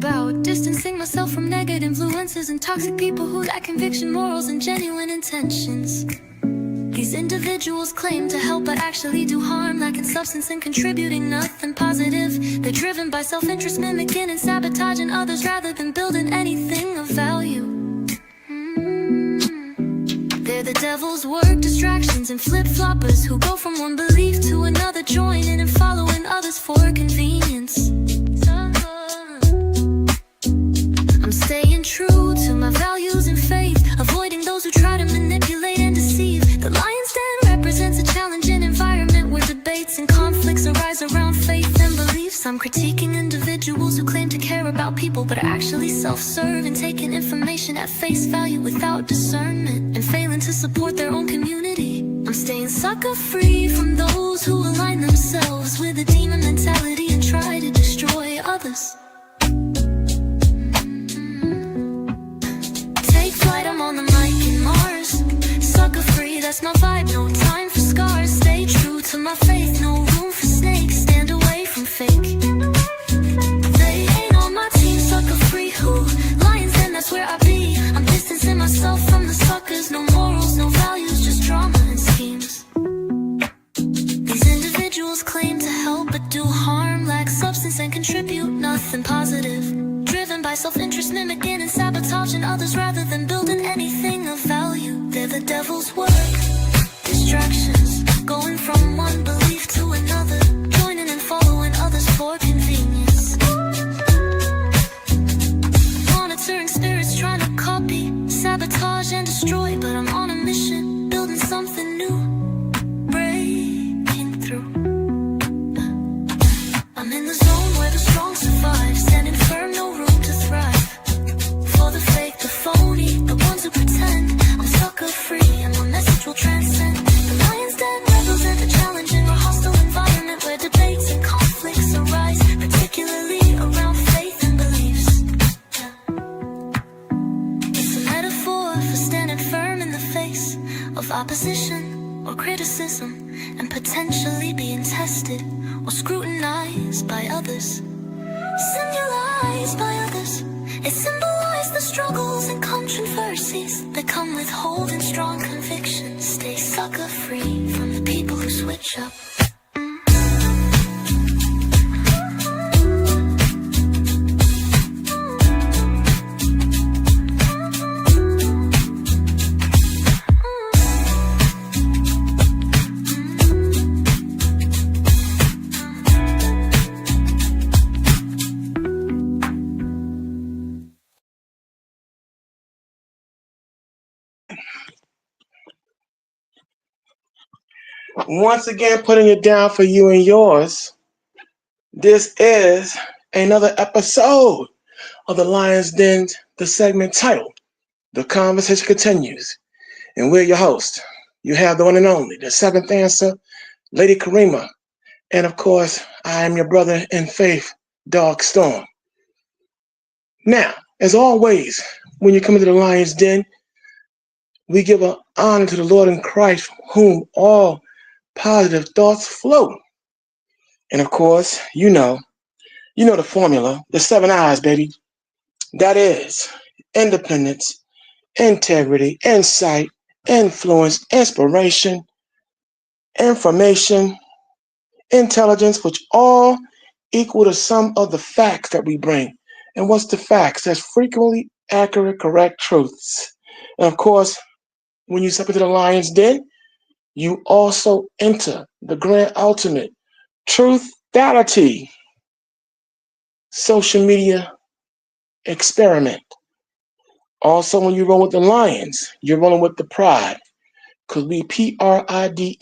about distancing myself from negative influences and toxic people who lack conviction, morals, and genuine intentions. These individuals claim to help but actually do harm, lacking substance and contributing nothing positive. They're driven by self-interest, mimicking and sabotaging others rather than building anything of value. They're the devil's work, distractions and flip-floppers who go from one belief to another, joining and following others for convenience. I'm staying true to my values and faith, avoiding those who try to manipulate and deceive. The Lion's Den represents a challenging environment where debates and conflicts arise around faith and beliefs. I'm critiquing individuals who claim to care about people but are actually self-serve and taking information at face value without discernment and failing to support their own community. I'm staying sucker-free from those who align themselves with a demon mentality and try to destroy others. Take flight, I'm on the mic in Mars. Sucker-free, that's my vibe, no time for scars. Stay true to my faith, no room for snakes. Stand away from fake. They ain't on my team, sucker-free, who? Lions Den, that's where I be. I'm distancing myself from the suckers. No morals, no values, just drama and schemes. These individuals claim to help but do harm, lack substance and contribute nothing positive. Driven by self-interest, mimicking and sabotaging others rather than building anything of value. They're the devil's work, distractions, going from one belief to another, joining and following others for convenience. Monitoring spirits trying to copy, sabotage and destroy, but I'm on a mission, building something new, breaking through. I'm in the zone where the strong survive, standing firm, no room to thrive. For the fake, the phony, the ones who pretend, I'm sucker-free and my message will transcend. The Lion's Den represent a challenging or hostile environment where debates and conflicts arise, particularly around faith and beliefs. It's a metaphor for standing firm in the face of opposition or criticism and potentially being tested or scrutinized by others. Symbolized by others. It symbolizes the struggles and controversies that come with holding strong convictions. Stay sucker-free from the people who switch up. Once again, putting it down for you and yours. This is another episode of the Lion's Den, the segment titled The Conversation Continues. And we're your host. You have the one and only, the seventh answer, Lady Kareema. And of course, I am your brother in faith, Dark Storm. Now, as always, when you come into the Lion's Den, we give an honor to the Lord in Christ, whom all positive thoughts flow. And of course, you know the formula, the 7 I's, baby. That is independence, integrity, insight, influence, inspiration, information, intelligence, which all equal the sum of the facts that we bring. And what's the facts? That's frequently accurate, correct truths. And of course, when you step into the Lion's Den, you also enter the grand ultimate truthality social media experiment. Also, when you roll with the Lions, you're rolling with the pride, because we PRIDE.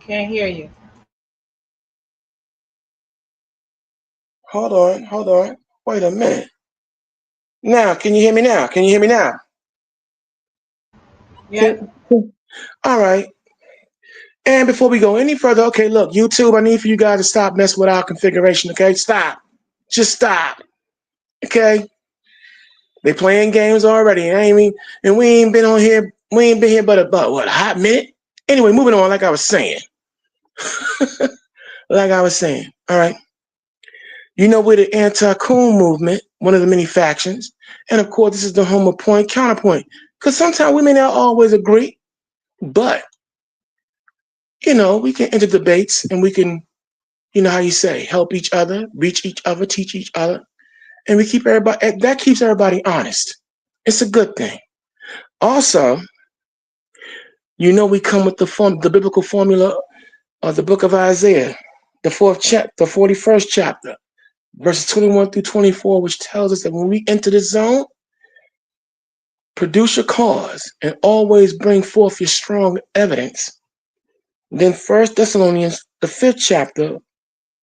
Can't hear you. Hold on. Wait a minute. Now, can you hear me now? Can you hear me now? Yep. All right. And before we go any further, okay, look, YouTube, I need for you guys to stop messing with our configuration, okay? Stop. Just stop. Okay? They playing games already. And we ain't been on here, we ain't been here but about what, a hot minute? Anyway, moving on, like I was saying. Like I was saying. All right. You know, we're the anti-coon movement, one of the many factions. And of course, this is the home of point counterpoint. Because sometimes we may not always agree, but we can enter debates and we can, how you say, help each other, reach each other, teach each other. And we keep everybody, that keeps everybody honest. It's a good thing. Also, we come with the biblical formula of the book of Isaiah, the 41st chapter, verses 21 through 24, which tells us that when we enter the zone, produce your cause and always bring forth your strong evidence. Then First Thessalonians, the 5th chapter,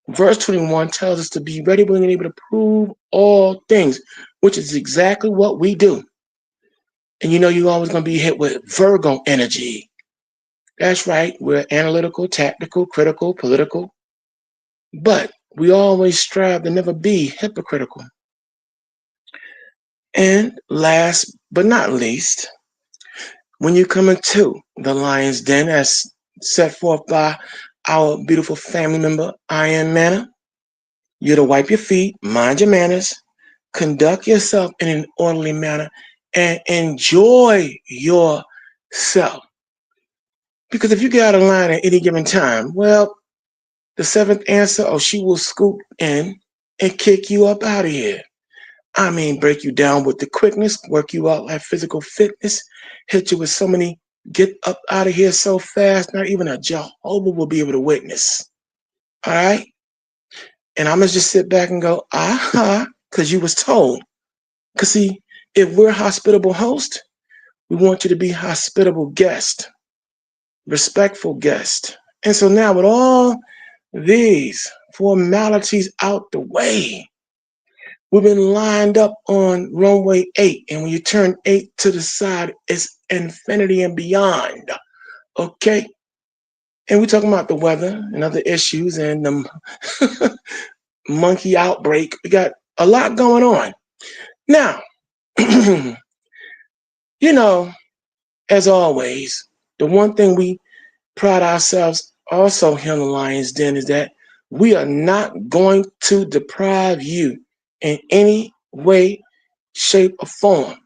verse 21 tells us to be ready, willing, and able to prove all things, which is exactly what we do. And you're always going to be hit with Virgo energy. That's right. We're analytical, tactical, critical, political. But we always strive to never be hypocritical. And last but not least, when you come into the Lion's Den as set forth by our beautiful family member, Iron Manna, you're to wipe your feet, mind your manners, conduct yourself in an orderly manner, and enjoy yourself. Because if you get out of line at any given time, well, the seventh answer, she will scoop in and kick you up out of here. I mean, break you down with the quickness, work you out like physical fitness, hit you with so many, get up out of here so fast, not even a Jehovah will be able to witness. All right? And I'm going to just sit back and go, because you was told. Because see, if we're hospitable host, we want you to be hospitable guest, respectful guest. And so now with all these formalities out the way, we've been lined up on runway 8. And when you turn 8 to the side, it's infinity and beyond. Okay? And we're talking about the weather and other issues and the monkey outbreak. We got a lot going on. Now, as always, the one thing we pride ourselves also here on the Lion's Den is that we are not going to deprive you in any way, shape, or form.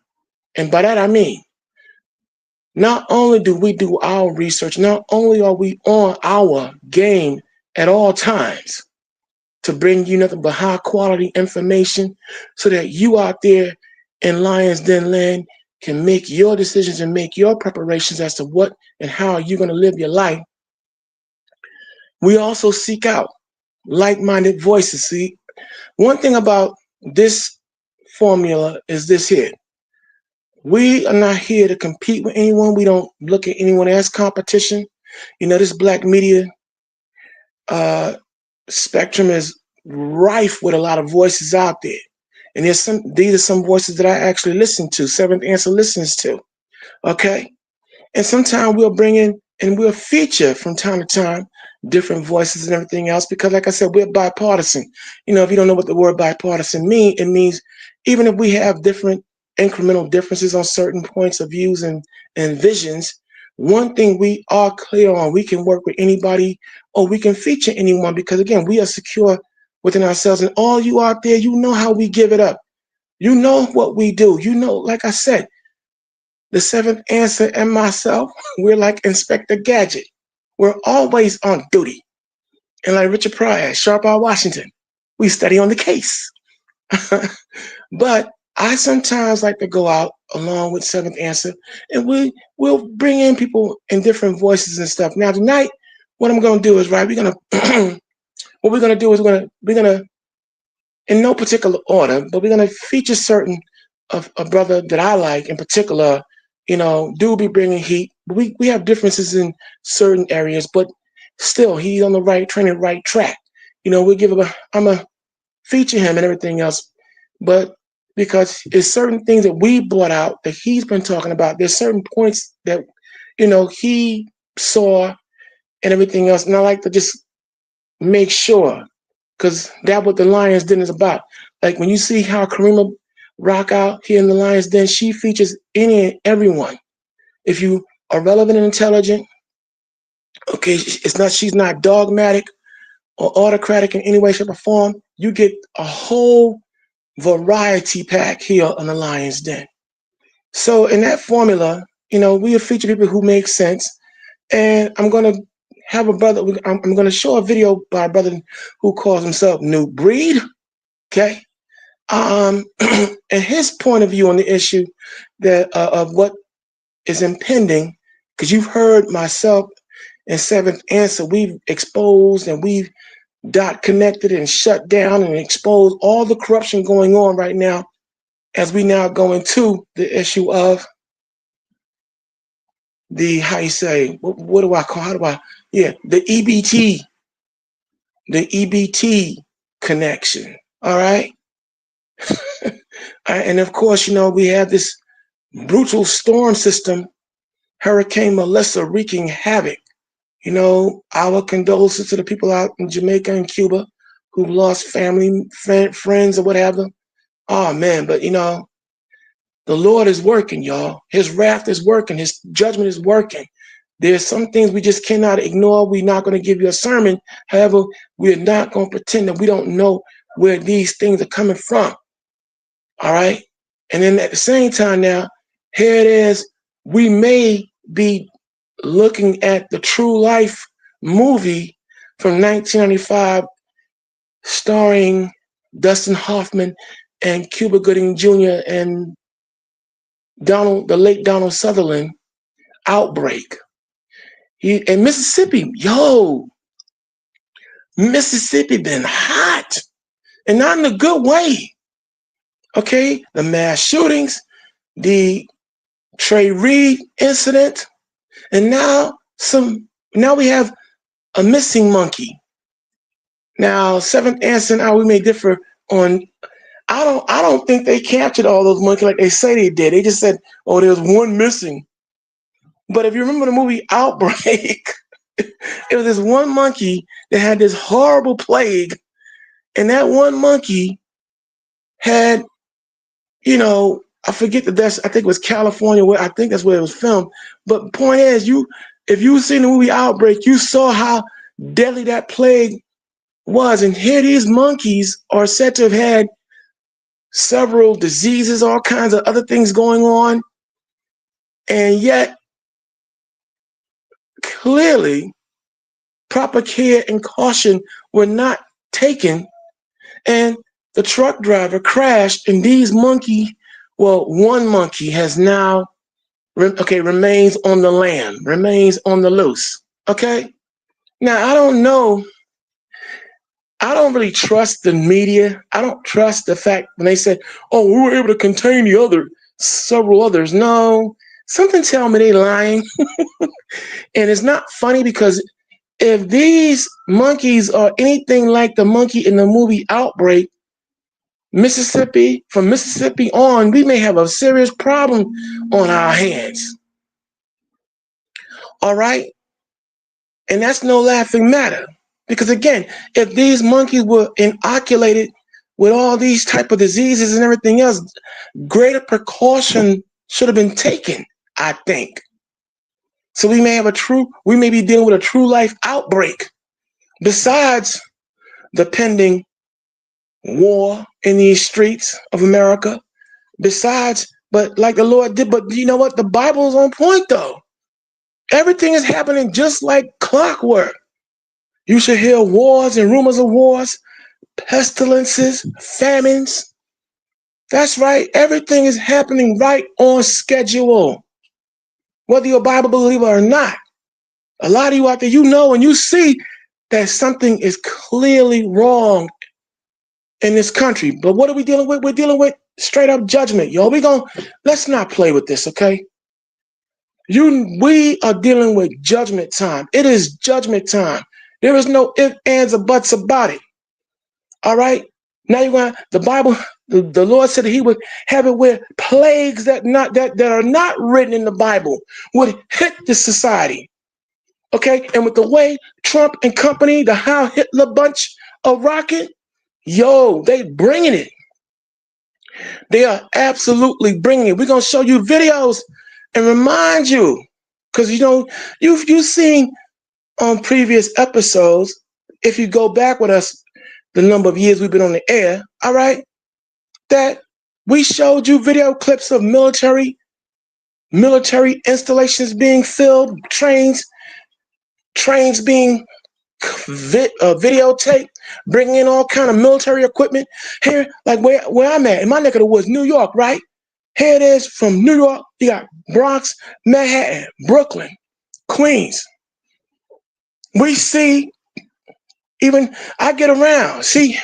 And by that I mean, not only do we do our research, not only are we on our game at all times to bring you nothing but high quality information so that you out there in Lion's Den land can make your decisions and make your preparations as to what and how you're going to live your life. We also seek out like-minded voices. See, one thing about this formula is this here. We are not here to compete with anyone. We don't look at anyone as competition. This black media spectrum is rife with a lot of voices out there. And these are some voices that I actually listen to, Seventh Answer listens to. Okay? And sometimes we'll bring in and we'll feature from time to time different voices and everything else because, like I said, we're bipartisan. If you don't know what the word bipartisan means, it means even if we have different incremental differences on certain points of views and visions, one thing we are clear on, we can work with anybody or we can feature anyone because, again, we are secure within ourselves. And all you out there, you know how we give it up. You know what we do. Like I said, the Seventh Answer and myself, we're like Inspector Gadget. We're always on duty. And like Richard Pryor, Sharp Eye Washington, we study on the case. But I sometimes like to go out along with Seventh Answer, and we'll bring in people in different voices and stuff. Now tonight, what I'm going to do is what we're going to do is we're going to in no particular order, but we're going to feature certain of a brother that I like in particular. Do be bringing heat. We have differences in certain areas, but still he's on the right track. I'm a feature him and everything else, but because it's certain things that we brought out that he's been talking about. There's certain points that, he saw and everything else. And I like to just make sure, because that's what the Lions Den is about. Like when you see how Kareema rock out here in the Lions Den, she features any and everyone. If you are relevant and intelligent, okay, she's not dogmatic or autocratic in any way, shape, or form. You get a whole variety pack here on the Lions Den. So in that formula, we feature people who make sense. And I'm going to have a brother, I'm going to show a video by a brother who calls himself New Breed. Okay. And his point of view on the issue of what is impending, because you've heard myself and Seventh Answer, we've exposed and we've connected and shut down and exposed all the corruption going on right now as we now go into the issue of the, what do I call, the EBT connection. All right. And of course, we have this brutal storm system, Hurricane Melissa, wreaking havoc. Our condolences to the people out in Jamaica and Cuba who've lost family, friends, or whatever. Oh man, but the Lord is working, y'all. His wrath is working. His judgment is working. There's some things we just cannot ignore. We're not going to give you a sermon. However, we're not going to pretend that we don't know where these things are coming from. All right. And then at the same time now, here it is. We may be looking at the True Life movie from 1995 starring Dustin Hoffman and Cuba Gooding Jr. and the late Donald Sutherland, Outbreak. And Mississippi, Mississippi been hot, and not in a good way. Okay, the mass shootings, the Trey Reed incident, and now we have a missing monkey. Now, Seventh Answer, we may differ on. I don't think they captured all those monkeys like they say they did. They just said, "Oh, there's one missing." But if you remember the movie Outbreak, it was this one monkey that had this horrible plague, and that one monkey had, I forget I think it was California, where I think that's where it was filmed. But point is, if you've seen the movie Outbreak, you saw how deadly that plague was. And here these monkeys are said to have had several diseases, all kinds of other things going on. And yet, clearly, proper care and caution were not taken. And the truck driver crashed, and one monkey has now, remains on the lam, remains on the loose. Okay? Now, I don't know. I don't really trust the media. I don't trust the fact when they said, "Oh, we were able to contain several others." No, something tell me they lying. And it's not funny, because if these monkeys are anything like the monkey in the movie Outbreak, from Mississippi on, we may have a serious problem on our hands. All right? And that's no laughing matter. Because again, if these monkeys were inoculated with all these type of diseases and everything else, greater precaution should have been taken, I think. So we may be dealing with a true life outbreak, besides the pending war in these streets of America. But like the Lord did, but you know what? The Bible is on point though. Everything is happening just like clockwork. You should hear wars and rumors of wars, pestilences, famines. That's right. Everything is happening right on schedule. Whether you're a Bible believer or not, a lot of you out there, and you see that something is clearly wrong in this country. But what are we dealing with? We're dealing with straight up judgment, yo. Let's not play with this, okay? We are dealing with judgment time. It is judgment time. There is no ifs, ands, or buts about it. All right? Now the Bible The Lord said that he would have it where plagues that are not written in the Bible would hit the society. Okay, and with the way Trump and company, the Heil Hitler bunch are rocking, yo, they bringing it. They are absolutely bringing it. We're gonna show you videos and remind you, because you've seen on previous episodes. If you go back with us, the number of years we've been on the air, all right, that we showed you video clips of military installations being filled, trains being videotaped, bringing in all kind of military equipment. Here, like where I'm at, in my neck of the woods, New York, right? Here it is from New York. You got Bronx, Manhattan, Brooklyn, Queens. We see, even I get around. See,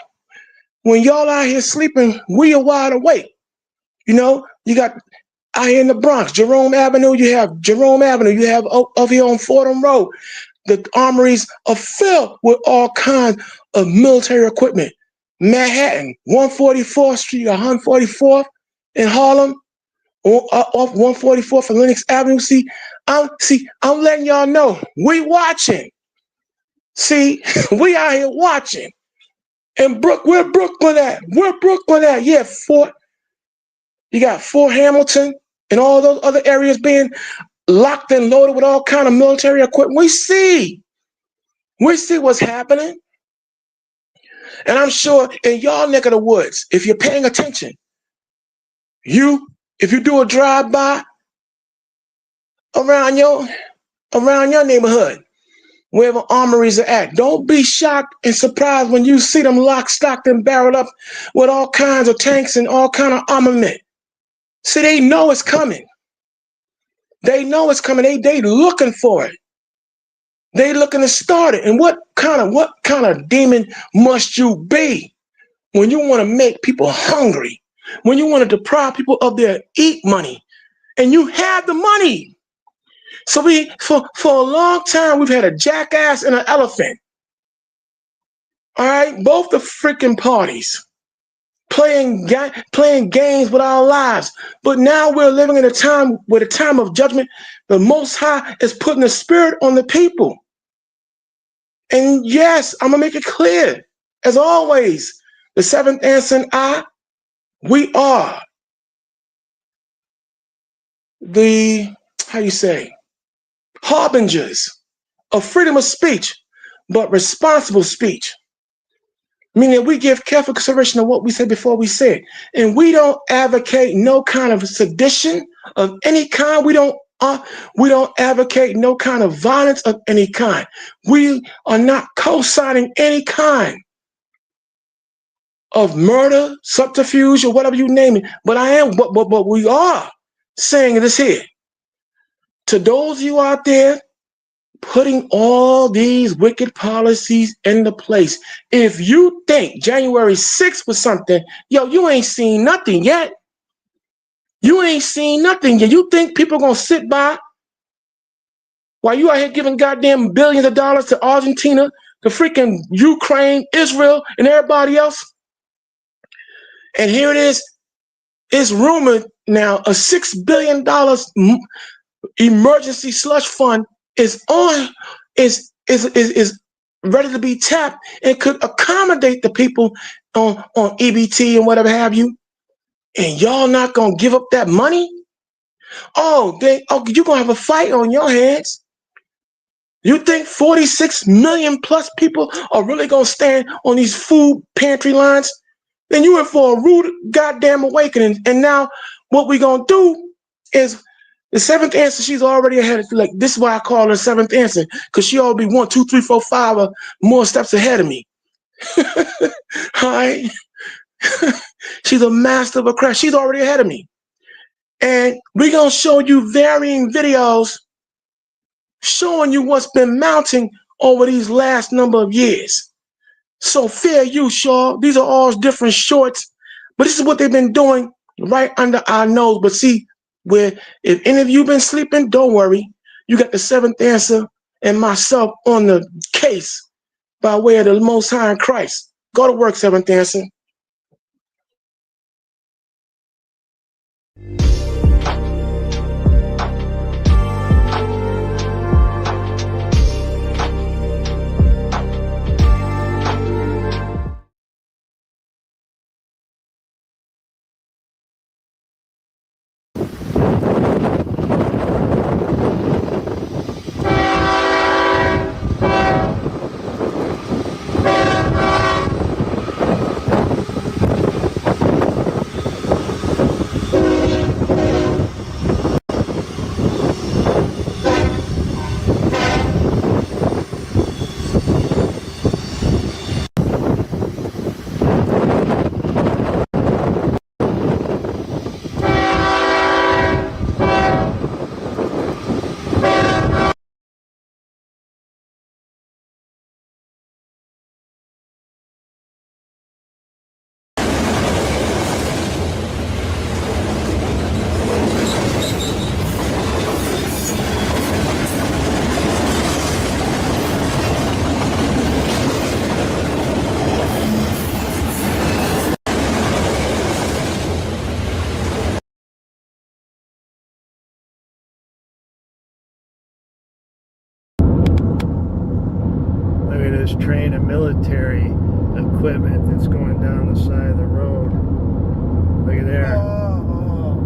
when y'all out here sleeping, we are wide awake. You got out here in the Bronx, Jerome Avenue. You have over here on Fordham Road. The armories are filled with all kinds of military equipment. Manhattan, 144th Street, 144th in Harlem, off 144th and Lenox Avenue. I'm letting y'all know we watching. See, we out here watching. And where Brooklyn at? Where Brooklyn at? Yeah, you got Fort Hamilton and all those other areas being locked and loaded with all kind of military equipment. We see what's happening. And I'm sure in y'all neck of the woods, if you're paying attention, if you do a drive-by around your neighborhood, wherever armories are at, don't be shocked and surprised when you see them locked, stocked, and barreled up with all kinds of tanks and all kind of armament. See, they know it's coming. They know it's coming. They looking for it. They looking to start it. And what kind of demon must you be when you want to make people hungry, when you want to deprive people of their eat money, and you have the money? So for a long time, we've had a jackass and an elephant. All right, both the freaking parties playing games with our lives. But now we're living in a time of judgment. The Most High is putting the spirit on the people. And yes, I'm gonna make it clear, as always, the seventh answer and I, we are the, harbingers of freedom of speech, but responsible speech. Meaning we give careful consideration to what we said before we said. And we don't advocate no kind of sedition of any kind. We don't advocate no kind of violence of any kind. We are not co-signing any kind of murder, subterfuge, or whatever you name it. But we are saying this here. To those of you out there putting all these wicked policies into place, if you think January 6th was something, you ain't seen nothing yet. You ain't seen nothing yet. You think people are going to sit by while you out here giving goddamn billions of dollars to Argentina, to freaking Ukraine, Israel, and everybody else? And here it is. It's rumored now a $6 billion emergency slush fund is ready to be tapped and could accommodate the people on EBT and whatever have you. And y'all not gonna give up that money? You're gonna have a fight on your hands. You think 46 million plus people are really gonna stand on these food pantry lines? Then you in for a rude goddamn awakening. And now what we gonna do is the seventh answer. She's already ahead. Like, this is why I call her seventh answer, because she already be 1, 2, 3, 4, 5 more steps ahead of me. All right. She's a master of her craft. She's already ahead of me. And we're going to show you varying videos showing you what's been mounting over these last number of years. So fair use, Shaw. These are all different shorts, but this is what they've been doing right under our nose. But see, if any of you been sleeping, don't worry. You got the seventh answer and myself on the case by way of the Most High in Christ. Go to work, seventh answer. this train of military equipment that's going down the side of the road. Look at there.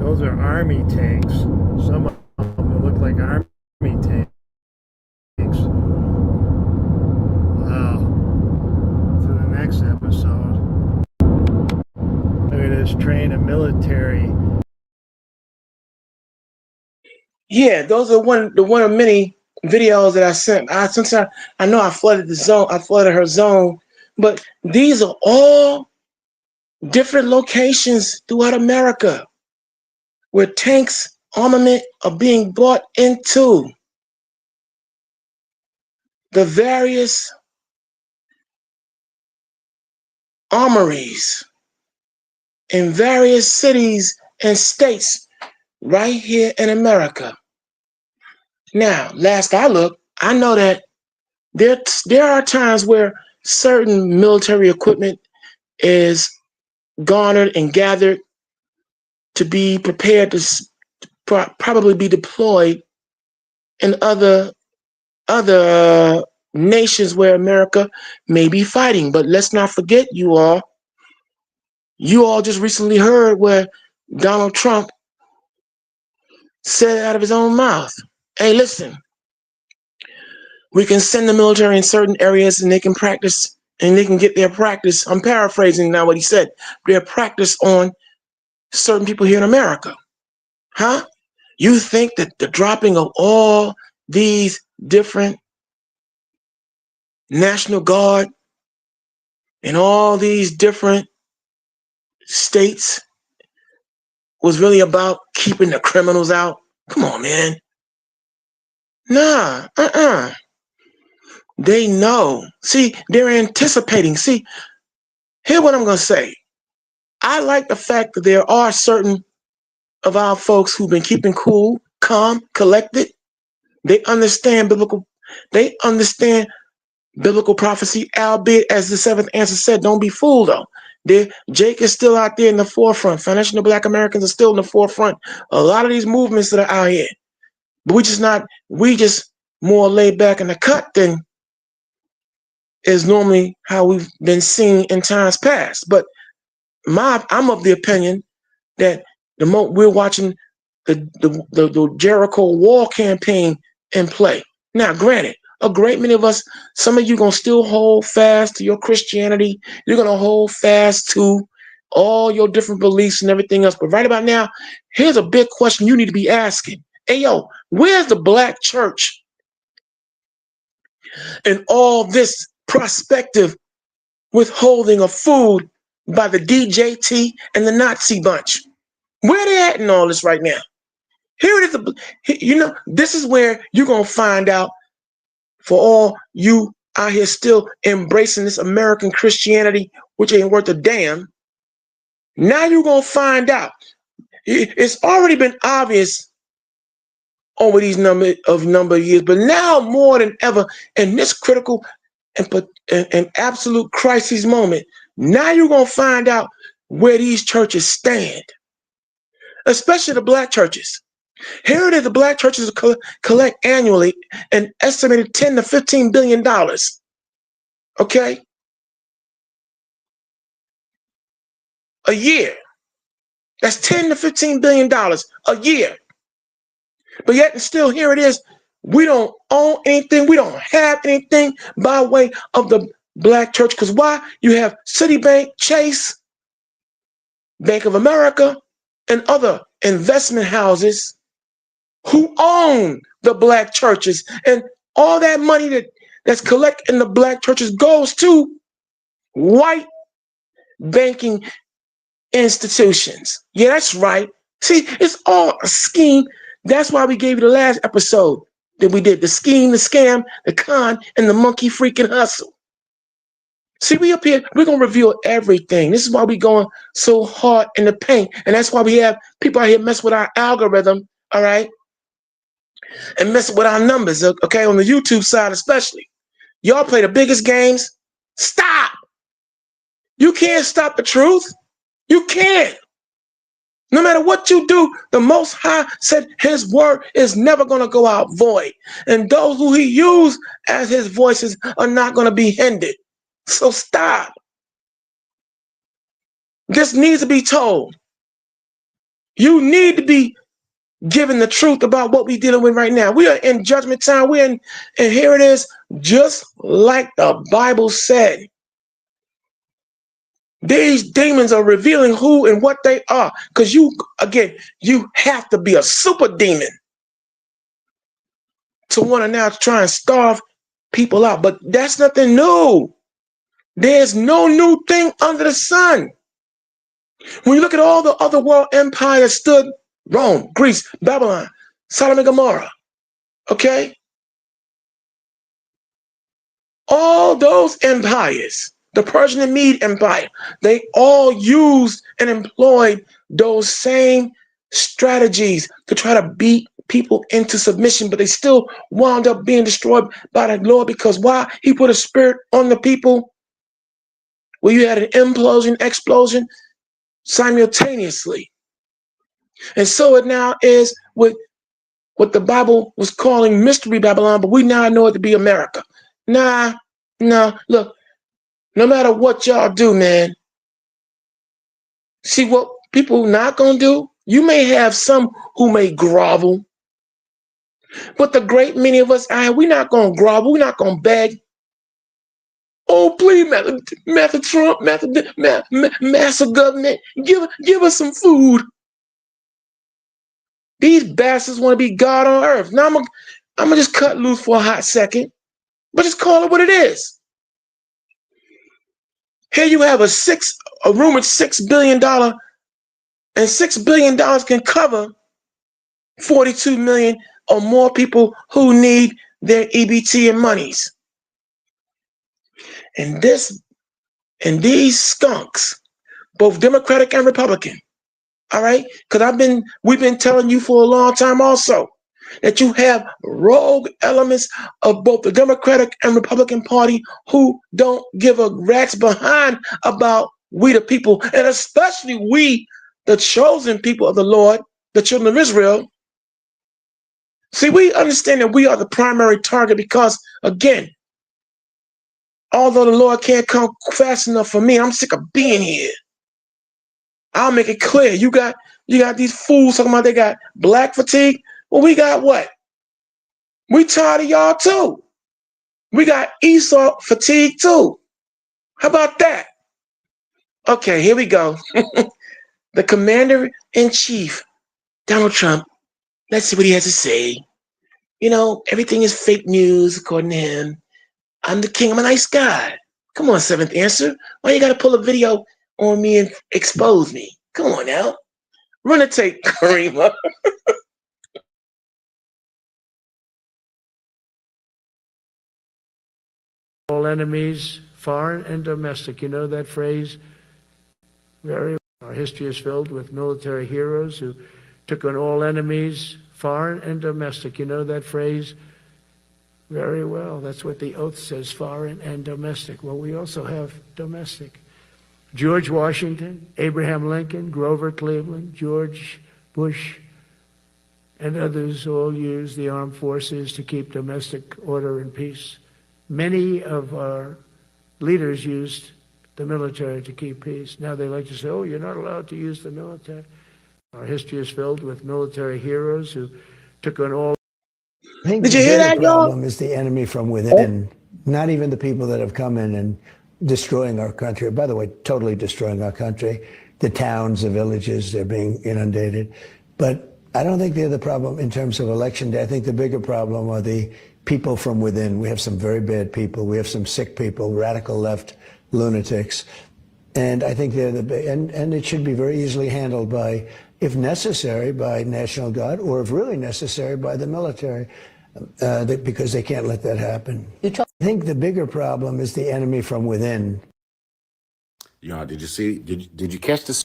Those are army tanks. Some of them look like army tanks. Wow. To the next episode. Look at this train of military. Yeah, those are the one of many videos that I sent. Sometimes I know I flooded the zone, I flooded her zone, but these are all different locations throughout America where tanks, armament are being brought into. The various armories in various cities and states right here in America. Now, last I looked, I know that there are times where certain military equipment is garnered and gathered to be prepared to probably be deployed in other nations where America may be fighting. But let's not forget, you all just recently heard where Donald Trump said out of his own mouth, hey, listen, we can send the military in certain areas and they can practice and they can get their practice. I'm paraphrasing now what he said, their practice on certain people here in America. Huh? You think that the dropping of all these different National Guard in all these different states was really about keeping the criminals out? Come on, man. Nah, They know. See, they're anticipating. See, here's what I'm going to say. I like the fact that there are certain of our folks who've been keeping cool, calm, collected. They understand biblical prophecy, albeit as the seventh answer said, don't be fooled though. Jake is still out there in the forefront. Foundational Black Americans are still in the forefront. A lot of these movements that are out here. But we just more laid back in the cut than is normally how we've been seen in times past. But I'm of the opinion that we're watching the Jericho wall campaign in play. Now, granted, a great many of us, some of you gonna still hold fast to your Christianity. You're gonna hold fast to all your different beliefs and everything else. But right about now, here's a big question you need to be asking. Hey, yo, where's the Black church in all this prospective withholding of food by the DJT and the Nazi bunch? Where they at in all this right now? Here it is. This is where you're going to find out, for all you out here still embracing this American Christianity, which ain't worth a damn. Now you're going to find out. It's already been obvious over these number of years, but now more than ever in this critical and absolute crisis moment, now you're going to find out where these churches stand, especially the Black churches. Here it is, the Black churches collect annually an estimated $10 to $15 billion. Okay? A year. That's $10 to $15 billion a year. But yet and still, here it is. We don't own anything. We don't have anything by way of the Black church. Because why? You have Citibank, Chase, Bank of America, and other investment houses who own the Black churches. And all that money that's collected in the Black churches goes to white banking institutions. Yeah, that's right. See, it's all a scheme. That's why we gave you the last episode that we did. The scheme, the scam, the con, and the monkey freaking hustle. See, we up here, we're going to reveal everything. This is why we're going so hard in the paint. And that's why we have people out here mess with our algorithm, all right? And mess with our numbers, okay? On the YouTube side especially. Y'all play the biggest games. Stop! You can't stop the truth. You can't. No matter what you do, the Most High said his word is never going to go out void. And those who he used as his voices are not going to be hindered. So stop. This needs to be told. You need to be given the truth about what we're dealing with right now. We are in judgment time. And here it is, just like the Bible said. These demons are revealing who and what they are. Because you have to be a super demon to want to now try and starve people out. But that's nothing new. There's no new thing under the sun. When you look at all the other world empires stood, Rome, Greece, Babylon, Sodom and Gomorrah, okay? All those empires, the Persian and Mede Empire, they all used and employed those same strategies to try to beat people into submission, but they still wound up being destroyed by the Lord. Because why? He put a spirit on the people where you had an implosion, explosion simultaneously. And so it now is with what the Bible was calling Mystery Babylon, but we now know it to be America. Nah, look, no matter what y'all do, man, see what people not gonna do? You may have some who may grovel, but the great many of us, we're not gonna grovel, we're not gonna beg. Oh, please, Master Trump, Master Government, give us some food. These bastards want to be God on earth. Now I'm gonna just cut loose for a hot second, but just call it what it is. Here you have a rumored $6 billion, and $6 billion can cover 42 million or more people who need their EBT and monies. And these skunks, both Democratic and Republican, all right? Because we've been telling you for a long time also that you have rogue elements of both the Democratic and Republican Party who don't give a rat's behind about we the people, and especially we, the chosen people of the Lord, the children of Israel. See, we understand that we are the primary target because, again, although the Lord can't come fast enough for me, I'm sick of being here. I'll make it clear. You got these fools talking about they got black fatigue. Well, we got what? We tired of y'all too. We got Esau fatigue too. How about that? Okay, here we go. The Commander-in-Chief, Donald Trump. Let's see what he has to say. You know, everything is fake news, according to him. I'm the king. I'm a nice guy. Come on, seventh answer. Why you got to pull a video on me and expose me? Come on now. Run a tape, Kareema. All enemies, foreign and domestic. You know that phrase? Our history is filled with military heroes who took on all enemies, foreign and domestic. You know that phrase? Very well. That's what the oath says, foreign and domestic. Well, we also have domestic. George Washington, Abraham Lincoln, Grover Cleveland, George Bush, and others all used the armed forces to keep domestic order and peace. Many of our leaders used the military to keep peace. Now they like to say, oh, you're not allowed to use the military. Our history is filled with military heroes who took on all. I think Did you hear that, y'all? The problem is the enemy from within, not even the people that have come in and destroying our country. By the way, totally destroying our country. The towns, the villages, they're being inundated. But I don't think they're the problem in terms of election day. I think the bigger problem are the people from within. We have some very bad people. We have some sick people, radical left lunatics. And I think they're and it should be very easily handled by, if necessary, by National Guard, or if really necessary, by the military, because they can't let that happen. I think the bigger problem is the enemy from within. Did you catch this?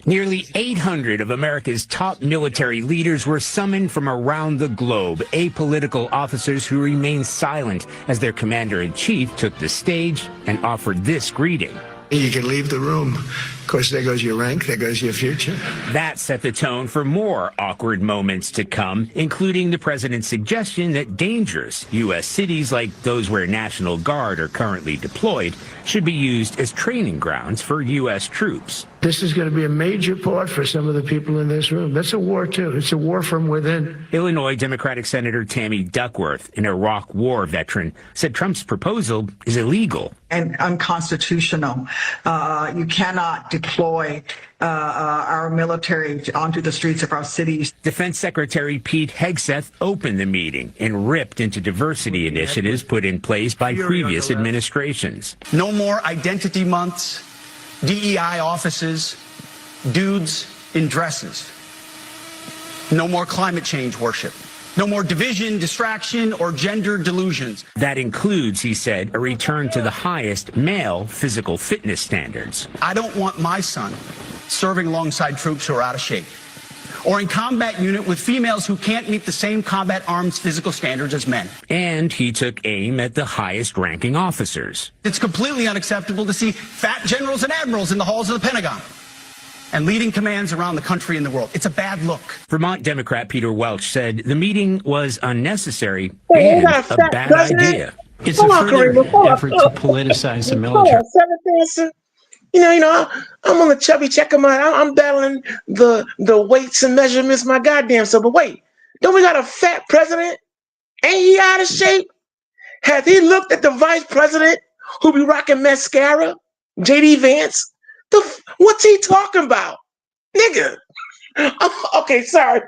Nearly 800 of America's top military leaders were summoned from around the globe, apolitical officers who remained silent as their commander-in-chief took the stage and offered this greeting. You can leave the room. Of course, there goes your rank, there goes your future. That set the tone for more awkward moments to come, including the president's suggestion that dangerous U.S. cities like those where National Guard are currently deployed should be used as training grounds for U.S. troops. This is going to be a major part for some of the people in this room. That's a war, too. It's a war from within. Illinois Democratic Senator Tammy Duckworth, an Iraq War veteran, said Trump's proposal is illegal and unconstitutional. You cannot deploy our military onto the streets of our cities. Defense Secretary Pete Hegseth opened the meeting and ripped into diversity initiatives put in place by previous administrations. No more identity months, DEI offices, dudes in dresses. No more climate change worship. No more division, distraction, or gender delusions. That includes, he said, a return to the highest male physical fitness standards. I don't want my son serving alongside troops who are out of shape, or in combat unit with females who can't meet the same combat arms physical standards as men. And he took aim at the highest ranking officers. It's completely unacceptable to see fat generals and admirals in the halls of the Pentagon and leading commands around the country and the world. It's a bad look. Vermont Democrat Peter Welch said the meeting was unnecessary and a bad idea. It's a further effort to politicize the military. I'm on the chubby checker mine. I'm battling the weights and measurements, my goddamn self. But wait, don't we got a fat president? Ain't he out of shape? Has he looked at the vice president who be rocking mascara, JD Vance? What's he talking about, nigga? Okay, sorry.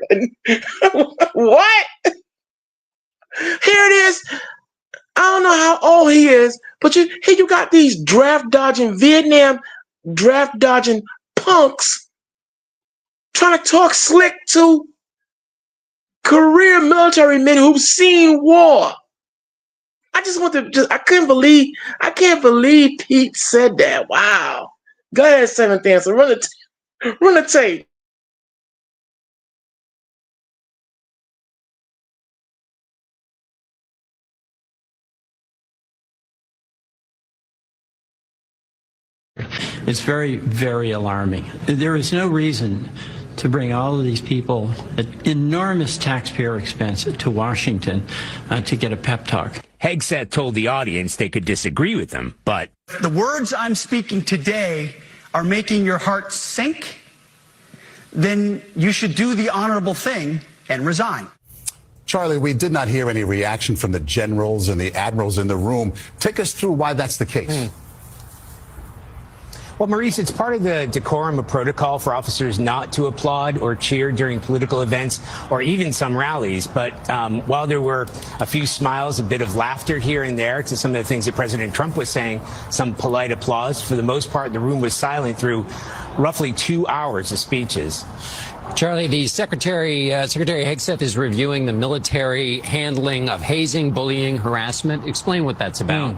What? Here it is. I don't know how old he is, but here you got these draft dodging punks trying to talk slick to career military men who've seen war. I can't believe Pete said that. Wow. Go ahead, Seventh Answer. Run the tape. It's very, very alarming. There is no reason to bring all of these people at enormous taxpayer expense to Washington to get a pep talk. Hegseth told the audience they could disagree with him, but the words I'm speaking today are making your heart sink, then you should do the honorable thing and resign. Charlie, we did not hear any reaction from the generals and the admirals in the room. Take us through why that's the case. Well, Maurice, it's part of the decorum of protocol for officers not to applaud or cheer during political events or even some rallies. But while there were a few smiles, a bit of laughter here and there to some of the things that President Trump was saying, some polite applause, for the most part, the room was silent through roughly 2 hours of speeches. Charlie, the Secretary Hegseth is reviewing the military handling of hazing, bullying, harassment. Explain what that's about.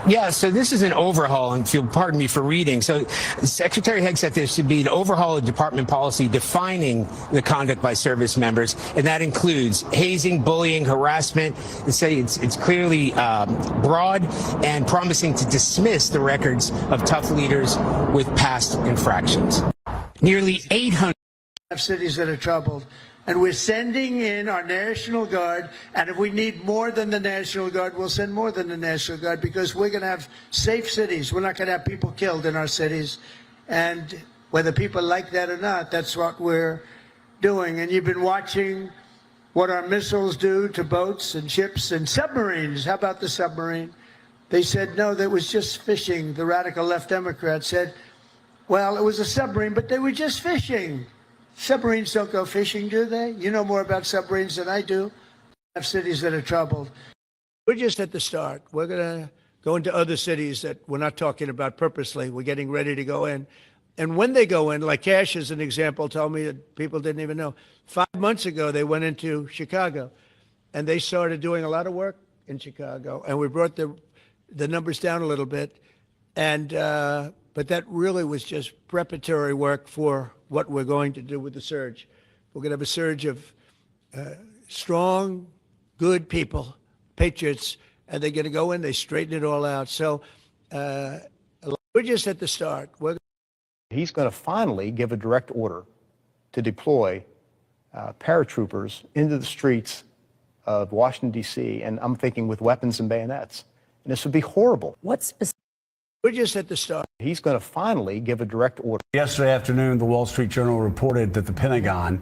Yeah, so this is an overhaul, and if you'll pardon me for reading. So Secretary Hegseth, there should be an overhaul of department policy defining the conduct by service members, and that includes hazing, bullying, harassment. It's clearly broad and promising to dismiss the records of tough leaders with past infractions. Nearly 800 cities that are troubled. And we're sending in our National Guard, and if we need more than the National Guard, we'll send more than the National Guard, because we're going to have safe cities. We're not going to have people killed in our cities. And whether people like that or not, that's what we're doing. And you've been watching what our missiles do to boats and ships and submarines. How about the submarine? They said, no, that was just fishing. The radical left Democrats said, well, it was a submarine, but they were just fishing. Submarines don't go fishing, do they? You know more about submarines than I do. We have cities that are troubled. We're just at the start. We're going to go into other cities that we're not talking about purposely. We're getting ready to go in. And when they go in, like Cash as an example told me that people didn't even know. 5 months ago, they went into Chicago, and they started doing a lot of work in Chicago. And we brought the numbers down a little bit. And but that really was just preparatory work for what we're going to do with the surge. We're going to have a surge of strong, good people, patriots, and they're going to go in, they straighten it all out. So a lot We're just at the start. He's going to finally give a direct order to deploy paratroopers into the streets of Washington, D.C., and I'm thinking with weapons and bayonets. And this would be horrible. We're just at the start. He's going to finally give a direct order. Yesterday afternoon, the Wall Street Journal reported that the Pentagon,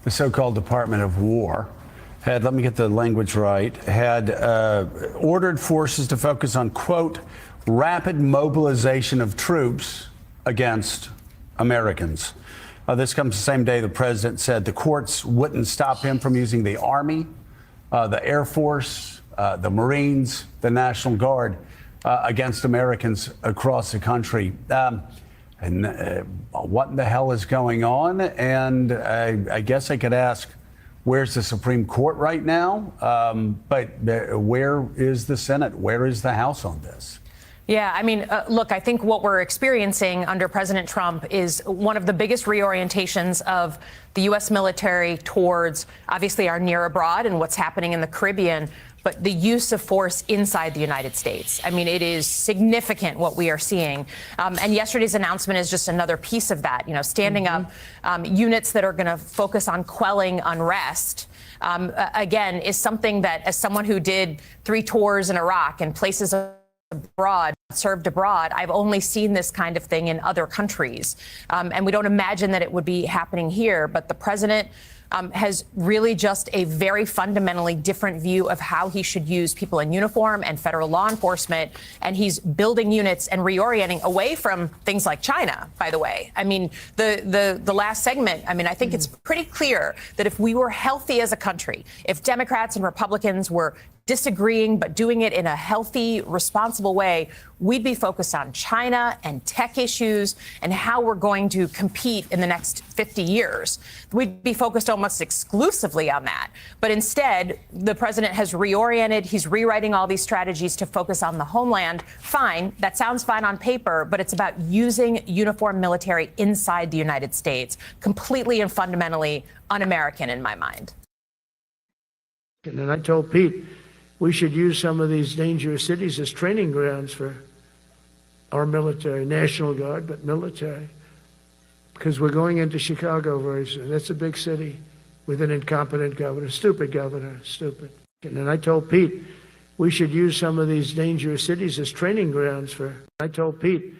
the so-called Department of War, had, let me get the language right, had ordered forces to focus on, quote, rapid mobilization of troops against Americans. This comes the same day the president said the courts wouldn't stop him from using the Army, the Air Force, the Marines, the National Guard against Americans across the country. What in the hell is going on? And I guess I could ask, where's the Supreme Court right now? But where is the Senate? Where is the House on this? Yeah, I mean, look, I think what we're experiencing under President Trump is one of the biggest reorientations of the U.S. military towards, obviously, our near abroad and what's happening in the Caribbean, but the use of force inside the United States. I mean, it is significant what we are seeing. And yesterday's announcement is just another piece of that, you know, standing up units that are going to focus on quelling unrest. Again, is something that, as someone who did 3 tours in Iraq and places abroad, served abroad, I've only seen this kind of thing in other countries. And we don't imagine that it would be happening here. But the president has really just a very fundamentally different view of how he should use people in uniform and federal law enforcement. And he's building units and reorienting away from things like China, by the way. I mean, the last segment, I mean, I think it's pretty clear that if we were healthy as a country, if Democrats and Republicans were disagreeing, but doing it in a healthy, responsible way, we'd be focused on China and tech issues and how we're going to compete in the next 50 years. We'd be focused almost exclusively on that. But instead, the president has reoriented. He's rewriting all these strategies to focus on the homeland. Fine. That sounds fine on paper, but it's about using uniformed military inside the United States. Completely and fundamentally un-American in my mind. And I told Pete, we should use some of these dangerous cities as training grounds for our military, National Guard, but military. Because we're going into Chicago very soon. That's a big city with an incompetent governor, stupid. And I told Pete, we should use some of these dangerous cities as training grounds for, I told Pete,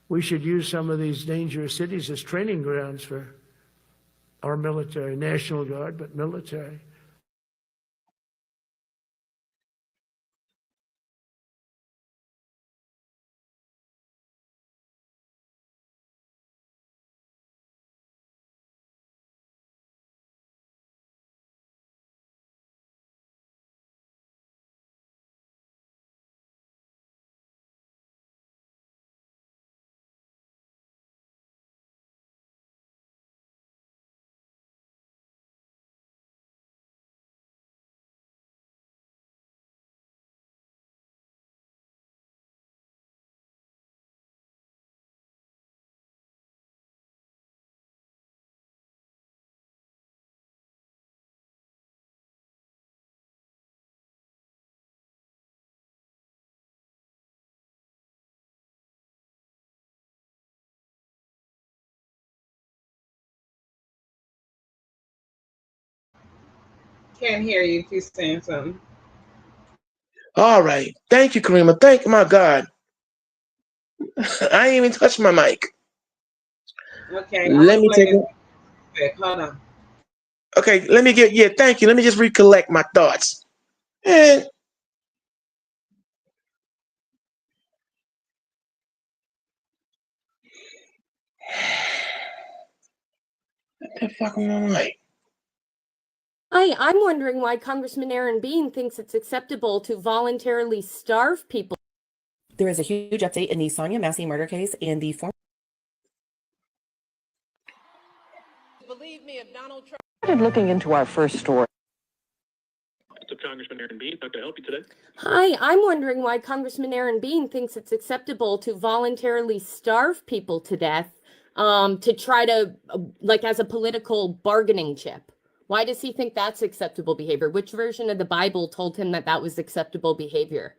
we should use some of these dangerous cities as training grounds for our military, National Guard, but military. Can't hear you if you're saying something. All right. Thank you, Kareema. Thank you, my God. I ain't even touched my mic. Okay. Let me take it. Hold on. Okay, let me get, yeah, thank you. Let me just recollect my thoughts. And what the fuck am I like? Hi, I'm wondering why Congressman Aaron Bean thinks it's acceptable to voluntarily starve people. There is a huge update in the Sonia Massey murder case and the former. Believe me, if Donald Trump started looking into our first story. Congressman Aaron Bean, how can I help you today? Hi, I'm wondering why Congressman Aaron Bean thinks it's acceptable to voluntarily starve people to death to try to, like, as a political bargaining chip. Why does he think that's acceptable behavior? Which version of the Bible told him that that was acceptable behavior?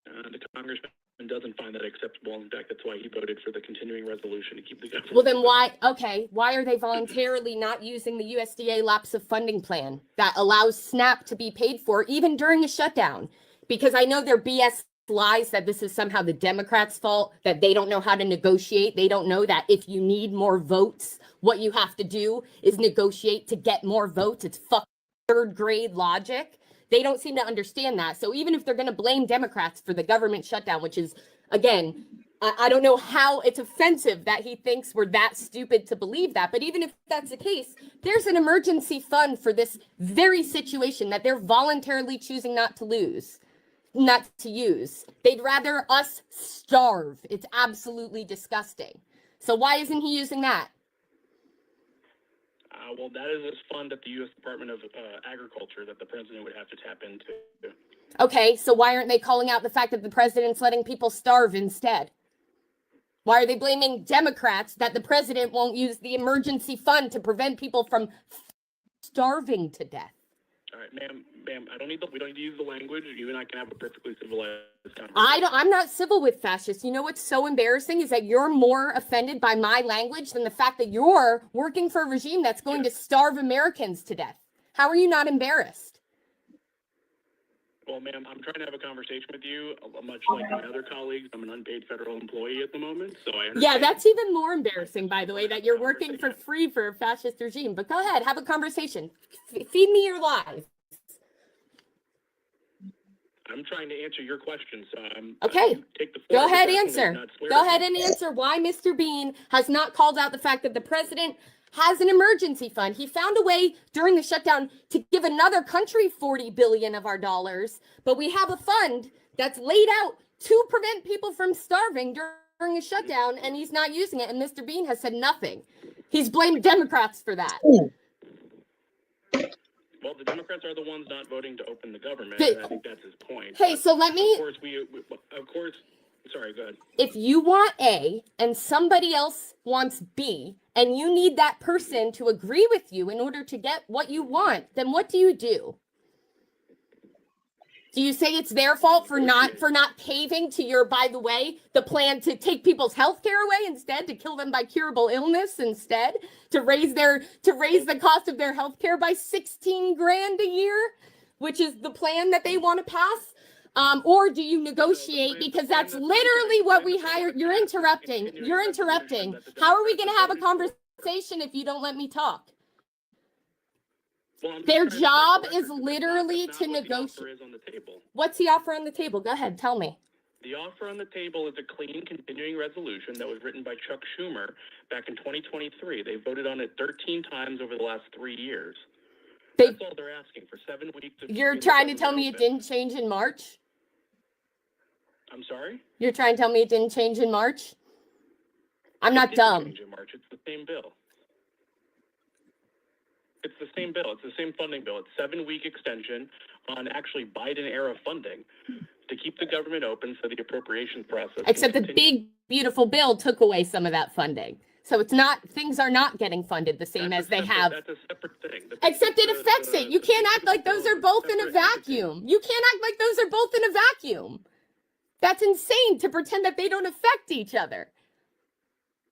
The Congressman doesn't find that acceptable. In fact, that's why he voted for the continuing resolution to keep the government. Well, then why are they voluntarily not using the USDA lapse of funding plan that allows SNAP to be paid for even during a shutdown? Because I know their BS lies that this is somehow the Democrats' fault, that they don't know how to negotiate. They don't know that if you need more votes, what you have to do is negotiate to get more votes. It's fucking third grade logic. They don't seem to understand that. So even if they're going to blame Democrats for the government shutdown, which is, again, I don't know how it's offensive that he thinks we're that stupid to believe that. But even if that's the case, there's an emergency fund for this very situation that they're voluntarily choosing not to use. They'd rather us starve. It's absolutely disgusting. So why isn't he using that? Well, that is a fund at the U.S. Department of Agriculture that the president would have to tap into. Okay, so why aren't they calling out the fact that the president's letting people starve instead? Why are they blaming Democrats that the president won't use the emergency fund to prevent people from starving to death? All right, ma'am, we don't need to use the language. You and I can have a perfectly civilized conversation. I'm not civil with fascists. You know what's so embarrassing is that you're more offended by my language than the fact that you're working for a regime that's going to starve Americans to death. How are you not embarrassed? Well, ma'am, I'm trying to have a conversation with you. Much like my other colleagues, I'm an unpaid federal employee at the moment, so I understand. Yeah, that's even more embarrassing, by the way, that you're working for free for a fascist regime. But go ahead, have a conversation. Feed me your lies. I'm trying to answer your question, so okay. Take the Go ahead, answer. Go ahead and answer why Mr. Bean has not called out the fact that the president has an emergency fund. He found a way during the shutdown to give another country $40 billion of our dollars, but we have a fund that's laid out to prevent people from starving during a shutdown, and he's not using it. And Mr. Bean has said nothing. He's blamed Democrats for that. Well, the Democrats are the ones not voting to open the government, and I think that's his point. Hey, so let me... Of course, sorry, go ahead. If you want A and somebody else wants B, and you need that person to agree with you in order to get what you want, then what do you do? Do you say it's their fault for not caving to your, by the way, the plan to take people's health care away instead, to kill them by curable illness instead, to raise the cost of their health care by $16 grand a year, which is the plan that they want to pass? Or do you negotiate? Because that's literally what we hired. You're interrupting. How are we going to have a conversation if you don't let me talk? Their job is literally to negotiate. What's the offer on the table? Go ahead, tell me. The offer on the table is a clean continuing resolution that was written by Chuck Schumer back in 2023. They voted on it 13 times over the last 3 years. That's all they're asking, for 7 weeks. You're trying to tell me it didn't change in March? I'm sorry? You're trying to tell me it didn't change in March? I'm not dumb. Change in March. It's the same bill. It's the same bill. It's the same funding bill. It's 7-week extension on actually Biden-era funding to keep the government open so the appropriations process. Except the big, beautiful bill took away some of that funding. So it's not, things are not getting funded the same as they have. That's a separate thing. Except it affects it. You can't act like those are both in a vacuum. You can't act like those are both in a vacuum. That's insane to pretend that they don't affect each other.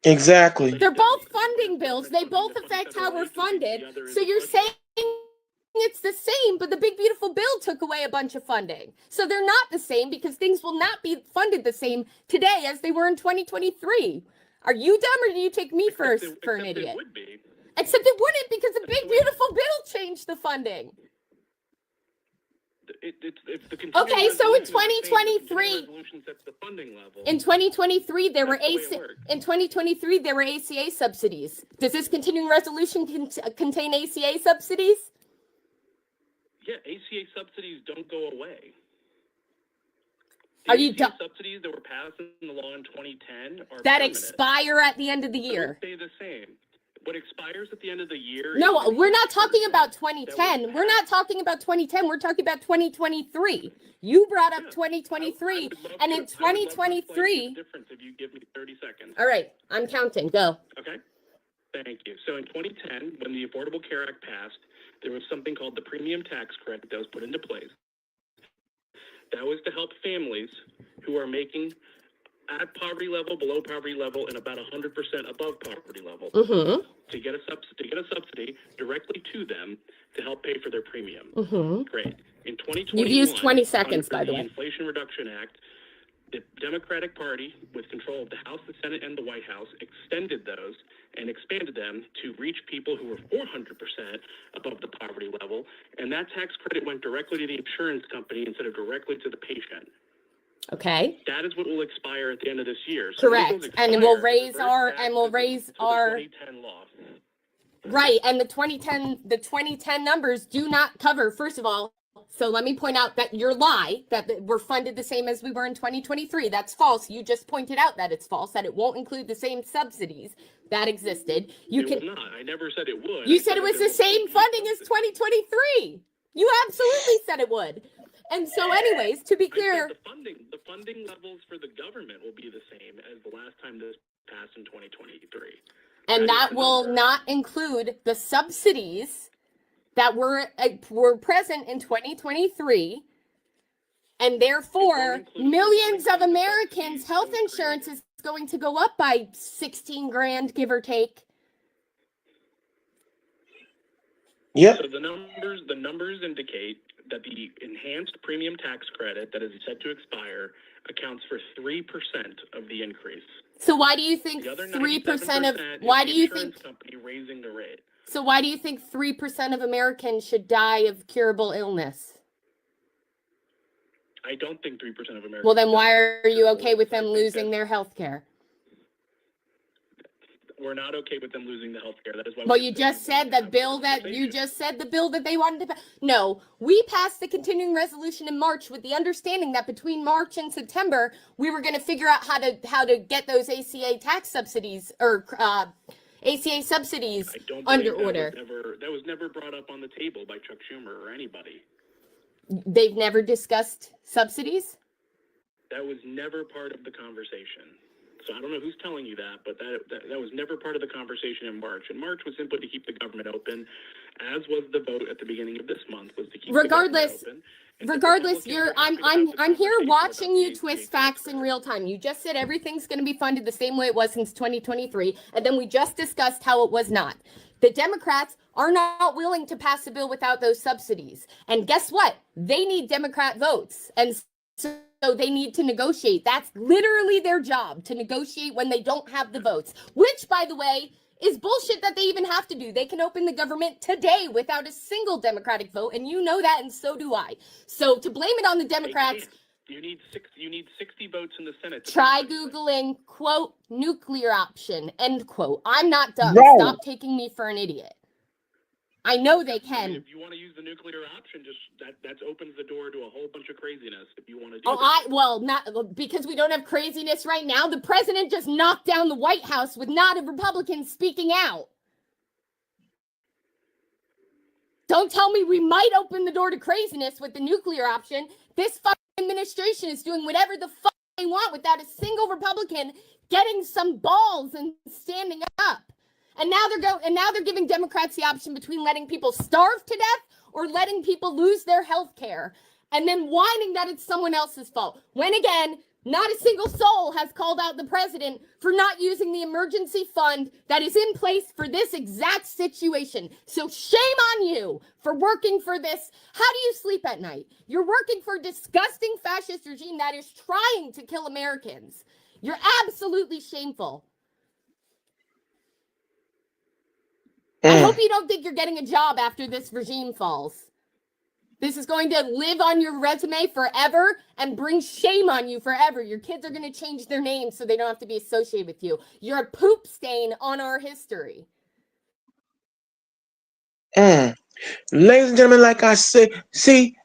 Exactly. They're both funding bills. They both affect how we're funded. So you're saying it's the same, but the big, beautiful bill took away a bunch of funding. So they're not the same because things will not be funded the same today as they were in 2023. Are you dumb or do you take me for an idiot? It would be. Except it wouldn't because the big, beautiful bill changed the funding. Okay, so in 2023, in 2023 there were ACA subsidies. Does this continuing resolution contain ACA subsidies? Yeah, ACA subsidies don't go away. Are you ACA subsidies that were passed in the law in 2010 are that permanent. expire at the end of the year? They stay the same. What expires at the end of the year? No, we're not talking about 2010. We're not talking about 2010. We're talking about 2023. You brought up 2023, and in 2023. Difference if you give me 30 seconds. All right, I'm counting. Go. Okay. Thank you. So in 2010, when the Affordable Care Act passed, there was something called the premium tax credit that was put into place. That was to help families who are making at poverty level, below poverty level, and about 100% above poverty level to get a subsidy directly to them to help pay for their premium. Great. In 2021, You've used 20 seconds, under by the way. Inflation Reduction Act, the Democratic Party, with control of the House, the Senate, and the White House, extended those and expanded them to reach people who were 400% above the poverty level, and that tax credit went directly to the insurance company instead of directly to the patient. Okay. That is what will expire at the end of this year. So Correct. And we'll raise our 2010 law. Right, and the 2010 numbers do not cover, first of all, so let me point out that your lie, that we're funded the same as we were in 2023, that's false. You just pointed out that it's false, that it won't include the same subsidies that existed. It was not. I never said it would. You said it was the same funding as 2023. You absolutely said it would. And so anyways, to be clear, the funding levels for the government will be the same as the last time this passed in 2023. And that will not include the subsidies that were present in 2023, and therefore millions of Americans' health insurance is going to go up by 16 grand, give or take. Yep. So the numbers indicate that the enhanced premium tax credit that is set to expire accounts for 3% of the increase. So why do you think 3% of why do you think company raising the rate? So why do you think 3% of Americans should die of curable illness? I don't think 3% of Americans. Well, then why are you okay with them losing their health care? We're not okay with them losing the health care. That is why. Well, you just said the bill that they wanted to pass. No, we passed the continuing resolution in March with the understanding that between March and September, we were going to figure out how to get those ACA tax subsidies or ACA subsidies under order. That was never brought up on the table by Chuck Schumer or anybody. They've never discussed subsidies? That was never part of the conversation. So I don't know who's telling you that, but that was never part of the conversation in March. And March was simply to keep the government open, as was the vote at the beginning of this month was to keep the government open. Regardless, I'm here watching you twist facts in real time. You just said everything's going to be funded the same way it was since 2023, and then we just discussed how it was not. The Democrats are not willing to pass a bill without those subsidies. And guess what? They need Democrat votes. And so they need to negotiate. That's literally their job, to negotiate when they don't have the votes, which, by the way, is bullshit that they even have to do. They can open the government today without a single Democratic vote, and you know that, and so do I. So to blame it on the Democrats... You need 60 votes in the Senate. Try Googling, quote, nuclear option, end quote. I'm not dumb. Right. Stop taking me for an idiot. I know they can. If you want to use the nuclear option, just that opens the door to a whole bunch of craziness. If you want to do not because we don't have craziness right now. The president just knocked down the White House with not a Republican speaking out. Don't tell me we might open the door to craziness with the nuclear option. This fucking administration is doing whatever the fuck they want without a single Republican getting some balls and standing up. And now they're giving Democrats the option between letting people starve to death or letting people lose their health care, and then whining that it's someone else's fault. When again, not a single soul has called out the president for not using the emergency fund that is in place for this exact situation. So shame on you for working for this. How do you sleep at night? You're working for a disgusting fascist regime that is trying to kill Americans. You're absolutely shameful. I hope you don't think you're getting a job after this regime falls. This is going to live on your resume forever and bring shame on you forever. Your kids are going to change their names so they don't have to be associated with you. You're a poop stain on our history. Ladies and gentlemen, like I said, see,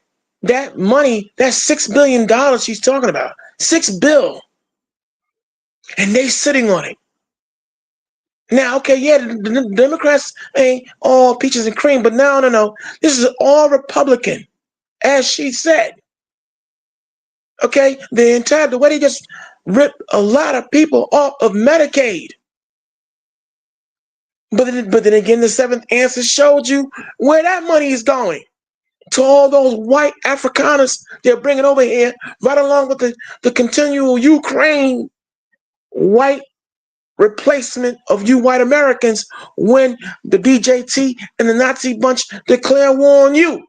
that money, that's $6 billion she's talking about. $6 billion. And they sitting on it. Now, okay, yeah, the Democrats ain't all peaches and cream, but no. This is all Republican, as she said. Okay, the way they just ripped a lot of people off of Medicaid. But then again, the seventh answer showed you where that money is going. To all those white Afrikaners they're bringing over here, right along with the continual Ukraine white replacement of you white Americans when the DJT and the Nazi bunch declare war on you.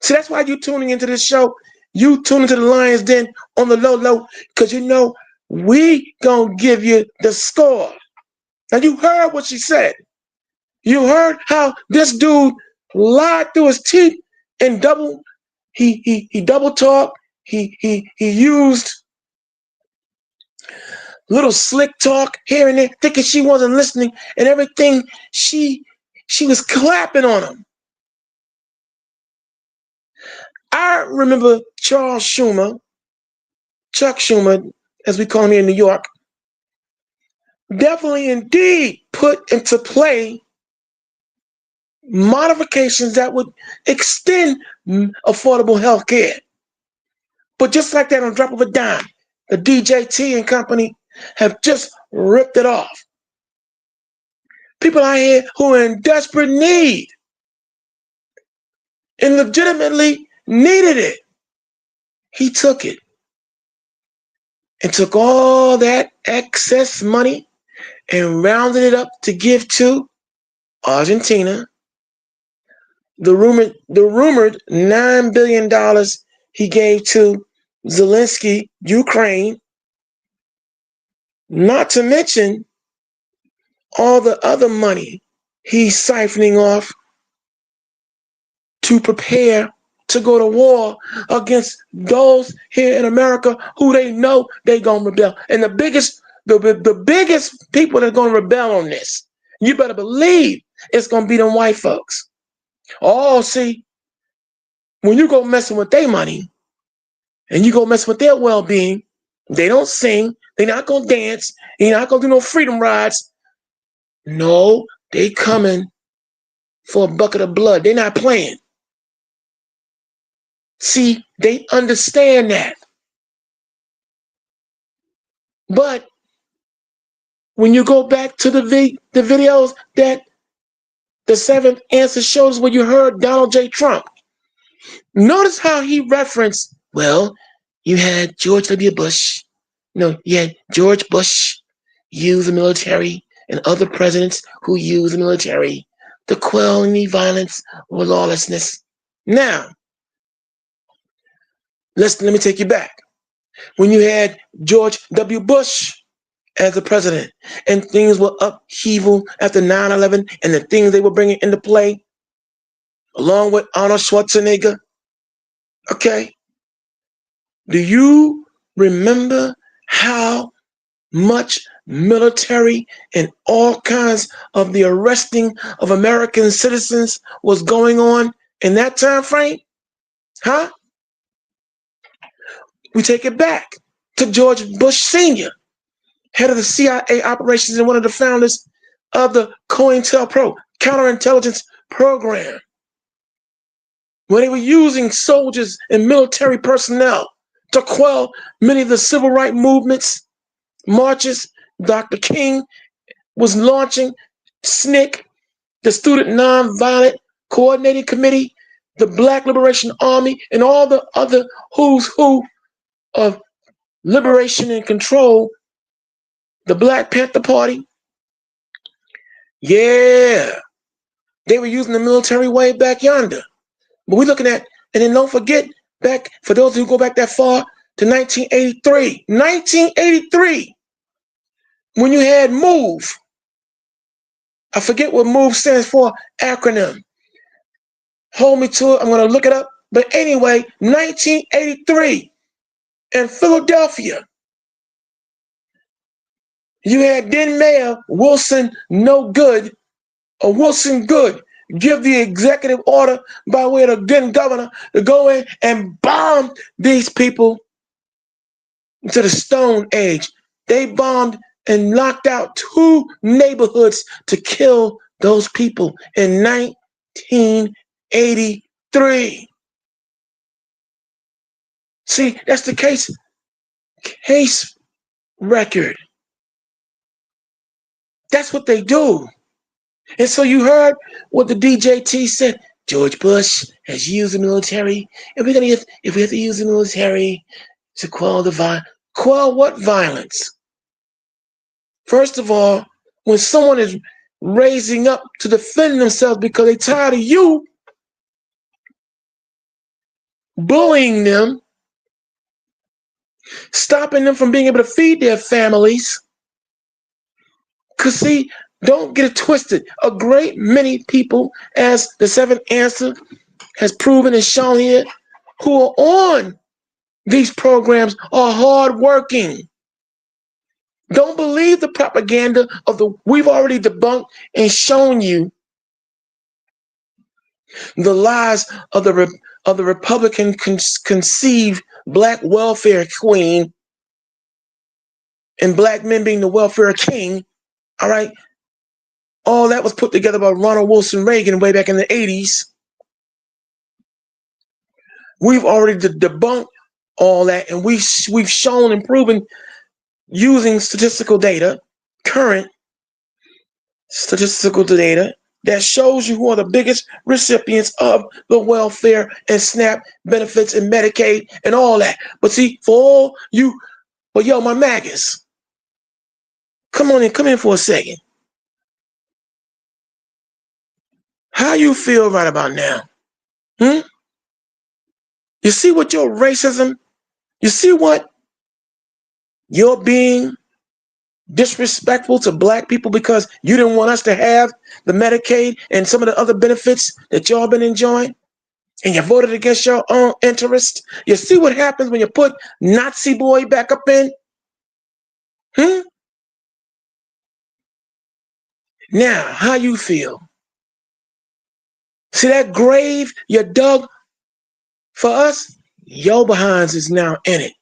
See, that's why you tuning into this show. You tune into the Lion's Den on the low, because you know we gonna give you the score. Now you heard what she said. You heard how this dude lied through his teeth and he double talked. He used little slick talk here and there, thinking she wasn't listening, and everything she was clapping on him. I remember Chuck Schumer, as we call him here in New York, definitely indeed put into play modifications that would extend affordable health care. But just like that, on the drop of a dime, the DJT and company have just ripped it off. People out here who are in desperate need and legitimately needed it. He took it and took all that excess money and rounded it up to give to Argentina. The rumored $9 billion he gave to Zelensky, Ukraine, not to mention all the other money he's siphoning off to prepare to go to war against those here in America who they know they gonna rebel. And the biggest people that are gonna rebel on this, you better believe it's gonna be them white folks. Oh, see, when you go messing with their money and you go messing with their well-being, they don't sing, they're not gonna dance, they're not gonna do no freedom rides. No, they coming for a bucket of blood. They're not playing. See, they understand that. But when you go back to the videos that the Seventh Answer shows where you heard Donald J. Trump, notice how he referenced, well, you had George W. Bush. No, you had George Bush use the military and other presidents who use the military to quell any violence or lawlessness. Now, let me take you back. When you had George W. Bush as the president and things were upheaval after 9/11 and the things they were bringing into play, along with Arnold Schwarzenegger, okay? Do you remember how much military and all kinds of the arresting of American citizens was going on in that time frame? Huh? We take it back to George Bush Sr., head of the CIA operations and one of the founders of the COINTELPRO, counterintelligence program, when they were using soldiers and military personnel to quell many of the civil rights movements, marches. Dr. King was launching SNCC, the Student Nonviolent Coordinating Committee, the Black Liberation Army, and all the other who's who of liberation and control, the Black Panther Party. Yeah, they were using the military way back yonder. But we're looking at, and then don't forget, back, for those who go back that far, to 1983. 1983, when you had MOVE. I forget what MOVE stands for, acronym. Hold me to it, I'm gonna look it up. But anyway, 1983 in Philadelphia, you had then Mayor Wilson No Good, or Wilson Good, give the executive order by way of the then governor to go in and bomb these people into the Stone Age. They bombed and knocked out 2 neighborhoods to kill those people in 1983. See, that's the case record. That's what they do. And so you heard what the DJT said. George Bush has used the military, and we're gonna if we have to use the military to quell the violence. Quell what violence? First of all, when someone is raising up to defend themselves because they're tired of you bullying them, stopping them from being able to feed their families. Because see, don't get it twisted. A great many people, as the seventh answer has proven and shown here, who are on these programs are hardworking. Don't believe the propaganda of the, we've already debunked and shown you the lies of the Republican conceived black welfare queen and black men being the welfare king. All right. All that was put together by Ronald Wilson Reagan way back in the 80s. We've already debunked all that, and we've shown and proven using statistical data, current statistical data, that shows you who are the biggest recipients of the welfare and SNAP benefits and Medicaid and all that. But see, for all you, well, yo, my maggots, come on in, come in for a second. How you feel right about now? You see what your racism, you see what you're being disrespectful to black people because you didn't want us to have the Medicaid and some of the other benefits that y'all been enjoying, and you voted against your own interest. You see what happens when you put Nazi boy back up in? Now, how you feel? See that grave you dug for us? Your behinds is now in it.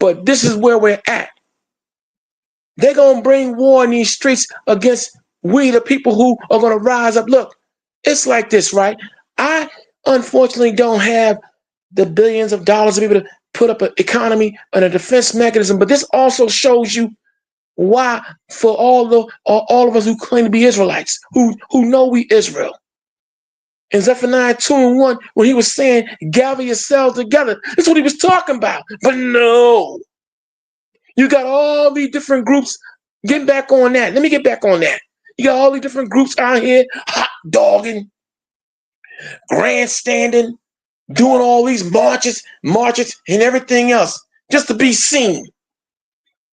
But this is where we're at. They're going to bring war in these streets against we, the people who are going to rise up. Look, it's like this, right? I unfortunately don't have the billions of dollars to be able to put up an economy and a defense mechanism, but this also shows you why, for all of us who claim to be Israelites, who know we Israel. In Zephaniah 2:1, when he was saying, gather yourselves together, that's what he was talking about. But no, you got all these different groups. Get back on that. Let me get back on that. You got all these different groups out here hot dogging, grandstanding, doing all these marches, and everything else just to be seen.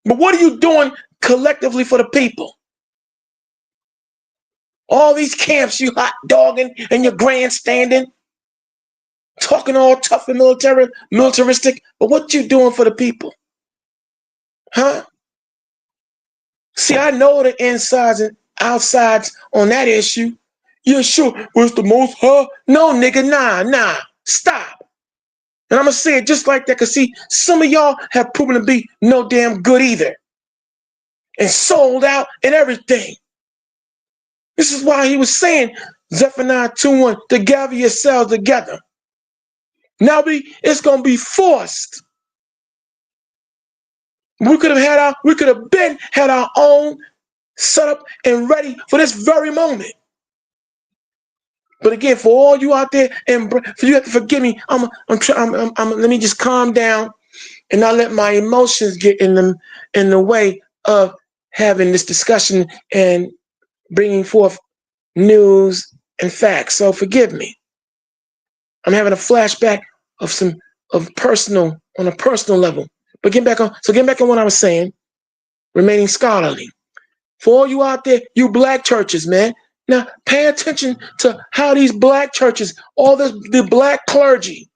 But what are you doing collectively for the people? All these camps you hot dogging and you're grandstanding, talking all tough and militaristic, but what you doing for the people? Huh? See, I know the insides and outsides on that issue. Yeah, sure. Where's the most, huh? No, nigga, nah. Stop. And I'm going to say it just like that because, see, some of y'all have proven to be no damn good either. And sold out and everything. This is why he was saying, Zephaniah 2:1, to gather yourselves together. Now it's going to be forced. We could have been had our own set up and ready for this very moment. But again, for all you out there, and for you have to forgive me. Let me just calm down and not let my emotions get in the way of having this discussion and bringing forth news and facts. So forgive me. I'm having a flashback of on a personal level. But getting back on what I was saying, remaining scholarly. For all you out there, you black churches, man. Now pay attention to how these black churches, the black clergy,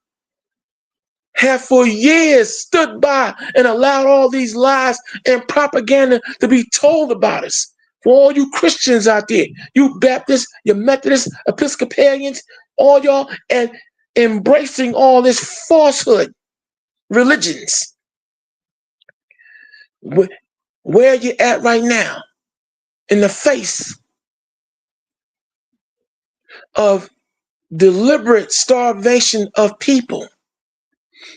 have for years stood by and allowed all these lies and propaganda to be told about us. For all you Christians out there, you Baptists, you Methodists, Episcopalians, all y'all, and embracing all this falsehood religions. Where you at right now in the face of deliberate starvation of people?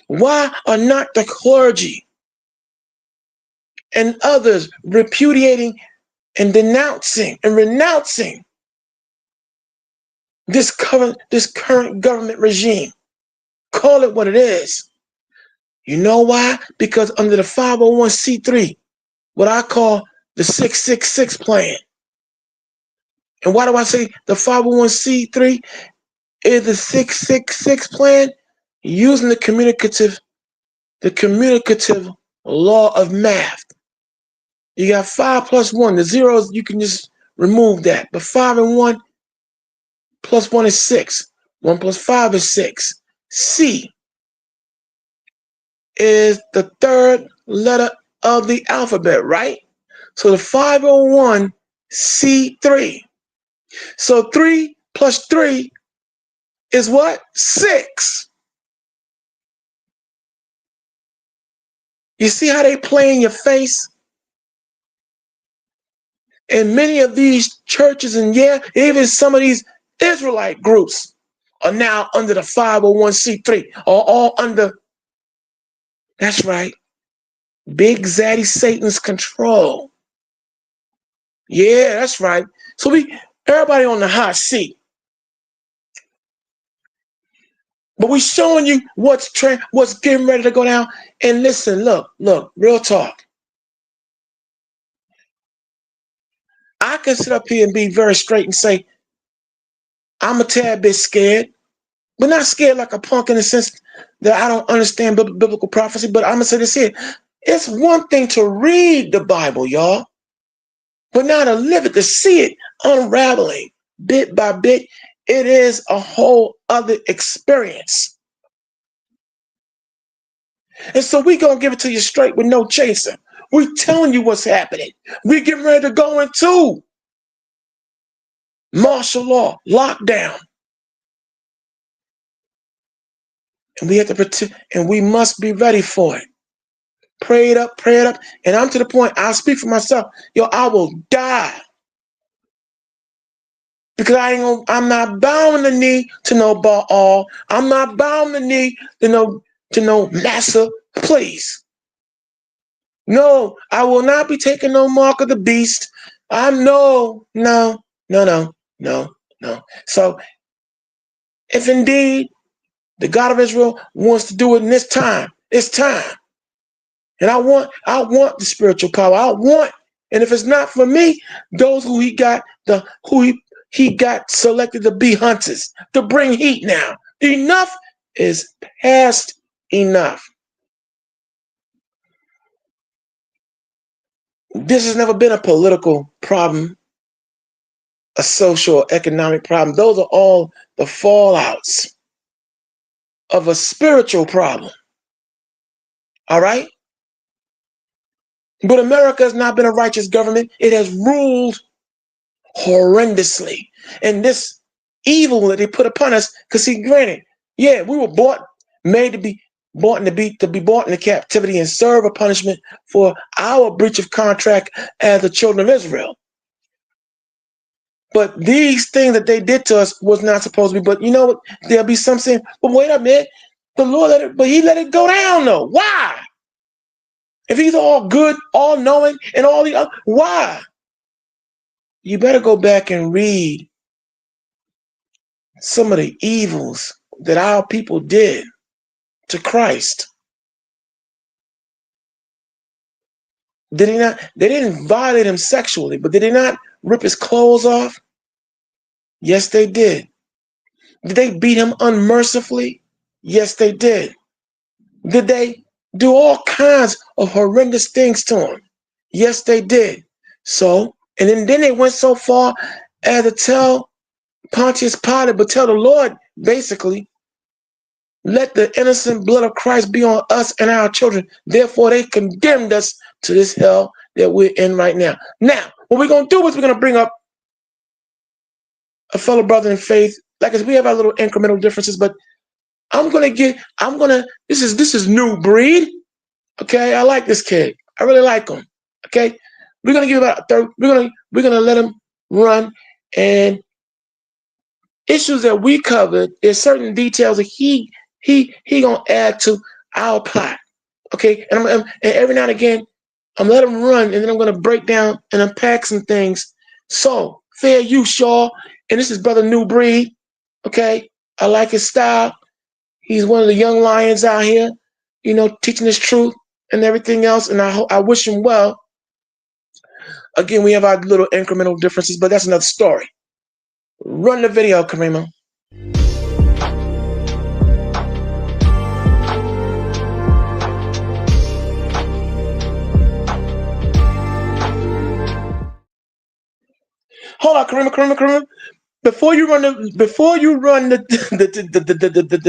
Why are not the clergy and others repudiating and denouncing and renouncing this current government regime? Call it what it is. You know why? Because under the 501c3, what I call the 666 plan. And why do I say the 501c3 is the 666 plan? Using the communicative law of math. You got 5 plus 1. The zeros, you can just remove that. But 5 and 1 plus 1 is 6. 1 plus 5 is 6. C is the third letter of the alphabet, right? So the 501c3. So 3 plus 3 is what? 6. You see how they play in your face? And many of these churches, and yeah, even some of these Israelite groups are now under the 501c3, or all under, that's right, Big Zaddy Satan's control. Yeah, that's right. So everybody on the hot seat. But we showing you what's getting ready to go down. And listen, look, real talk. I can sit up here and be very straight and say, I'm a tad bit scared, but not scared like a punk in the sense that I don't understand biblical prophecy. But I'm going to say this here. It's one thing to read the Bible, y'all, but not to live it, to see it unraveling bit by bit. It is a whole other experience. And so we're going to give it to you straight with no chaser. We're telling you what's happening. We're getting ready to go into martial law, lockdown. And we have to protect, and we must be ready for it. Pray it up. And I'm to the point, I'll speak for myself. Yo, I will die. Because I'm not bowing the knee to no Baal. I'm not bowing the knee to no Massa. Please. No, I will not be taking no mark of the beast. I'm no. So if indeed the God of Israel wants to do it in this time, it's time. And I want the spiritual power. And if it's not for me, those who he got selected to be hunters, to bring heat now. Enough is past enough. This has never been a political problem, a social, economic problem. Those are all the fallouts of a spiritual problem. All right? But America has not been a righteous government. It has ruled horrendously. And this evil that they put upon us, because see, granted, yeah, we were made to be bought into captivity and serve a punishment for our breach of contract as the children of Israel. But these things that they did to us was not supposed to be. But you know what? There'll be some saying, but wait a minute, the Lord he let it go down though. Why? If he's all good, all knowing, and all the other, why? You better go back and read some of the evils that our people did to Christ. Did he not? They didn't violate him sexually, but did they not rip his clothes off? Yes, they did. Did they beat him unmercifully? Yes, they did. Did they do all kinds of horrendous things to him? Yes, they did. So, and then they went so far as to tell Pontius Pilate, but tell the Lord, basically, let the innocent blood of Christ be on us and our children. Therefore, they condemned us to this hell that we're in right now. Now, what we're going to do is we're going to bring up a fellow brother in faith. Like I said, we have our little incremental differences, but this is new breed. Okay, I like this kid. I really like him. Okay, we're gonna give about a third. We're gonna let him run, and issues that we covered. There's certain details that he gonna add to our plot. Okay, and every now and again, I'm gonna let him run, and then I'm gonna break down and unpack some things. So fair use, y'all. And this is brother New Breed. Okay, I like his style. He's one of the young lions out here. teaching his truth and everything else. And I wish him well. Again, we have our little incremental differences, but that's another story. Run the video, Kareema. Hold on, Kareema. Before you run the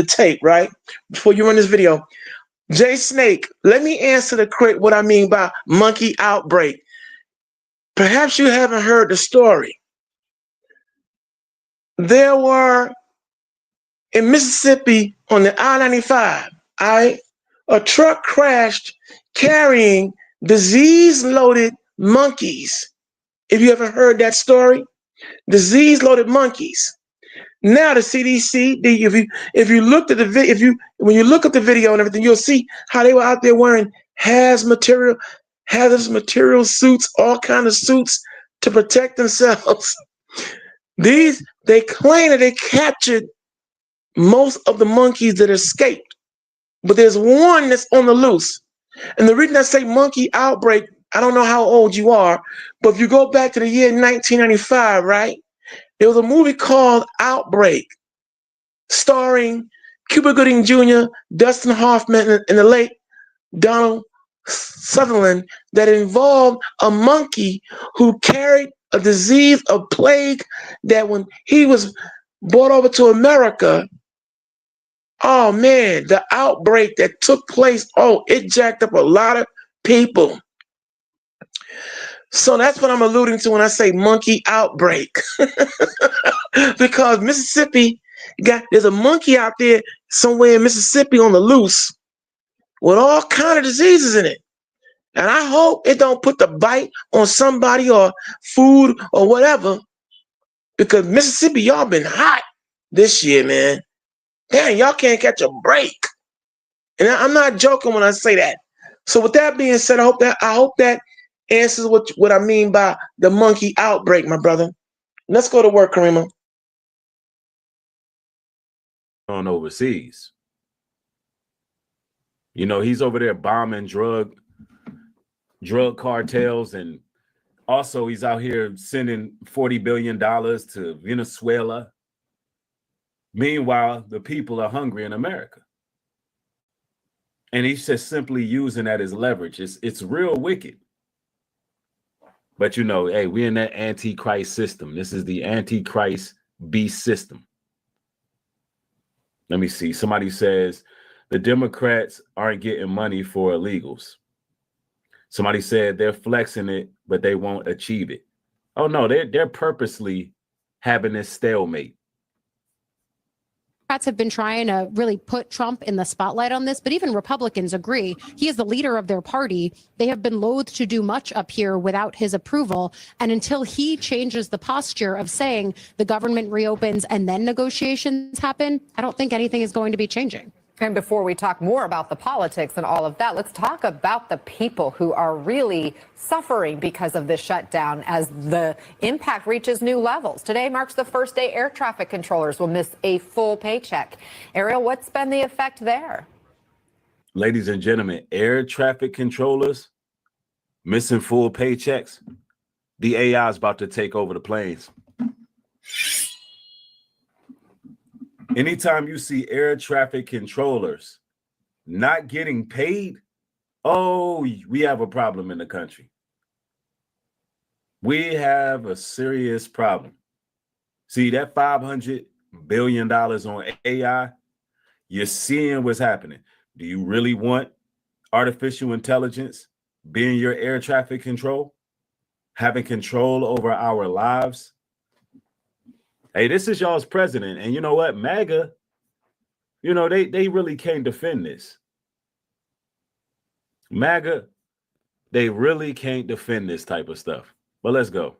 tape, right? Before you run this video, Jay Snake, let me answer what I mean by monkey outbreak. Perhaps you haven't heard the story. There were in Mississippi on the I-95, a truck crashed carrying disease-loaded monkeys. If you haven't heard that story, disease-loaded monkeys. Now the CDC, if you looked at the video, when you look at the video and everything, you'll see how they were out there wearing hazardous material suits, all kind of suits to protect themselves. They claim that they captured most of the monkeys that escaped, but there's one that's on the loose. And the reason I say monkey outbreak, I don't know how old you are, but if you go back to the year 1995, right? There was a movie called Outbreak, starring Cuba Gooding Jr., Dustin Hoffman, and the late Donald Sutherland, that involved a monkey who carried a disease, a plague, that when he was brought over to America, oh man, the outbreak that took place, it jacked up a lot of people. So that's what I'm alluding to when I say monkey outbreak. Because Mississippi, there's a monkey out there somewhere in Mississippi on the loose with all kind of diseases in it. And I hope it don't put the bite on somebody or food or whatever, because Mississippi, y'all been hot this year, man. Damn, y'all can't catch a break. And I'm not joking when I say that. So with that being said, I hope that answers what I mean by the monkey outbreak, my brother. Let's go to work, Kareema. On overseas. He's over there bombing drug cartels, and also he's out here sending $40 billion to Venezuela. Meanwhile, the people are hungry in America. And he's just simply using that as leverage. It's real wicked. But hey, we're in that Antichrist system. This is the Antichrist beast system. Let me see. Somebody says the Democrats aren't getting money for illegals. Somebody said they're flexing it, but they won't achieve it. Oh no, they're purposely having this stalemate. Democrats have been trying to really put Trump in the spotlight on this, but even Republicans agree. He is the leader of their party. They have been loath to do much up here without his approval. And until he changes the posture of saying the government reopens and then negotiations happen, I don't think anything is going to be changing. And before we talk more about the politics and all of that, let's talk about the people who are really suffering because of this shutdown as the impact reaches new levels. Today marks the first day air traffic controllers will miss a full paycheck. Ariel, what's been the effect there? Ladies and gentlemen, air traffic controllers missing full paychecks. The AI is about to take over the planes. Anytime you see air traffic controllers not getting paid, we have a problem in the country. We have a serious problem. See, that $500 billion on AI, you're seeing what's happening. Do you really want artificial intelligence being your air traffic control, having control over our lives? Hey, this is y'all's president. And you know what? MAGA, they really can't defend this. MAGA, they really can't defend this type of stuff. But let's go.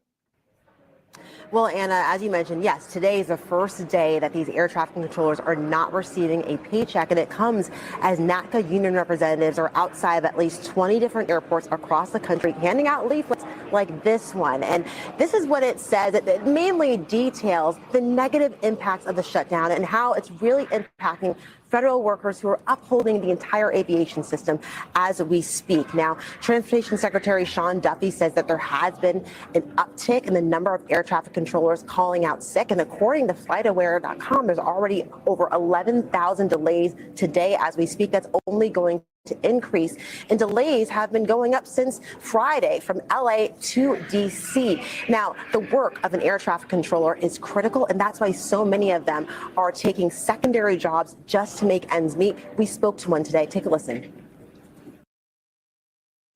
Well, Anna, as you mentioned, yes, today is the first day that these air traffic controllers are not receiving a paycheck, and it comes as NATCA union representatives are outside of at least 20 different airports across the country handing out leaflets like this one. And this is what it says. It mainly details the negative impacts of the shutdown and how it's really impacting federal workers who are upholding the entire aviation system as we speak. Now, Transportation Secretary Sean Duffy says that there has been an uptick in the number of air traffic controllers calling out sick. And according to FlightAware.com, there's already over 11,000 delays today as we speak. That's only going to increase, and delays have been going up since Friday from LA to DC. Now, the work of an air traffic controller is critical, and that's why so many of them are taking secondary jobs just to make ends meet. We spoke to one today. Take a listen.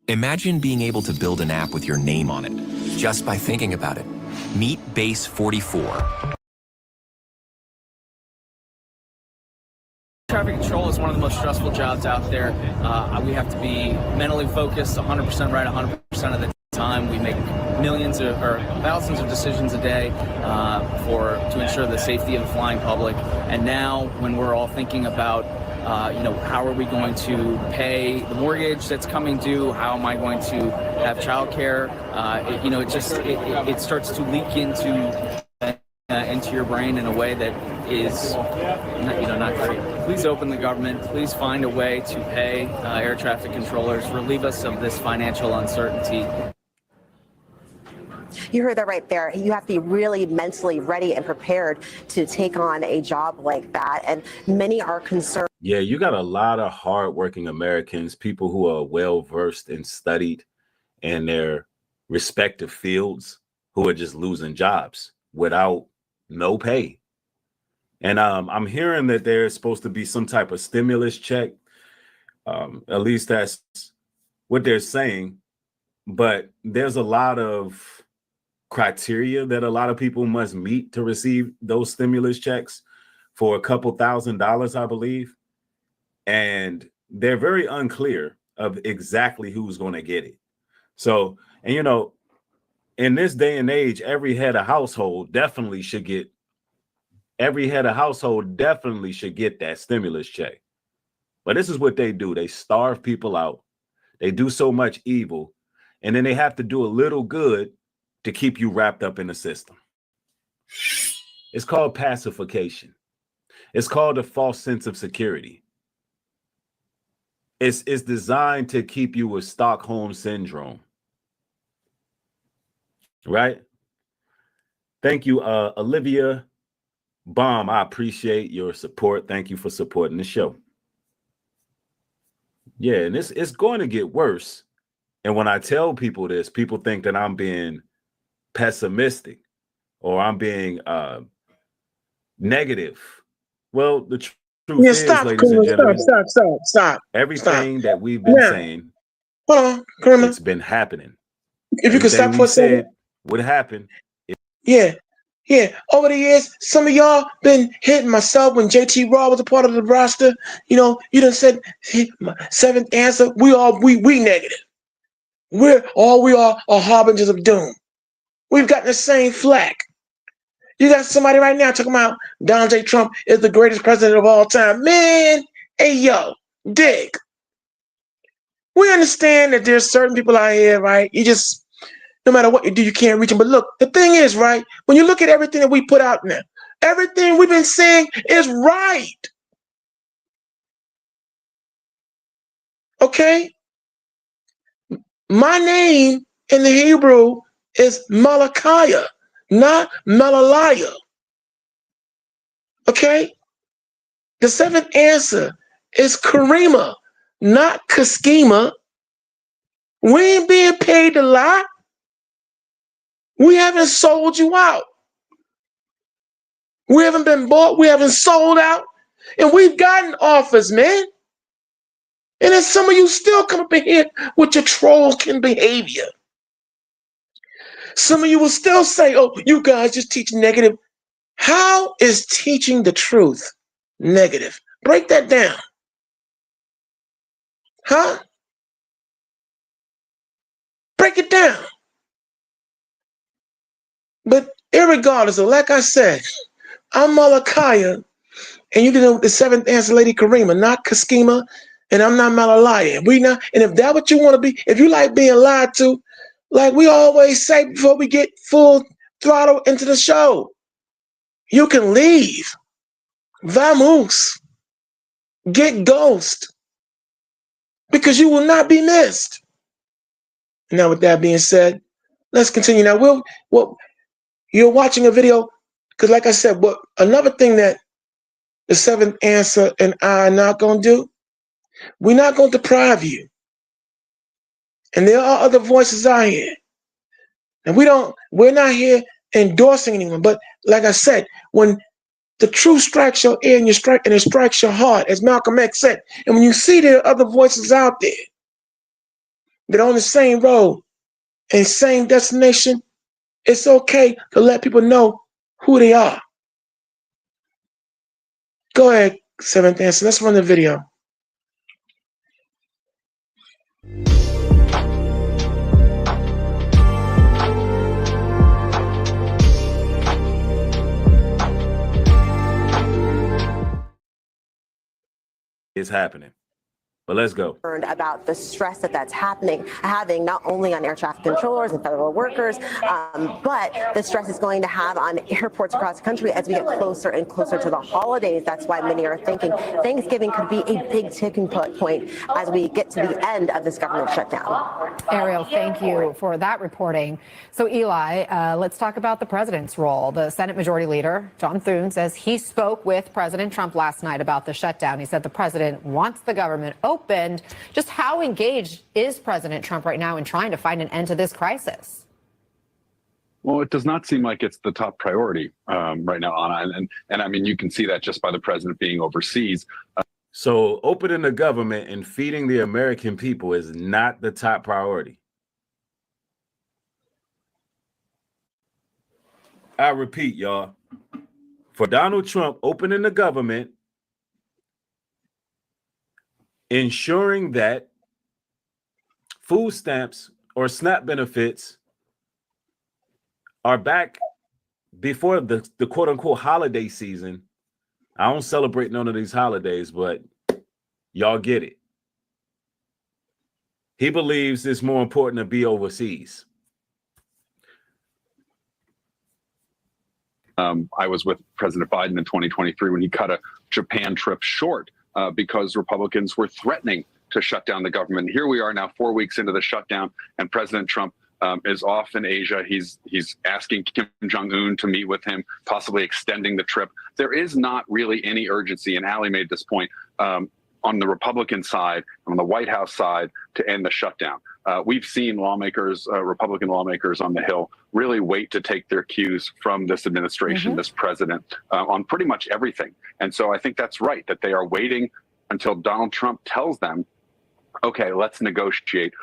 Imagine being able to build an app with your name on it just by thinking about it. Meet Base 44. Traffic control is one of the most stressful jobs out there. We have to be mentally focused 100% right 100% of the time. We make millions or thousands of decisions a day to ensure the safety of the flying public. And now when we're all thinking about how are we going to pay the mortgage that's coming due? How am I going to have childcare? It starts to leak into your brain in a way that is not great. Please open the government. Please find a way to pay air traffic controllers, relieve us of this financial uncertainty. You heard that right there. You have to be really mentally ready and prepared to take on a job like that. And many are concerned. Yeah, you got a lot of hardworking Americans, people who are well versed and studied in their respective fields, who are just losing jobs without no pay. And I'm hearing that there's supposed to be some type of stimulus check. At least that's what they're saying. But there's a lot of criteria that a lot of people must meet to receive those stimulus checks for a couple $1,000s, I believe. And they're very unclear of exactly who's going to get it. So, and in this day and age, every head of household definitely should get that stimulus check. But this is what they do. They starve people out. They do so much evil, and then they have to do a little good to keep you wrapped up in the system. It's called pacification. It's called a false sense of security. It's designed to keep you with Stockholm syndrome. Right? Thank you, Olivia Baum. I appreciate your support. Thank you for supporting the show. Yeah, and it's going to get worse. And when I tell people this, people think that I'm being pessimistic or I'm being negative. Well, the truth is, ladies and gentlemen, stop. Everything that we've been saying, it's been happening. If you could stop for a second. What happened? Yeah. Over the years, some of y'all been hitting myself when JT Raw was a part of the roster. You done said my seventh answer. We negative. We are harbingers of doom. We've gotten the same flack. You got somebody right now talking about Donald J. Trump is the greatest president of all time. Man, hey yo, dig. We understand that there's certain people out here, right? No matter what you do, you can't reach them. But look, the thing is, right, when you look at everything that we put out now, everything we've been saying is right. Okay? My name in the Hebrew is Malachiah, not Malaliah. Okay? The seventh answer is Kareema, not Kaskima. We ain't being paid to lie. We haven't sold you out. We haven't been bought. We haven't sold out. And we've gotten offers, man. And then some of you still come up in here with your trolling behavior. Some of you will still say, oh, you guys just teach negative. How is teaching the truth negative? Break that down. Huh? Break it down. But irregardless of, like I said, I'm Malachiah, and you did the seventh answer, Lady Kareema, not Kaskima, and I'm not Malaliah. And if that's what you want to be, if you like being lied to, like we always say before we get full throttle into the show, you can leave. Vamos. Get Ghost, because you will not be missed. Now, with that being said, let's continue. Now, you're watching a video, because like I said, another thing that the Seventh Answer and I are not going to do, we're not going to deprive you. And there are other voices out here. And we're not here endorsing anyone. But like I said, when the truth strikes your ear and it strikes your heart, as Malcolm X said, and when you see there are other voices out there that are on the same road and same destination, it's okay to let people know who they are. Go ahead, Seventh Answer. Let's run the video. It's happening. But let's go. About the stress that's having not only on air traffic controllers and federal workers, but the stress it's going to have on airports across the country as we get closer and closer to the holidays. That's why many are thinking Thanksgiving could be a big tipping point as we get to the end of this government shutdown. Ariel, thank you for that reporting. So, Eli, let's talk about the president's role. The Senate Majority Leader, John Thune, says he spoke with President Trump last night about the shutdown. He said the president wants the government opened. Just how engaged is President Trump right now in trying to find an end to this crisis? Well, it does not seem like it's the top priority right now, Anna. And I mean, you can see that just by the president being overseas. So opening the government and feeding the American people is not the top priority. I repeat, y'all, for Donald Trump, opening the government, ensuring that food stamps or SNAP benefits are back before the quote unquote holiday season. I don't celebrate none of these holidays, but y'all get it. He believes it's more important to be overseas. I was with President Biden in 2023 when he cut a Japan trip short because Republicans were threatening to shut down the government. Here we are now 4 weeks into the shutdown, and President Trump is off in Asia. He's asking Kim Jong-un to meet with him, possibly extending the trip. There is not really any urgency, and Allie made this point, on the Republican side, on the White House side, to end the shutdown. We've seen lawmakers, Republican lawmakers on the Hill, really wait to take their cues from this administration, this president, on pretty much everything. And so I think that's right, that they are waiting until Donald Trump tells them, okay, let's negotiate.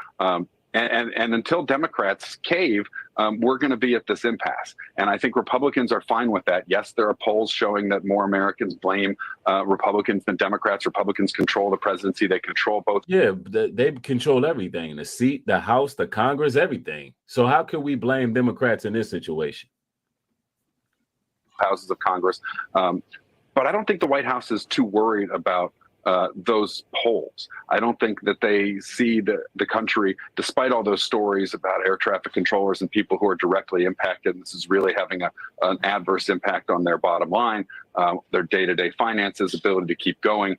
And until Democrats cave, we're going to be at this impasse. And I think Republicans are fine with that. Yes, there are polls showing that more Americans blame Republicans than Democrats. Republicans control the presidency. They control both. Yeah, they control everything, the seat, the House, the Congress, everything. So how can we blame Democrats in this situation? Houses of Congress. But I don't think the White House is too worried about those polls. I don't think that they see the country, despite all those stories about air traffic controllers and people who are directly impacted. This is really having an adverse impact on their bottom line, their day-to-day finances, ability to keep going.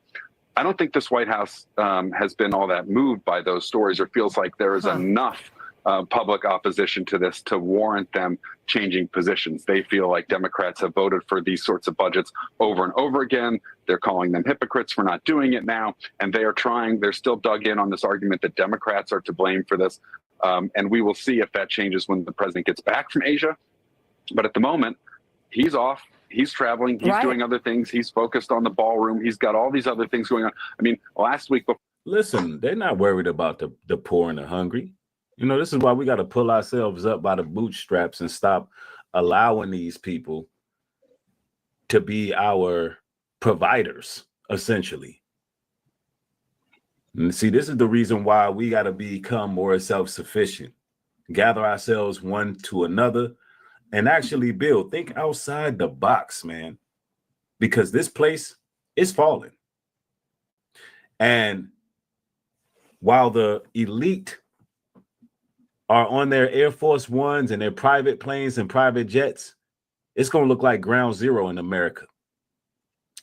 I don't think this White House has been all that moved by those stories, or feels like there is enough public opposition to this to warrant them changing positions. They feel like Democrats have voted for these sorts of budgets over and over again. They're calling them hypocrites for not doing it now. And they're still dug in on this argument that Democrats are to blame for this. And we will see if that changes when the president gets back from Asia. But at the moment, he's off. He's traveling. He's doing other things. He's focused on the ballroom. He's got all these other things going on. I mean, last week. Listen, they're not worried about the poor and the hungry. You know, this is why we got to pull ourselves up by the bootstraps and stop allowing these people to be our providers, essentially. And see, this is the reason why we got to become more self-sufficient, gather ourselves one to another, and actually build. Think outside the box, man, because this place is falling. And while the elite are on their Air Force Ones and their private planes and private jets, it's going to look like ground zero in America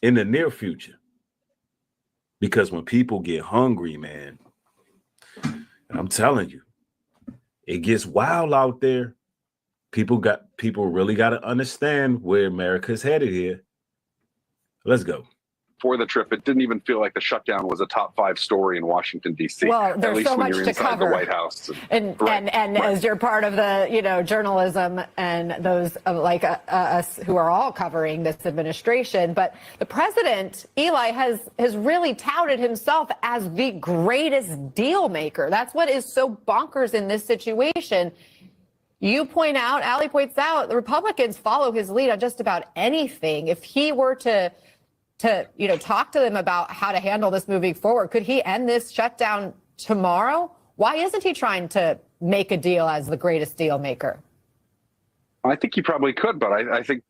in the near future. Because when people get hungry, man, I'm telling you, it gets wild out there. People really got to understand where America's headed here. Let's go. For the trip, it didn't even feel like the shutdown was a top 5 story in Washington, D.C. Well, At there's least so when much you're to inside cover. the White House. And Right. as you're part of the, journalism and those like us who are all covering this administration. But the president, Eli, has really touted himself as the greatest deal maker. That's what is so bonkers in this situation. You point out, Allie points out, the Republicans follow his lead on just about anything. If he were to talk to them about how to handle this moving forward, could he end this shutdown tomorrow? Why isn't he trying to make a deal as the greatest deal maker? I think he probably could, but I think,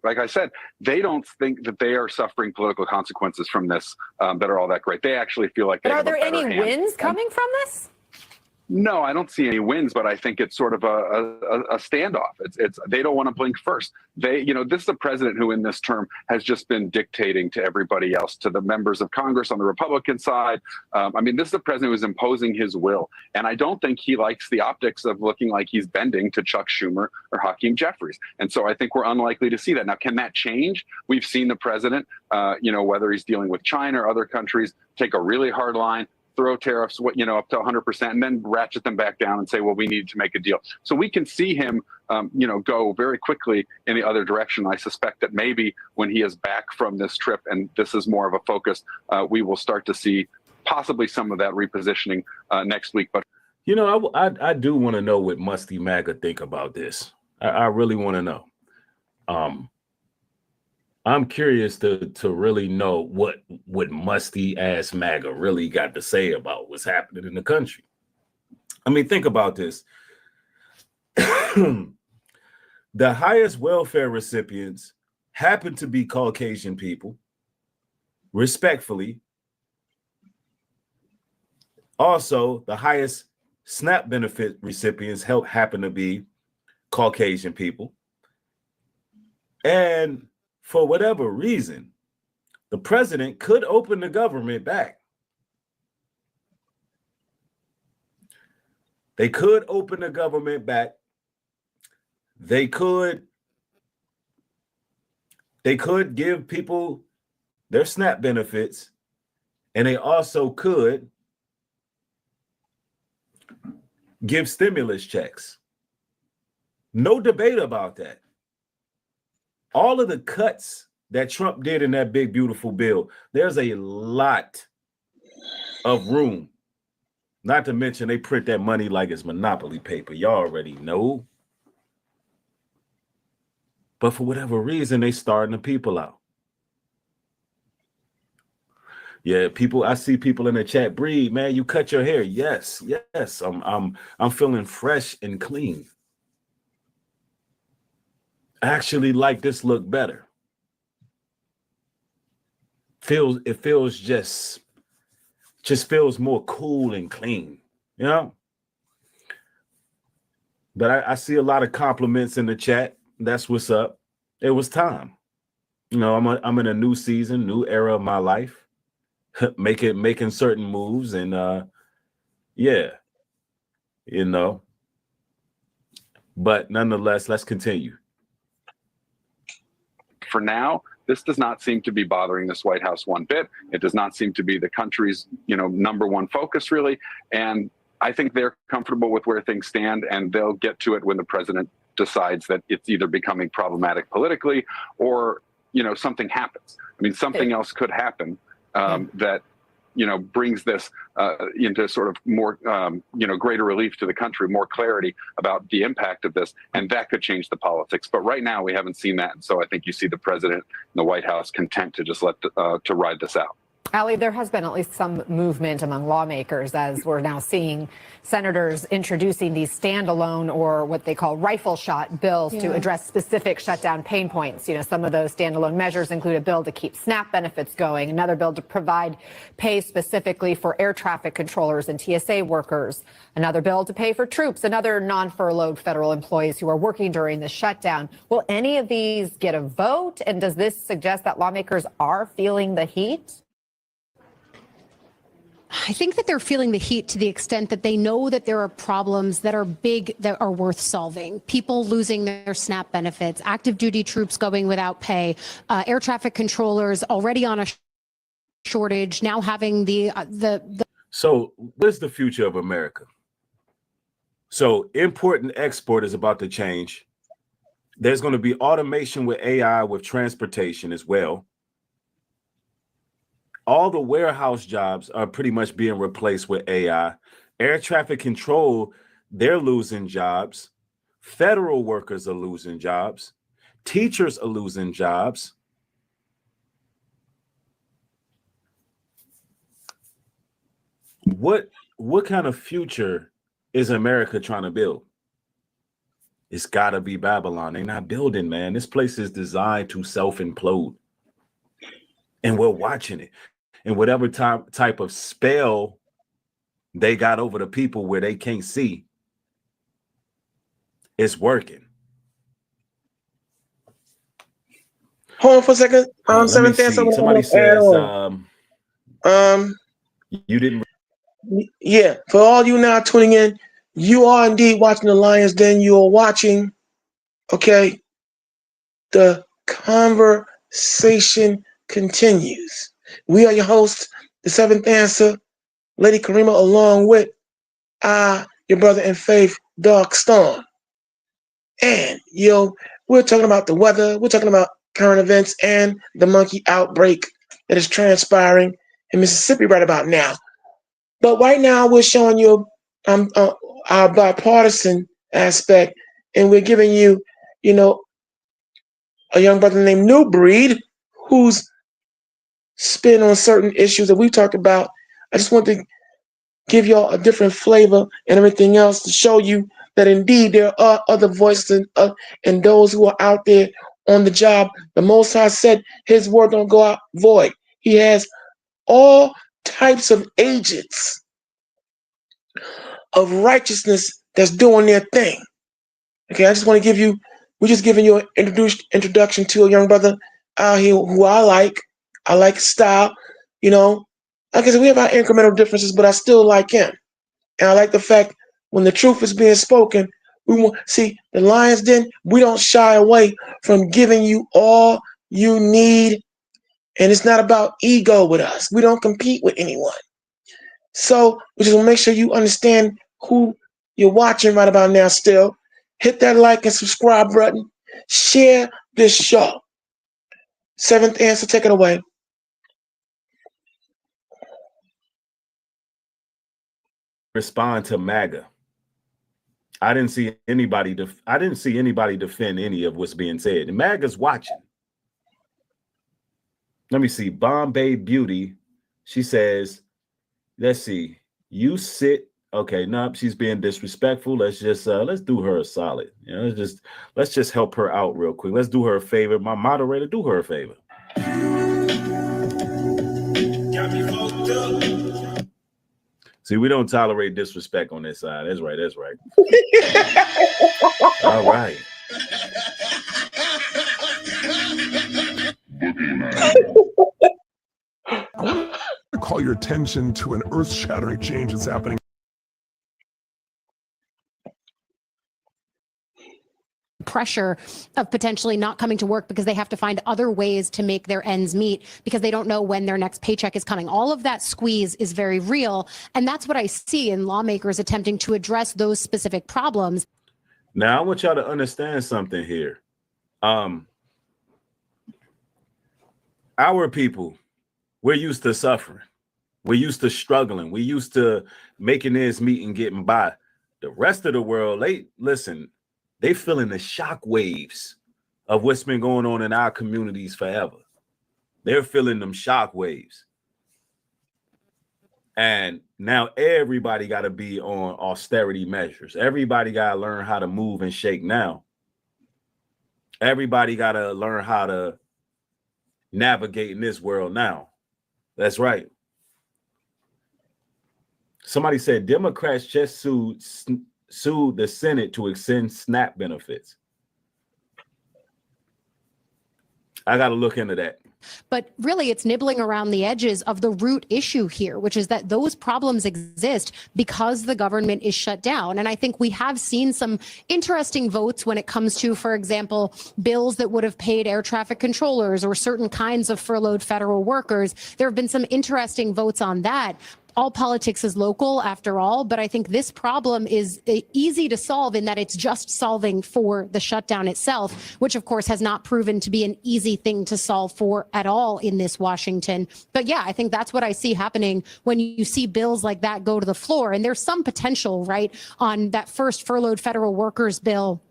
like I said, they don't think that they are suffering political consequences from this that are all that great. They actually feel like they have a better hand. Are there any wins coming from this? No, I don't see any wins, but I think it's sort of a standoff. It's they don't want to blink first. This is a president who in this term has just been dictating to everybody else, to the members of Congress on the Republican side. This is a president who's imposing his will. And I don't think he likes the optics of looking like he's bending to Chuck Schumer or Hakeem Jeffries. And so I think we're unlikely to see that. Now, can that change? We've seen the president, whether he's dealing with China or other countries, take a really hard line, throw tariffs, up to 100%, and then ratchet them back down and say, well, we need to make a deal. So we can see him, go very quickly in the other direction. I suspect that maybe when he is back from this trip and this is more of a focus, we will start to see possibly some of that repositioning next week. But I do want to know what Musty MAGA think about this. I really want to know. I'm curious to really know what musty ass MAGA really got to say about what's happening in the country. Think about this. The highest welfare recipients happen to be Caucasian people, respectfully. Also, the highest SNAP benefit recipients happen to be Caucasian people. And for whatever reason, the president could open the government back. They could open the government back. They could give people their SNAP benefits, and they also could give stimulus checks. No debate about that. All of the cuts that Trump did in that big, beautiful bill, there's a lot of room. Not to mention they print that money like it's Monopoly paper. Y'all already know. But for whatever reason, they starting the people out. Yeah, I see people in the chat, Breed, man, you cut your hair. Yes. I'm feeling fresh and clean. I actually like this look better. It feels just feels more cool and clean, But I see a lot of compliments in the chat. That's what's up. It was time. I'm in a new season, new era of my life, making certain moves, and But nonetheless, let's continue. For now, this does not seem to be bothering this White House one bit. It does not seem to be the country's, number one focus, really. And I think they're comfortable with where things stand, and they'll get to it when the president decides that it's either becoming problematic politically or, something happens. Something else could happen that, brings this into sort of more, greater relief to the country, more clarity about the impact of this, and that could change the politics. But right now, we haven't seen that, and so I think you see the president and the White House content to just to ride this out. Allie, there has been at least some movement among lawmakers as we're now seeing senators introducing these standalone or what they call rifle shot bills to address specific shutdown pain points. Some of those standalone measures include a bill to keep SNAP benefits going, another bill to provide pay specifically for air traffic controllers and TSA workers, another bill to pay for troops and other non-furloughed federal employees who are working during the shutdown. Will any of these get a vote? And does this suggest that lawmakers are feeling the heat? I think that they're feeling the heat to the extent that they know that there are problems that are big, that are worth solving. People losing their SNAP benefits, active duty troops going without pay, air traffic controllers already on a shortage, now having the. So what is the future of America? So import and export is about to change. There's going to be automation with AI, with transportation as well. All the warehouse jobs are pretty much being replaced with AI. Air traffic control, they're losing jobs. Federal workers are losing jobs. Teachers are losing jobs. What kind of future is America trying to build? It's got to be Babylon. They're not building, man. This place is designed to self-implode. And we're watching it. And whatever type of spell they got over the people where they can't see, it's working. Hold on for a second. Seventh answer. Somebody says, you didn't. Yeah, for all you now tuning in, you are indeed watching the Lions Den. You are watching, okay, the conversation continues. We are your hosts, the Seventh Answer, Lady Kareema, along with your brother in faith, Dark Storm. And, we're talking about the weather, we're talking about current events, and the monkey outbreak that is transpiring in Mississippi right about now. But right now, we're showing you our bipartisan aspect, and we're giving you, a young brother named New Breed, who's spin on certain issues that we talked about. I just want to give y'all a different flavor and everything else to show you that indeed there are other voices and those who are out there on the job. The Most High said his word don't go out void. He has all types of agents of righteousness that's doing their thing. Okay, I just want to we're just giving you an introduction to a young brother out here who I like. I like his style, Like I said, we have our incremental differences, but I still like him. And I like the fact when the truth is being spoken, the Lions Den, we don't shy away from giving you all you need. And it's not about ego with us. We don't compete with anyone. So we just want to make sure you understand who you're watching right about now still. Hit that like and subscribe button. Share this show. Seventh Answer, take it away. Respond to MAGA. I didn't see anybody defend any of what's being said. And MAGA's watching. Let me see. Bombay Beauty. She says, let's see. You sit. Okay, no, she's being disrespectful. Let's do her a solid. Let's just help her out real quick. Let's do her a favor. My moderator, do her a favor. See, we don't tolerate disrespect on this side. That's right. All right. I want to call your attention to an earth-shattering change that's happening. Pressure of potentially not coming to work because they have to find other ways to make their ends meet because they don't know when their next paycheck is coming. All of that squeeze is very real. And that's what I see in lawmakers attempting to address those specific problems. Now, I want y'all to understand something here. Our people, we're used to suffering. We're used to struggling. We're used to making ends meet and getting by. The rest of the world, they feeling the shock waves of what's been going on in our communities forever. They're feeling them shock waves. And now everybody got to be on austerity measures. Everybody got to learn how to move and shake now. Everybody got to learn how to navigate in this world now. That's right. Somebody said Democrats just sued the Senate to extend SNAP benefits. I got to look into that. But really, it's nibbling around the edges of the root issue here, which is that those problems exist because the government is shut down. And I think we have seen some interesting votes when it comes to, for example, bills that would have paid air traffic controllers or certain kinds of furloughed federal workers. There have been some interesting votes on that. All politics is local, after all, but I think this problem is easy to solve in that it's just solving for the shutdown itself, which of course has not proven to be an easy thing to solve for at all in this Washington. But yeah, I think that's what I see happening when you see bills like that go to the floor. And there's some potential, right, on that first furloughed federal workers bill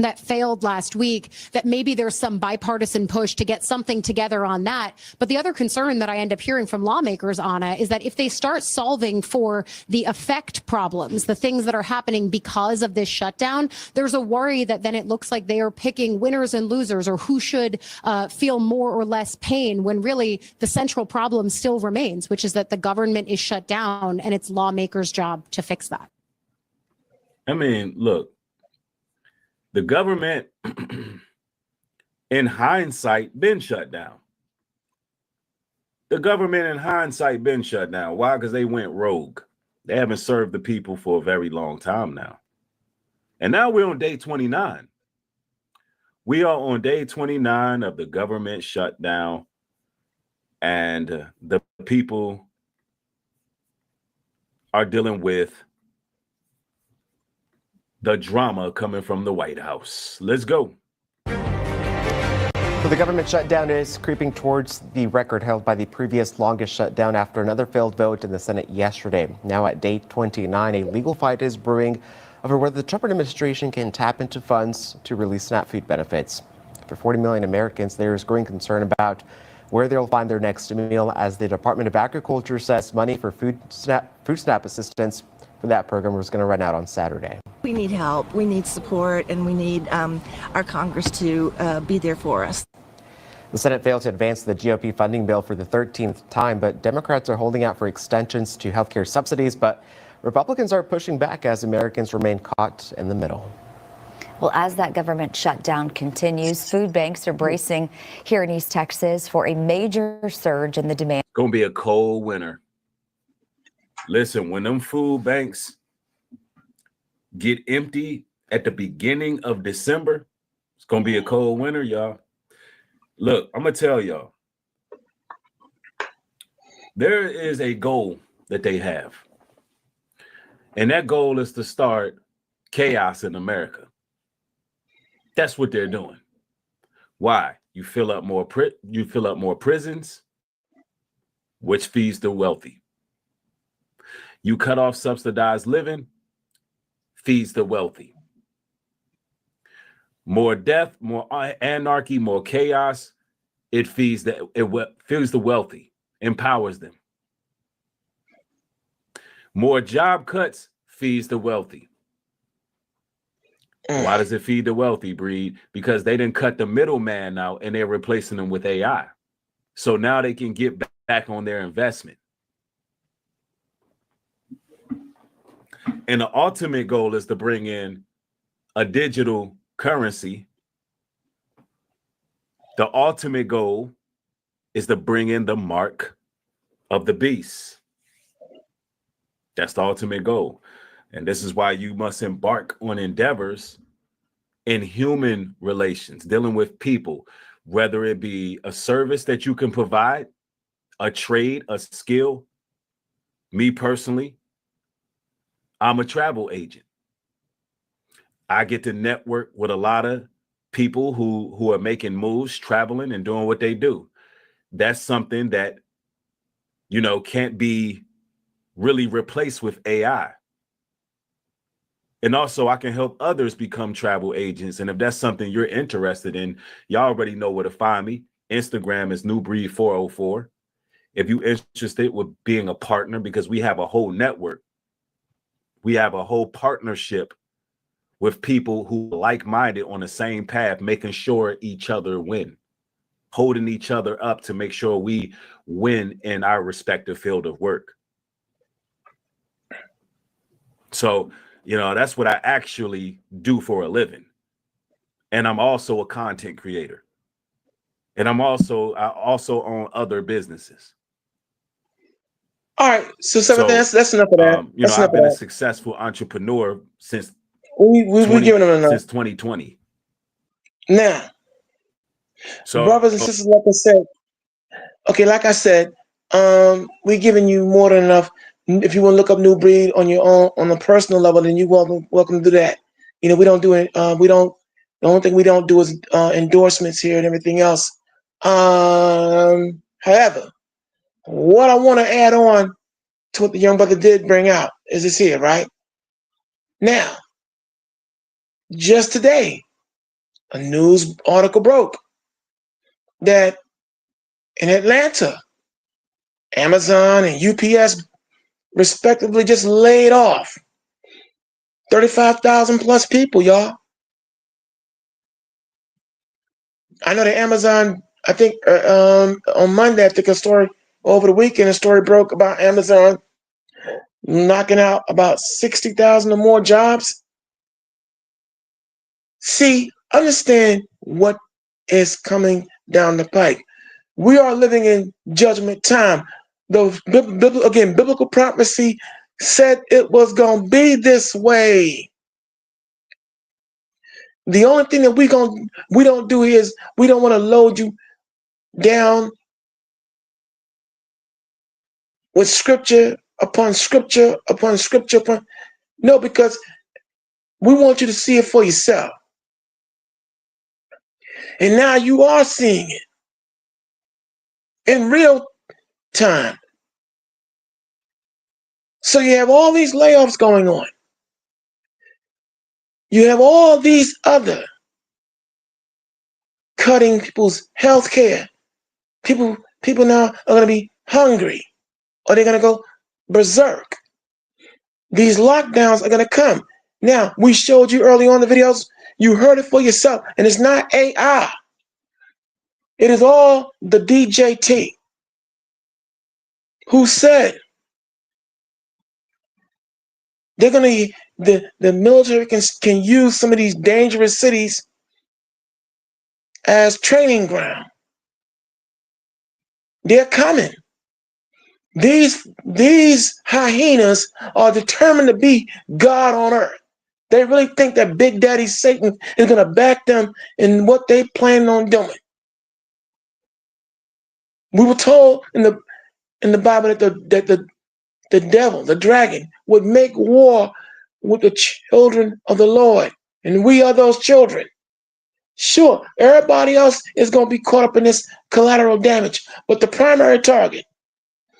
that failed last week, that maybe there's some bipartisan push to get something together on that. But the other concern that I end up hearing from lawmakers, Anna, is that if they start solving for the effect problems, the things that are happening because of this shutdown, there's a worry that then it looks like they are picking winners and losers, or who should feel more or less pain, when really the central problem still remains, which is that the government is shut down and it's lawmakers' job to fix that. I mean, look, the government, in hindsight, been shut down. The government, in hindsight, been shut down. Why? Because they went rogue. They haven't served the people for a very long time now. And now we're on day 29. We are on day 29 of the government shutdown, and the people are dealing with the drama coming from the White House. Let's go. So the government shutdown is creeping towards the record held by the previous longest shutdown after another failed vote in the Senate yesterday. Now at day 29, a legal fight is brewing over whether the Trump administration can tap into funds to release SNAP food benefits. For 40 million Americans, there is growing concern about where they'll find their next meal, as the Department of Agriculture says money for food SNAP assistance for that program was going to run out on Saturday. We need help, we need support, and we need our Congress to be there for us. The Senate failed to advance the GOP funding bill for the 13th time, but Democrats are holding out for extensions to healthcare subsidies, but Republicans are pushing back as Americans remain caught in the middle. Well, as that government shutdown continues, food banks are bracing here in East Texas for a major surge in the demand. It's going to be a cold winter. Listen, when them food banks get empty at the beginning of December, it's going to be a cold winter, y'all. Look, I'm going to tell y'all, there is a goal that they have. And that goal is to start chaos in America. That's what they're doing. Why? You fill up more prisons, which feeds the wealthy. You cut off subsidized living, feeds the wealthy. More death, more anarchy, more chaos. It feeds the wealthy, empowers them. More job cuts feeds the wealthy. Why does it feed the wealthy, Breed? Because they didn't cut the middleman out and they're replacing them with AI. So now they can get back on their investment. And the ultimate goal is to bring in a digital currency. The ultimate goal is to bring in the mark of the beast. That's the ultimate goal. And this is why you must embark on endeavors in human relations, dealing with people, whether it be a service that you can provide, a trade, a skill. Me personally, I'm a travel agent. I get to network with a lot of people who are making moves, traveling and doing what they do. That's something that, can't be really replaced with AI. And also I can help others become travel agents. And if that's something you're interested in, y'all already know where to find me. Instagram is newbreed404. If you're interested with being a partner, because we have a whole network. We have a whole partnership with people who are like-minded on the same path, making sure each other win, holding each other up to make sure we win in our respective field of work. So, that's what I actually do for a living. And I'm also a content creator. And I also own other businesses. All right, so that's enough of that. You know, I've been a successful entrepreneur since we giving them enough since 2020. now. So, brothers and sisters, like I said, we giving you more than enough. If you want to look up New Breed on your own, on a personal level, then you're welcome to do that. You know, we don't do it. The only thing we don't do is endorsements here and everything else. However, what I want to add on to what the young brother did bring out is this here, right? Now, just today, a news article broke that in Atlanta, Amazon and UPS respectively just laid off 35,000 plus people, y'all. I know that Amazon, I think on Monday, I think a story over the weekend, a story broke about Amazon knocking out about 60,000 or more jobs. See, understand what is coming down the pike. We are living in judgment time. Biblical prophecy said it was going to be this way. The only thing that we don't do is we don't want to load you down with scripture upon scripture upon scripture upon. No, because we want you to see it for yourself. And now you are seeing it in real time. So you have all these layoffs going on. You have all these other cutting people's health care. People now are going to be hungry, or they're going to go berserk. These lockdowns are going to come. Now, we showed you early on the videos. You heard it for yourself, and it's not AI. It is all the DJT who said they're going to, the military can use some of these dangerous cities as training ground. They're coming. These hyenas are determined to be God on earth. They really think that Big Daddy Satan is going to back them in what they plan on doing. We were told in the Bible that the devil, the dragon, would make war with the children of the Lord, and we are those children. Sure, everybody else is going to be caught up in this collateral damage, but the primary target,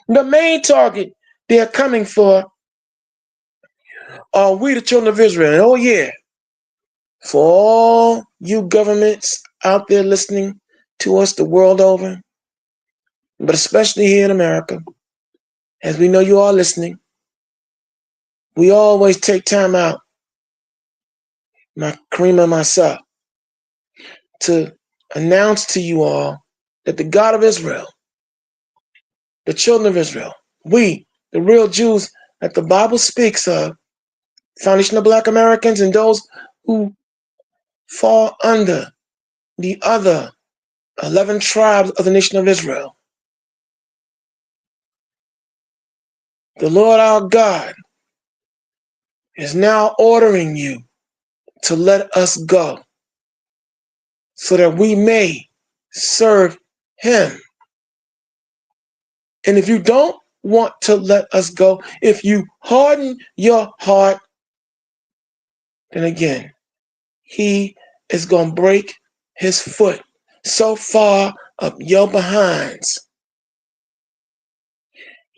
the main target they are coming for are we, the children of Israel. And oh yeah, for all you governments out there listening to us the world over, but especially here in America, as we know you are listening, we always take time out, Kareema and myself, to announce to you all that the God of Israel, the children of Israel, we, the real Jews that the Bible speaks of, foundation of Black Americans and those who fall under the other 11 tribes of the nation of Israel. The Lord our God is now ordering you to let us go so that we may serve him. And if you don't want to let us go, if you harden your heart, then again, he is going to break his foot so far up your behinds.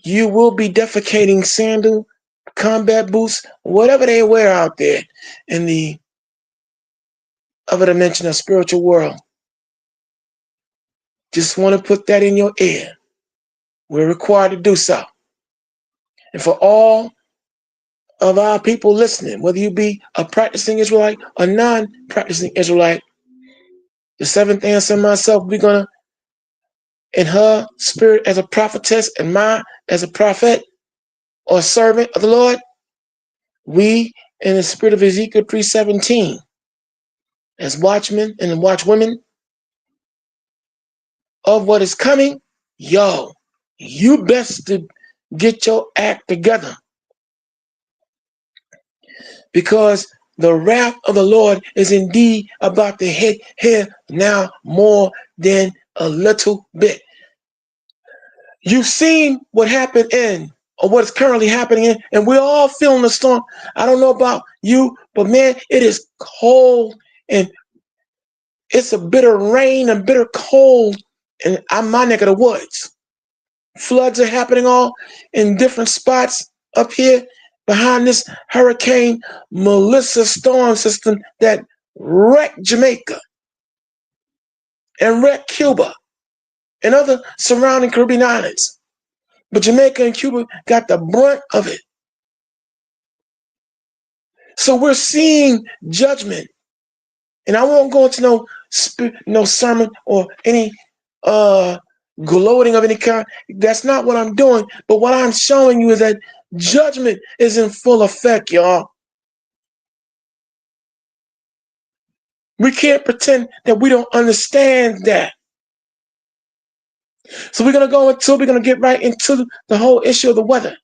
You will be defecating sandal, combat boots, whatever they wear out there in the other dimension of spiritual world. Just want to put that in your ear. We're required to do so. And for all of our people listening, whether you be a practicing Israelite or non-practicing Israelite, the seventh answer myself, we're going to, in her spirit as a prophetess and mine as a prophet or servant of the Lord, we, in the spirit of Ezekiel 3:17, as watchmen and watchwomen, of what is coming, yo, you best to get your act together. Because the wrath of the Lord is indeed about to hit here now more than a little bit. You've seen what happened in, or what's currently happening in, and we're all feeling the storm. I don't know about you, but man, it is cold and it's a bitter rain and bitter cold in my neck of the woods. Floods are happening all in different spots up here behind this Hurricane Melissa storm system that wrecked Jamaica and wrecked Cuba and other surrounding Caribbean islands. But Jamaica and Cuba got the brunt of it. So we're seeing judgment. And I won't go into no sermon or any gloating of any kind. That's not what I'm doing. But what I'm showing you is that judgment is in full effect, y'all. We can't pretend that we don't understand that. So we're going to get right into the whole issue of the weather.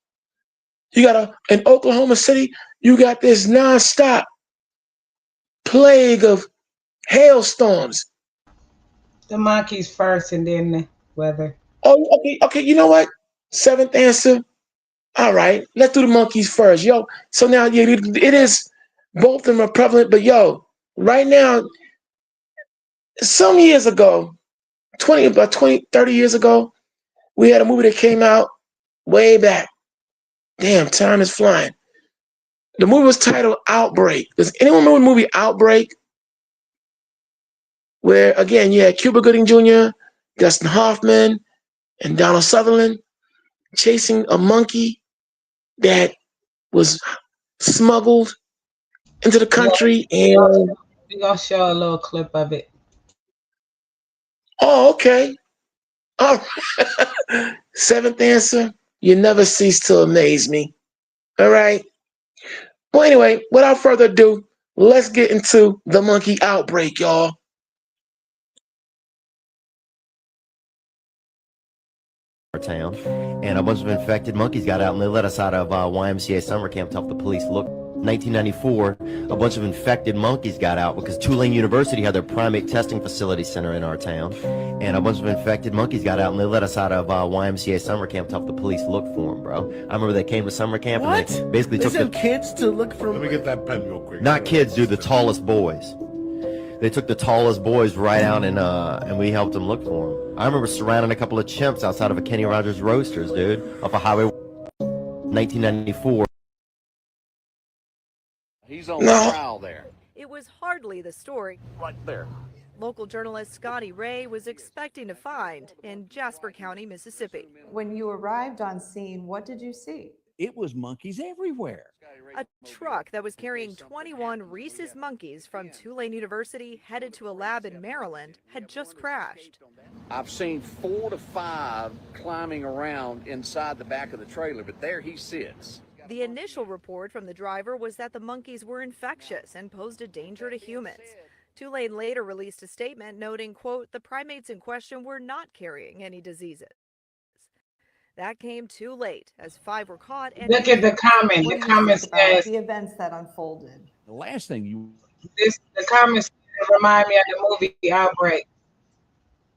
You got in Oklahoma City, you got this nonstop plague of hailstorms. The monkeys first and then the weather. Oh, okay. You know what? Seventh answer. All right, let's do the monkeys first, yo. So now, yeah, it is, both of them are prevalent, but yo, right now, some years ago, 30 years ago, we had a movie that came out way back. Damn, time is flying. The movie was titled Outbreak. Does anyone remember the movie Outbreak? Where, again, you had Cuba Gooding Jr., Dustin Hoffman, and Donald Sutherland chasing a monkey that was smuggled into the country. Yeah. And we're going to show a little clip of it. Oh, okay. All right. Seventh answer. You never cease to amaze me. All right. Well, anyway, without further ado, let's get into the monkey outbreak, y'all. Our town, and a bunch of infected monkeys got out and they let us out of YMCA summer camp to help the police look. 1994, a bunch of infected monkeys got out because Tulane University had their primate testing facility center in our town, and a bunch of infected monkeys got out and they let us out of YMCA summer camp to help the police look for them, bro. I remember they came to summer camp and they basically took the kids to look for. Let me get that pen real quick. Not kids, dude, the tallest boys. They took the tallest boys right out and we helped them look for them. I remember surrounding a couple of chimps outside of a Kenny Rogers Roasters, dude, off a highway. 1994. He's on the prowl there. It was hardly the story right there. Local journalist Scotty Ray was expecting to find in Jasper County, Mississippi. When you arrived on scene, what did you see? It was monkeys everywhere. A truck that was carrying 21 rhesus monkeys from Tulane University headed to a lab in Maryland had just crashed. I've seen 4 to 5 climbing around inside the back of the trailer, but there he sits. The initial report from the driver was that the monkeys were infectious and posed a danger to humans. Tulane later released a statement noting, quote, the primates in question were not carrying any diseases. That came too late, as 5 were caught. And look at the comment. The comment says the events that unfolded. The last thing the comments remind me of the movie Outbreak.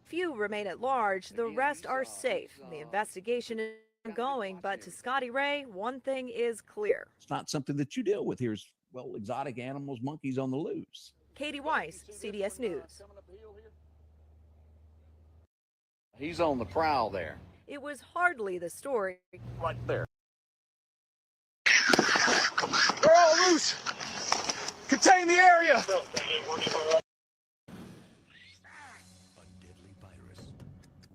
Few remain at large. The rest are safe. The investigation is ongoing, but to Scotty Ray, one thing is clear. It's not something that you deal with. Here's, well, exotic animals, monkeys on the loose. Katie Weiss, CDS News. He's on the prowl there. It was hardly the story. Right there. We're all loose. Contain the area. A deadly virus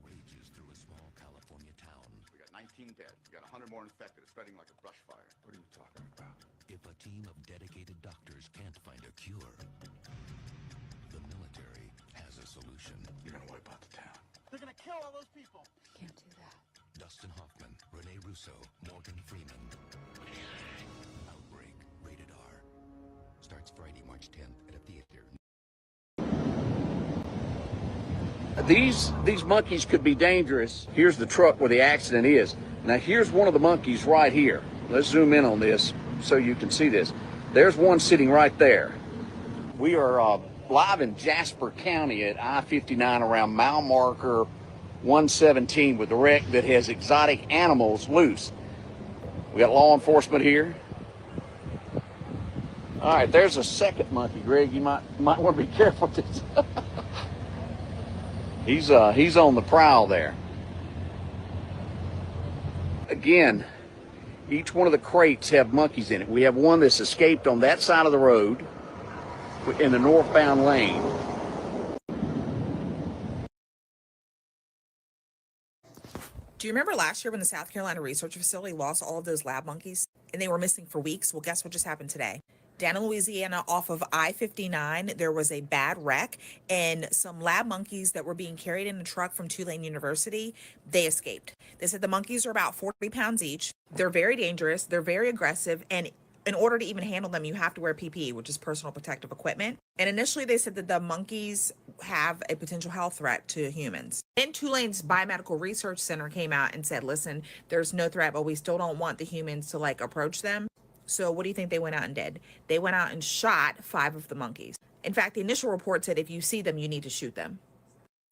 rages through a small California town. We got 19 dead. We got 100 more infected. It's spreading like a brush fire. What are you talking about? If a team of dedicated doctors can't find a cure, the military has a solution. You're gonna wipe out the town. They're gonna kill all those people. Can't do that. Dustin Hoffman, Rene Russo, Morgan Freeman. Outbreak, rated R. Starts Friday, March 10th at a theater. these monkeys could be dangerous. Here's the truck where the accident is. Now here's one of the monkeys right here. Let's zoom in on this so you can see this. There's one sitting right there. We are live in Jasper County at I-59 around mile marker 117 with the wreck that has exotic animals loose. We got law enforcement here. All right, there's a second monkey, Greg. You might want to be careful with this. He's on the prowl there. Again, each one of the crates have monkeys in it. We have one that's escaped on that side of the road in the northbound lane. Do you remember last year when the South Carolina research facility lost all of those lab monkeys and they were missing for weeks? Well, guess what just happened today? Down in Louisiana off of I-59, there was a bad wreck and some lab monkeys that were being carried in a truck from Tulane University, they escaped. They said the monkeys are about 40 pounds each. They're very dangerous. They're very aggressive. And in order to even handle them, you have to wear PPE, which is personal protective equipment. And initially they said that the monkeys have a potential health threat to humans. Then Tulane's Biomedical Research Center came out and said, listen, there's no threat, but we still don't want the humans to approach them. So what do you think they went out and did? They went out and shot 5 of the monkeys. In fact, the initial report said if you see them, you need to shoot them.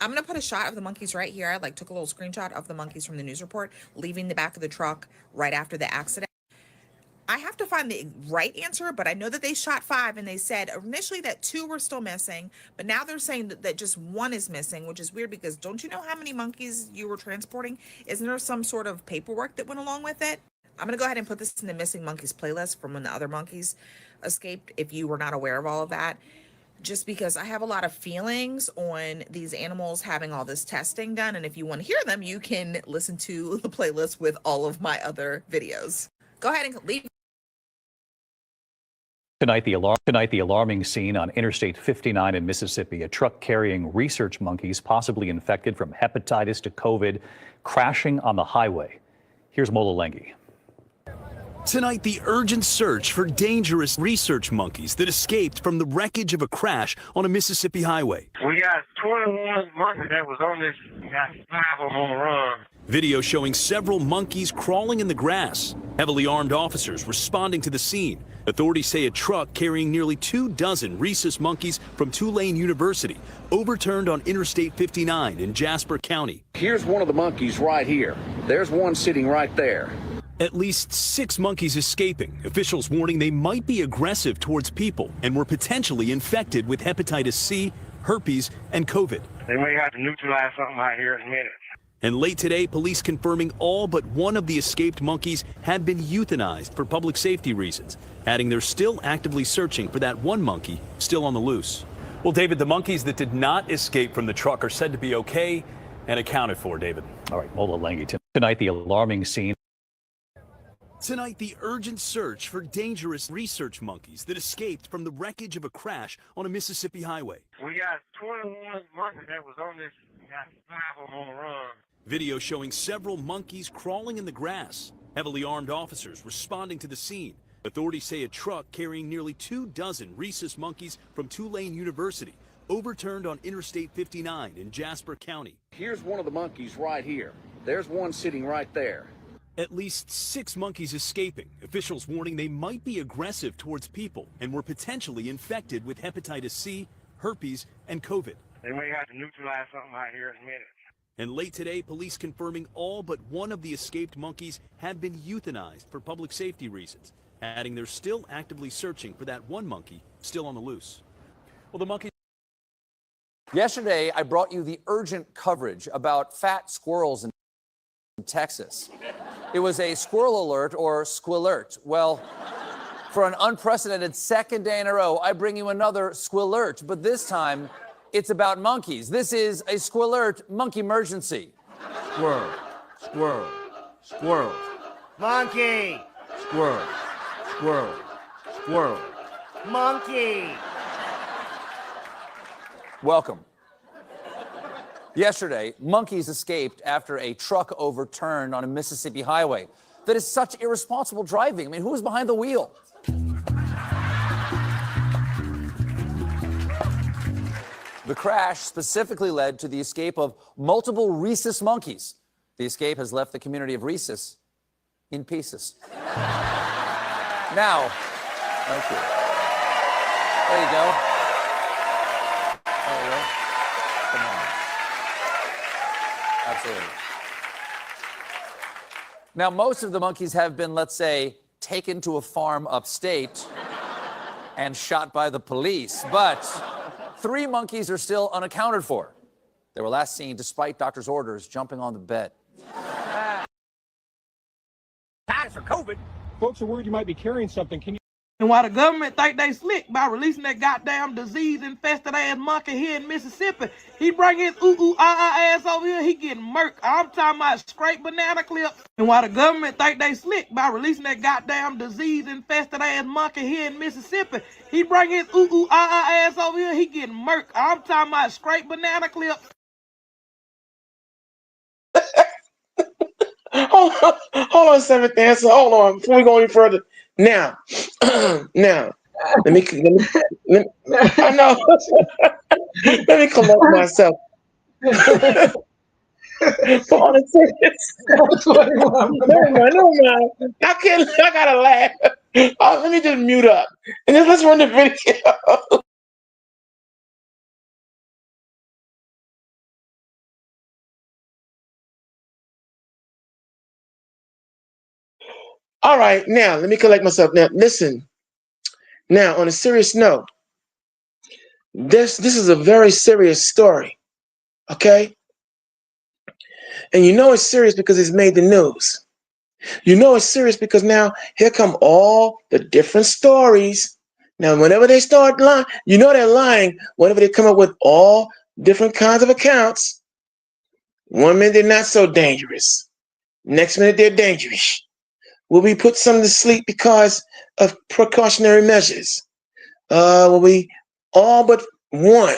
I'm going to put a shot of the monkeys right here. I took a little screenshot of the monkeys from the news report, leaving the back of the truck right after the accident. I have to find the right answer, but I know that they shot 5 and they said initially that 2 were still missing, but now they're saying that just 1 is missing, which is weird because don't you know how many monkeys you were transporting? Isn't there some sort of paperwork that went along with it? I'm going to go ahead and put this in the missing monkeys playlist from when the other monkeys escaped, if you were not aware of all of that, just because I have a lot of feelings on these animals having all this testing done. And if you want to hear them, you can listen to the playlist with all of my other videos. Go ahead and leave. Tonight, the alarming scene on Interstate 59 in Mississippi. A truck carrying research monkeys, possibly infected from hepatitis to COVID, crashing on the highway. Here's Mola Lengi. Tonight, the urgent search for dangerous research monkeys that escaped from the wreckage of a crash on a Mississippi highway. We got 21 monkeys that was on this, got 5 of them on the run. Video showing several monkeys crawling in the grass. Heavily armed officers responding to the scene. Authorities say a truck carrying nearly 24 rhesus monkeys from Tulane University overturned on Interstate 59 in Jasper County. Here's one of the monkeys right here. There's one sitting right there. At least 6 monkeys escaping. Officials warning they might be aggressive towards people and were potentially infected with hepatitis C, herpes, and COVID. They may have to neutralize something out here in a minute. And late today, police confirming all but one of the escaped monkeys had been euthanized for public safety reasons, adding they're still actively searching for that one monkey still on the loose. Well, David, the monkeys that did not escape from the truck are said to be okay and accounted for, David. All right, Mola Lengi. Tonight, the alarming scene. Tonight, the urgent search for dangerous research monkeys that escaped from the wreckage of a crash on a Mississippi highway. We got 21 monkeys that was on this, got 5 of them on the run. Video showing several monkeys crawling in the grass. Heavily armed officers responding to the scene. Authorities say a truck carrying nearly 24 rhesus monkeys from Tulane University overturned on Interstate 59 in Jasper County. Here's one of the monkeys right here. There's one sitting right there. At least 6 monkeys escaping. Officials warning they might be aggressive towards people and were potentially infected with hepatitis C, herpes, and COVID. They may have to neutralize something out here in a minute. And late today, police confirming all but one of the escaped monkeys had been euthanized for public safety reasons, adding they're still actively searching for that one monkey still on the loose. Well, the monkeys. Yesterday, I brought you the urgent coverage about fat squirrels in Texas. It was a squirrel alert or squilert. Well, for an unprecedented 2nd day in a row, I bring you another squilert, but this time it's about monkeys. This is a squilert monkey emergency. Squirrel, squirrel, squirrel. Monkey. Squirrel, squirrel, squirrel. Monkey. Welcome. Yesterday, monkeys escaped after a truck overturned on a Mississippi highway. That is such irresponsible driving. I mean, who was behind the wheel? The crash specifically led to the escape of multiple rhesus monkeys. The escape has left the community of rhesus in pieces. Now, thank you. There you go. There you go. Come on. Absolutely. Now, most of the monkeys have been, let's say, taken to a farm upstate and shot by the police, but 3 monkeys are still unaccounted for. They were last seen, despite doctors' orders, jumping on the bed. For COVID. Folks are worried you might be carrying something. Can you? And while the government think they slick by releasing that goddamn disease-infested ass monkey here in Mississippi, he bring his ass over here, he getting murked. I'm talking about straight banana clip. And while the government think they slick by releasing that goddamn disease-infested ass monkey here in Mississippi, he bring his ass over here, he getting murked. I'm talking about straight banana clip. Hold on, Seventh Answer. Hold on, before we go any further. Now, let me I know. Let me collect myself. For all the tickets. Never mind. I gotta laugh. Let me just mute up and then let's run the video. All right, now let me collect myself. Now, listen. Now, on a serious note, this is a very serious story, okay? And you know it's serious because it's made the news. You know it's serious because now here come all the different stories. Now, whenever they start lying, you know they're lying whenever they come up with all different kinds of accounts. One minute they're not so dangerous. Next minute they're dangerous. Will we put some to sleep because of precautionary measures? Will we all but 1?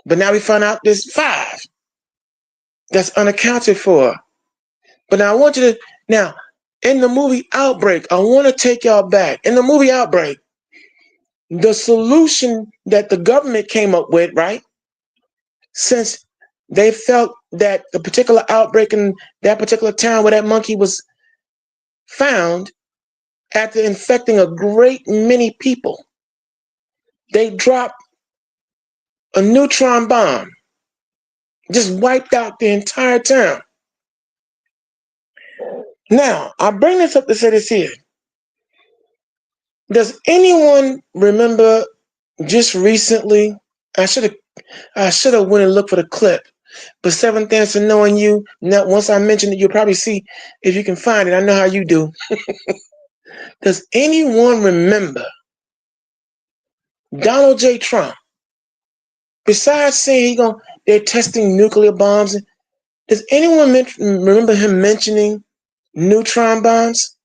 But now we found out there's 5 that's unaccounted for. But now I want you to, now, in the movie Outbreak, I want to take y'all back. In the movie Outbreak, the solution that the government came up with, right? Since they felt that the particular outbreak in that particular town where that monkey was found, after infecting a great many people, they dropped a neutron bomb, just wiped out the entire town. Now, I bring this up to say this here. Does anyone remember just recently? I should have went and looked for the clip. But Seventh Answer, knowing you, now once I mention it, you'll probably see if you can find it. I know how you do. Does anyone remember Donald J. Trump? Besides saying they're testing nuclear bombs, does anyone remember him mentioning neutron bombs?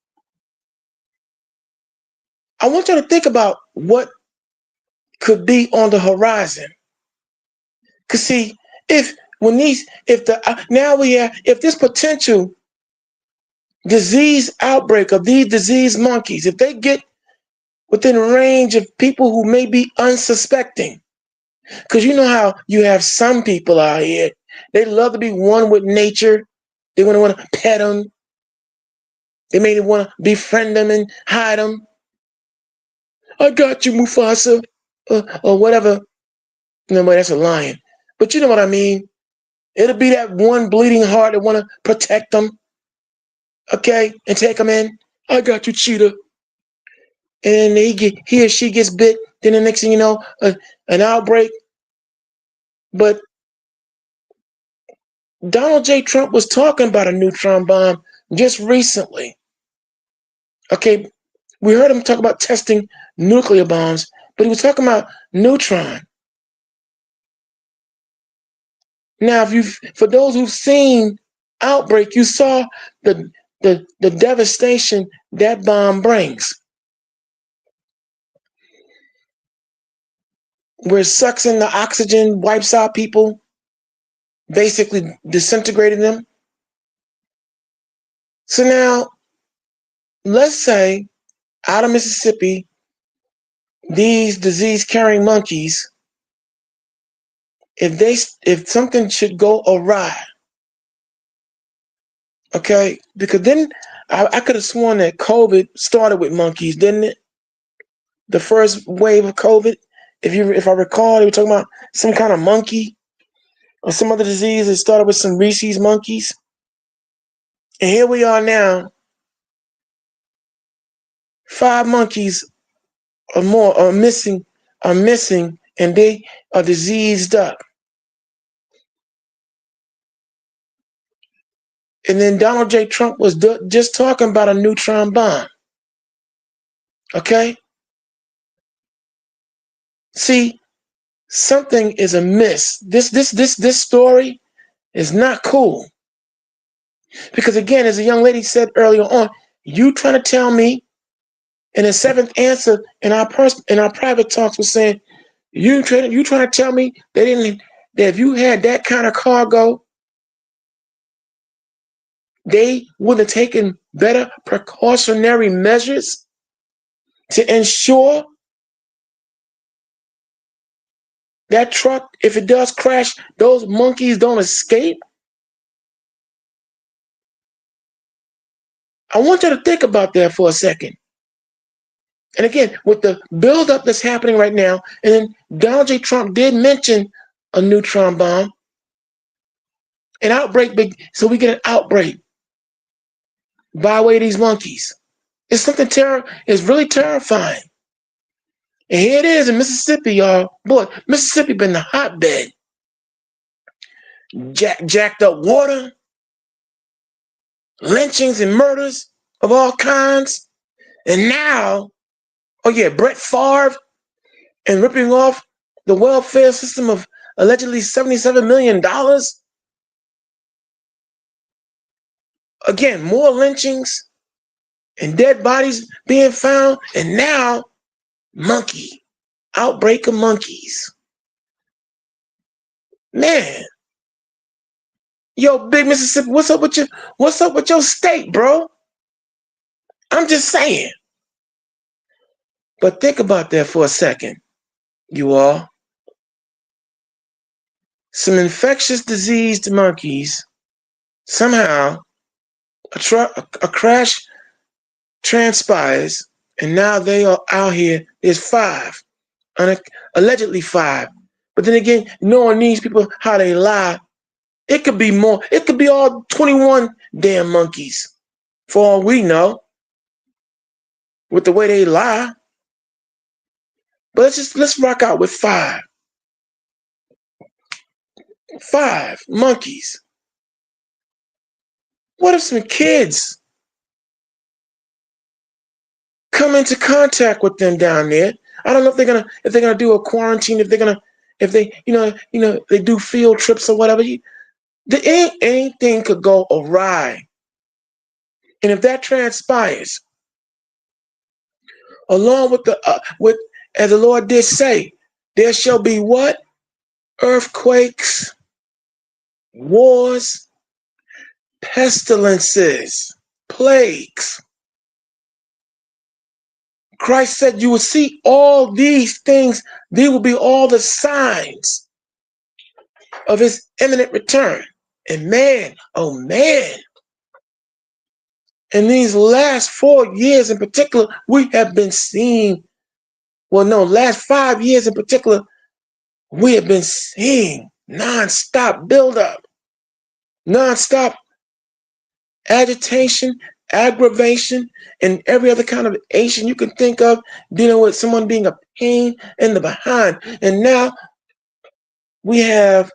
I want you to think about what could be on the horizon. Cause see, if this potential disease outbreak of these disease monkeys, if they get within range of people who may be unsuspecting, because you know how you have some people out here, they love to be one with nature. They want to pet them. They may want to befriend them and hide them. I got you, Mufasa, or whatever. No, but that's a lion. But you know what I mean. It'll be that one bleeding heart that want to protect them, okay, and take them in. I got you, cheetah. And he or she gets bit. Then the next thing you know, an outbreak. But Donald J. Trump was talking about a neutron bomb just recently. Okay, we heard him talk about testing nuclear bombs, but he was talking about neutron. Now, for those who've seen Outbreak, you saw the devastation that bomb brings, where it sucks in the oxygen, wipes out people, basically disintegrating them. So now, let's say out of Mississippi, these disease-carrying monkeys if something should go awry, okay, because then I could have sworn that COVID started with monkeys, didn't it? The first wave of COVID, if I recall, they were talking about some kind of monkey or some other disease that started with some rhesus monkeys. And here we are now, 5 monkeys or more are missing, and they are diseased up. And then Donald J. Trump was just talking about a neutron bomb. Okay? See, something is amiss. This story is not cool. Because again, as a young lady said earlier on, you trying to tell me, and the seventh answer in our private talks was saying, you trying to tell me that if you had that kind of cargo, they would have taken better precautionary measures to ensure that truck, if it does crash, those monkeys don't escape? I want you to think about that for a second. And again, with the buildup that's happening right now, and then Donald J. Trump did mention a neutron bomb, an outbreak, so we get an outbreak by way of these monkeys. It's something it's really terrifying. And here it is in Mississippi, y'all. Boy, Mississippi been the hotbed. Jacked up water, lynchings and murders of all kinds. And now, oh yeah, Brett Favre and ripping off the welfare system of allegedly $77 million. Again, more lynchings and dead bodies being found. And now, outbreak of monkeys. Man, yo, big Mississippi, what's up with your state, bro? I'm just saying. But think about that for a second, you all. Some infectious diseased monkeys, somehow a crash transpires, and now they are out here. There's 5, allegedly 5. But then again, knowing these people, how they lie, it could be more. It could be all 21 damn monkeys, for all we know, with the way they lie. But let's rock out with 5. 5 monkeys. What if some kids come into contact with them down there? I don't know if they're gonna do a quarantine, if they do field trips or whatever. Anything could go awry. And if that transpires, along with as the Lord did say, there shall be what? Earthquakes, wars, pestilences, plagues. Christ said you will see all these things. They will be all the signs of his imminent return. And man, oh man, in these last 4 years in particular, we have been seeing, last 5 years in particular, we have been seeing nonstop buildup, nonstop agitation, aggravation, and every other kind of Asian you can think of, dealing with someone being a pain in the behind. And now we have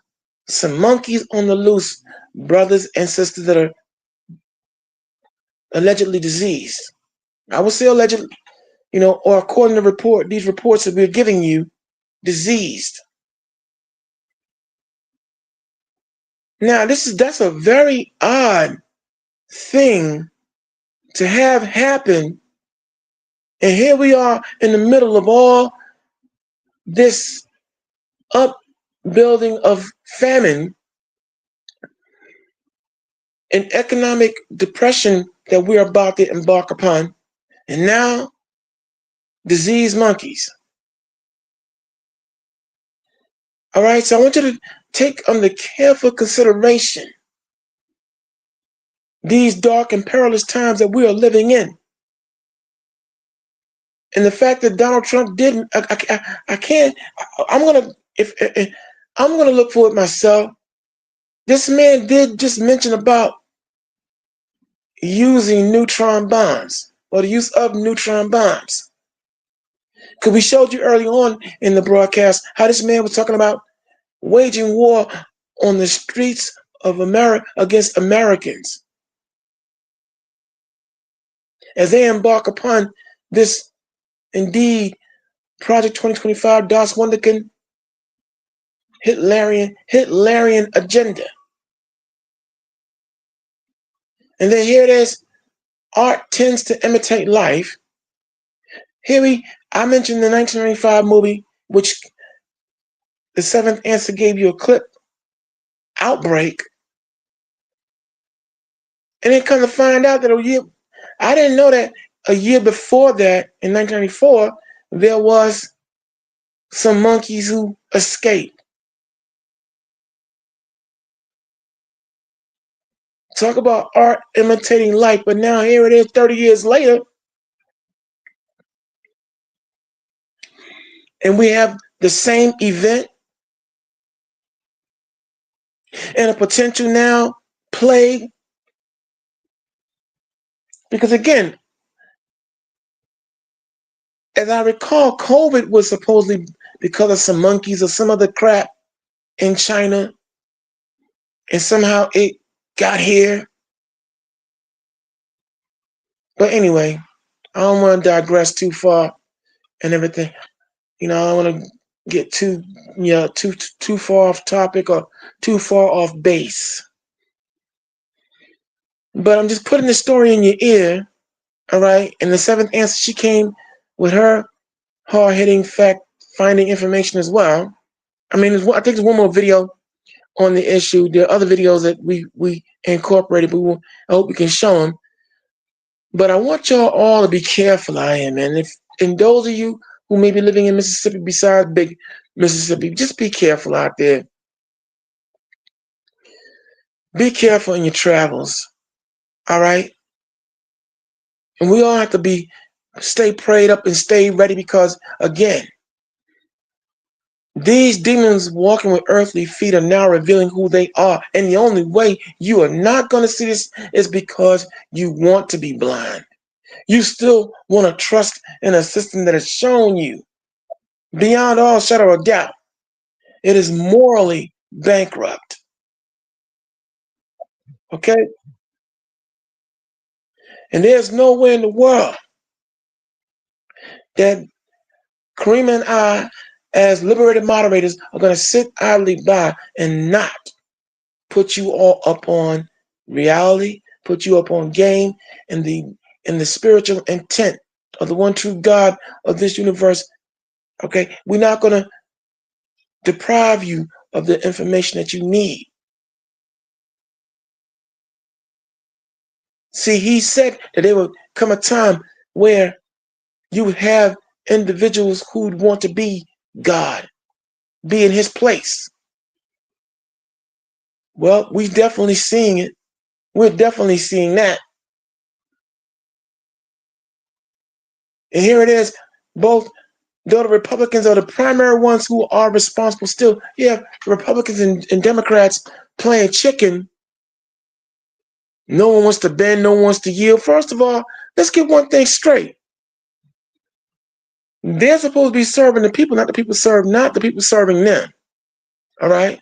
some monkeys on the loose, brothers and sisters that are allegedly diseased. I would say allegedly, or according to these reports that we're giving you, diseased. Now, that's a very odd thing to have happen. And here we are in the middle of all this upbuilding of famine and economic depression that we're about to embark upon. And now, diseased monkeys. All right, so I want you to take under careful consideration these dark and perilous times that we are living in. And the fact that Donald Trump didn't, I can't, I'm going to, I'm going to look for it myself. This man did just mention about using neutron bombs or the use of neutron bombs. Because we showed you early on in the broadcast how this man was talking about waging war on the streets of America against Americans as they embark upon this, indeed, Project 2025 Das Wunderkind Hitlerian agenda. And then here it is, art tends to imitate life. I mentioned the 1995 movie, which the seventh answer gave you a clip, Outbreak. And then come to find out that I didn't know that a year before that, in 1994, there was some monkeys who escaped. Talk about art imitating life, but now here it is 30 years later, and we have the same event and a potential now plague. Because again, as I recall, COVID was supposedly because of some monkeys or some other crap in China, and somehow it got here. But anyway, I don't want to digress too far and everything. I don't want to get too far off topic or too far off base. But I'm just putting the story in your ear, all right? And the seventh answer, she came with her hard-hitting fact-finding information as well. I mean, I think there's one more video on the issue. There are other videos that we incorporated, but I hope we can show them. But I want y'all all to be careful, and those of you who may be living in Mississippi besides big Mississippi, just be careful out there. Be careful in your travels, all right? And we all have to stay prayed up and stay ready because, again, these demons walking with earthly feet are now revealing who they are. And the only way you are not going to see this is because you want to be blind. You still want to trust in a system that has shown you, beyond all shadow of doubt, it is morally bankrupt. Okay? And there's no way in the world that Kareema and I, as liberated moderators, are going to sit idly by and not put you all up on reality, put you up on game, and the spiritual intent of the one true God of this universe. Okay? We're not going to deprive you of the information that you need. See, he said that there would come a time where you would have individuals who would want to be God, be in his place. Well, we're definitely seeing it. We're definitely seeing that. And here it is, though the Republicans are the primary ones who are responsible still. You have Republicans and Democrats playing chicken. No one wants to bend, no one wants to yield. First of all, let's get one thing straight. They're supposed to be serving the people, not the people serving them. All right?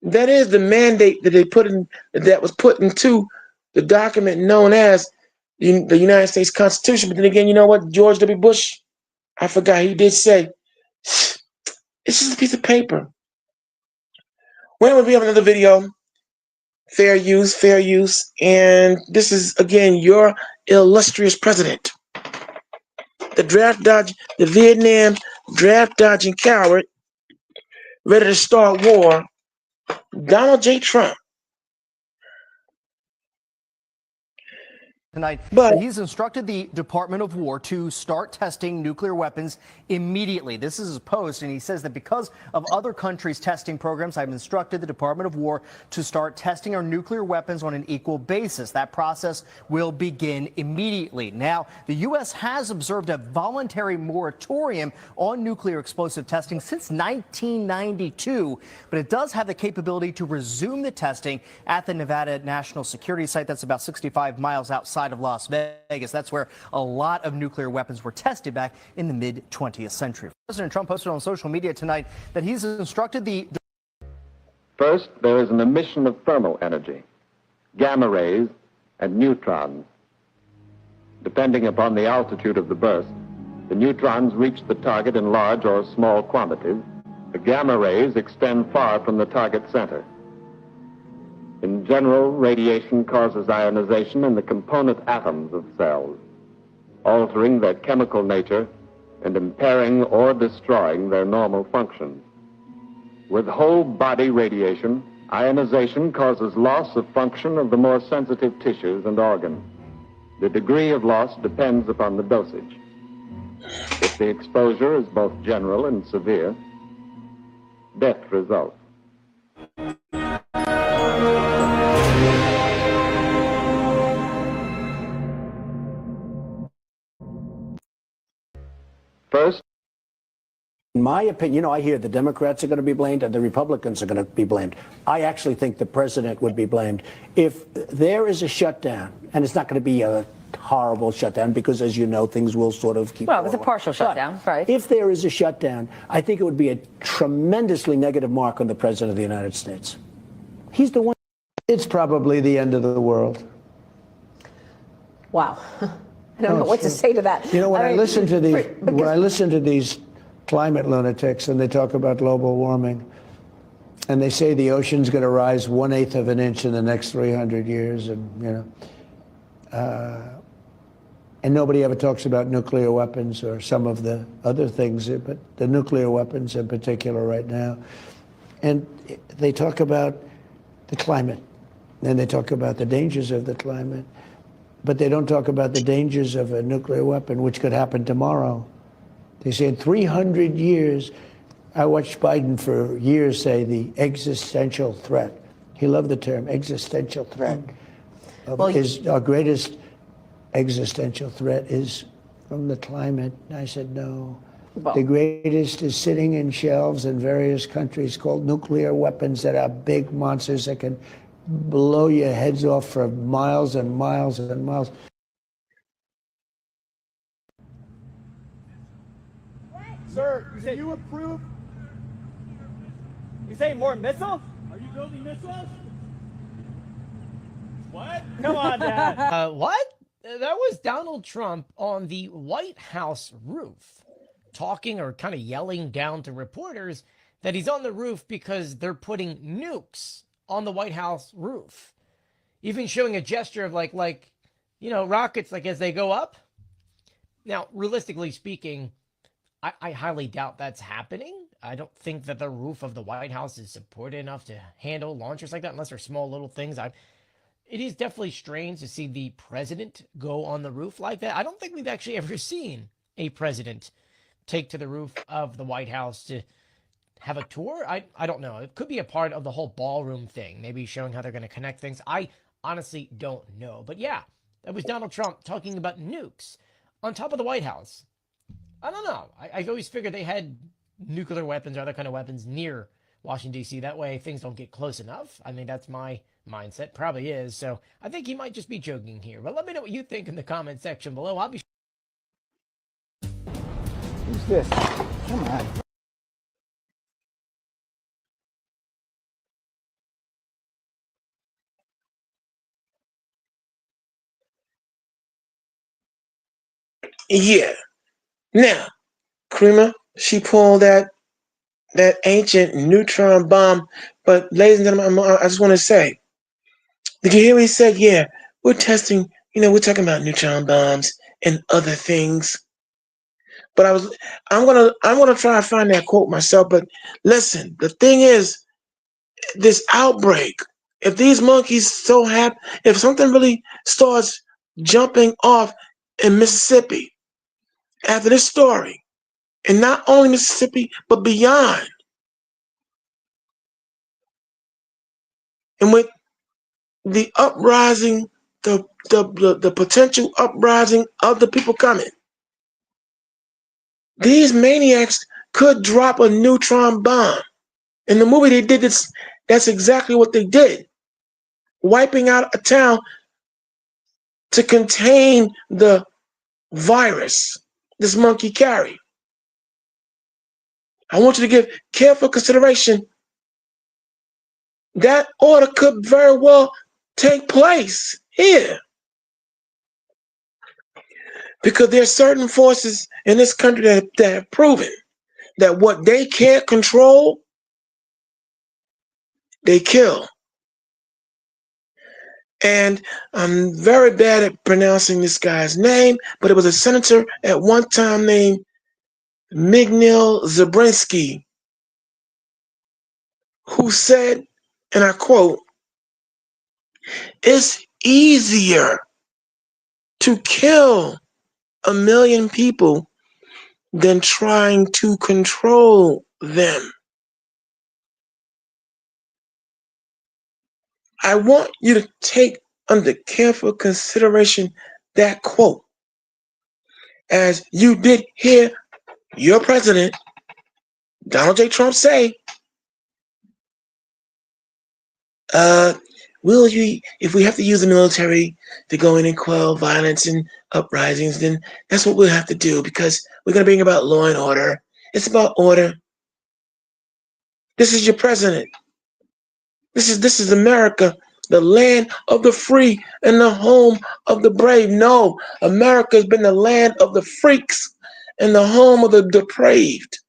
That is the mandate that was put into the document known as the United States Constitution. But then again, you know what? George W. Bush, I forgot, he did say, it's just a piece of paper. When we have another video, fair use. And this is, again, your illustrious president. The Vietnam draft dodging coward, ready to start war, Donald J. Trump. tonight But that he's instructed the Department of War to start testing nuclear weapons immediately. This is his post, and he says that because of other countries' testing programs, I've instructed the Department of War to start testing our nuclear weapons on an equal basis. That process will begin immediately. Now, the U.S. has observed a voluntary moratorium on nuclear explosive testing since 1992, but it does have the capability to resume the testing at the Nevada National Security Site. That's about 65 miles outside of Las Vegas. That's where a lot of nuclear weapons were tested back in the mid-20th century. President Trump posted on social media tonight that he's instructed the... First, there is an emission of thermal energy, gamma rays, and neutrons. Depending upon the altitude of the burst, the neutrons reach the target in large or small quantities. The gamma rays extend far from the target center. In general, radiation causes ionization in the component atoms of cells, altering their chemical nature and impairing or destroying their normal functions. With whole body radiation, ionization causes loss of function of the more sensitive tissues and organs. The degree of loss depends upon the dosage. If the exposure is both general and severe, death results. First, in my opinion, I hear the Democrats are going to be blamed and the Republicans are going to be blamed. I actually think the president would be blamed. If there is a shutdown, and it's not going to be a horrible shutdown because, as you know, things will sort of keep Well, it's a partial shutdown, right? If there is a shutdown, I think it would be a tremendously negative mark on the president of the United States. He's the one. It's probably the end of the world. Wow. I don't know what to say to that. You know, when I listen to these climate lunatics and they talk about global warming and they say the ocean's going to rise 1/8 of an inch in the next 300 years, and and nobody ever talks about nuclear weapons or some of the other things, but the nuclear weapons in particular right now. And they talk about the climate, and they talk about the dangers of the climate. But they don't talk about the dangers of a nuclear weapon, which could happen tomorrow. They say in 300 years, I watched Biden for years say the existential threat. He loved the term existential threat. Our greatest existential threat is from the climate. And I said, no. The greatest is sitting in shelves in various countries called nuclear weapons that are big monsters that can blow your heads off for miles and miles and miles. Sir, do you approve? You say more missiles? Are you building missiles? What? Come on, Dad. What? That was Donald Trump on the White House roof, talking or kind of yelling down to reporters that he's on the roof because they're putting nukes on the White House roof, even showing a gesture of like rockets, like as they go up. Now, realistically speaking, I highly doubt that's happening. I don't think that the roof of the White House is supported enough to handle launchers like that, unless they're small little things. It is definitely strange to see the president go on the roof like that. I don't think we've actually ever seen a president take to the roof of the White House to have a tour. I don't know. It could be a part of the whole ballroom thing, maybe showing how they're going to connect things. I honestly don't know. But yeah, that was Donald Trump talking about nukes on top of the White House. I don't know. I've always figured they had nuclear weapons or other kind of weapons near Washington, D.C. That way things don't get close enough. I mean, that's my mindset. Probably is. So I think he might just be joking here. But let me know what you think in the comment section below. I'll be... Who's this? Come on. yeah. Now, Kareema, she pulled that ancient neutron bomb. But ladies and gentlemen, I just want to say, did you hear what he said? Yeah, we're testing, we're talking about neutron bombs and other things. But I'm gonna try to find that quote myself. But listen, the thing is, this outbreak, if these monkeys if something really starts jumping off in Mississippi after this story. And not only Mississippi, but beyond. And with the uprising, the potential uprising of the people coming, these maniacs could drop a neutron bomb. In the movie they did this, that's exactly what they did. Wiping out a town to contain the virus this monkey carried. I want you to give careful consideration. That order could very well take place here. Because there are certain forces in this country that have proven that what they can't control, they kill. And I'm very bad at pronouncing this guy's name, but it was a senator at one time named Miguel Zabrinsky who said, and I quote, "It's easier to kill 1 million people than trying to control them." I want you to take under careful consideration that quote, as you did hear your president, Donald J. Trump, say, if we have to use the military to go in and quell violence and uprisings, then that's what we'll have to do, because we're going to bring about law and order. It's about order. This is your president. This is America, the land of the free and the home of the brave. No, America has been the land of the freaks and the home of the depraved.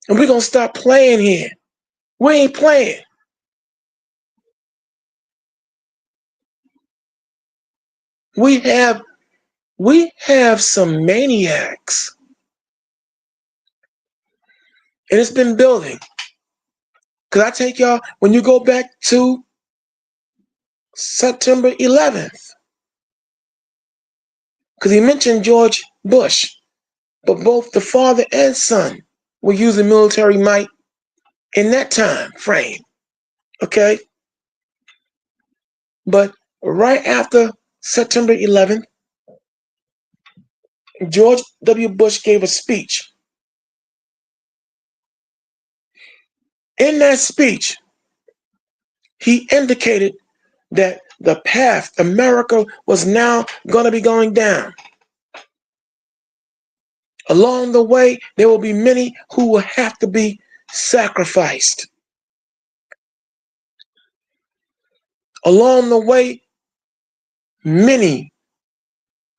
And we're going to stop playing here. We ain't playing. We have some maniacs. And it's been building. Because I take y'all, when you go back to September 11th, because he mentioned George Bush, but both the father and son were using military might in that time frame. Okay? But right after September 11th, George W. Bush gave a speech. In that speech, he indicated that the path America was now going to be going down. Along the way, there will be many who will have to be sacrificed. Along the way, many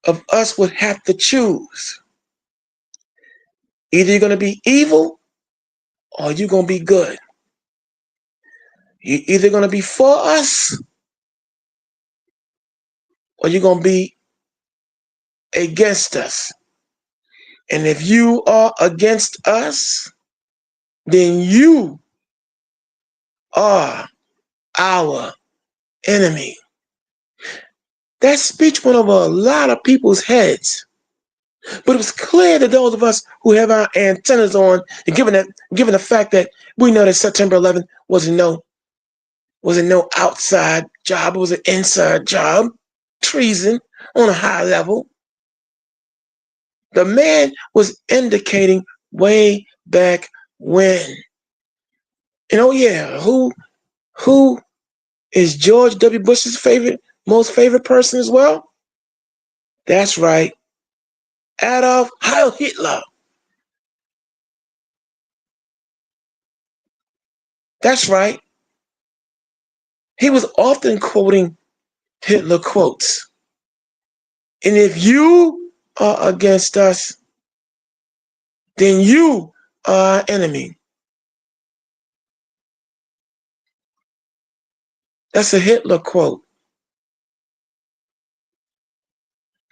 of us would have to choose. Either you're going to be evil or you're going to be good. You're either going to be for us or you're going to be against us. And if you are against us, then you are our enemy. That speech went over a lot of people's heads. But it was clear to those of us who have our antennas on, and given the fact that we know that September 11th wasn't no outside job, it was an inside job, treason on a high level. The man was indicating way back when. And oh yeah, who is George W. Bush's most favorite person as well? That's right, Adolf Heil Hitler. That's right. He was often quoting Hitler quotes. And if you are against us, then you are our enemy. That's a Hitler quote.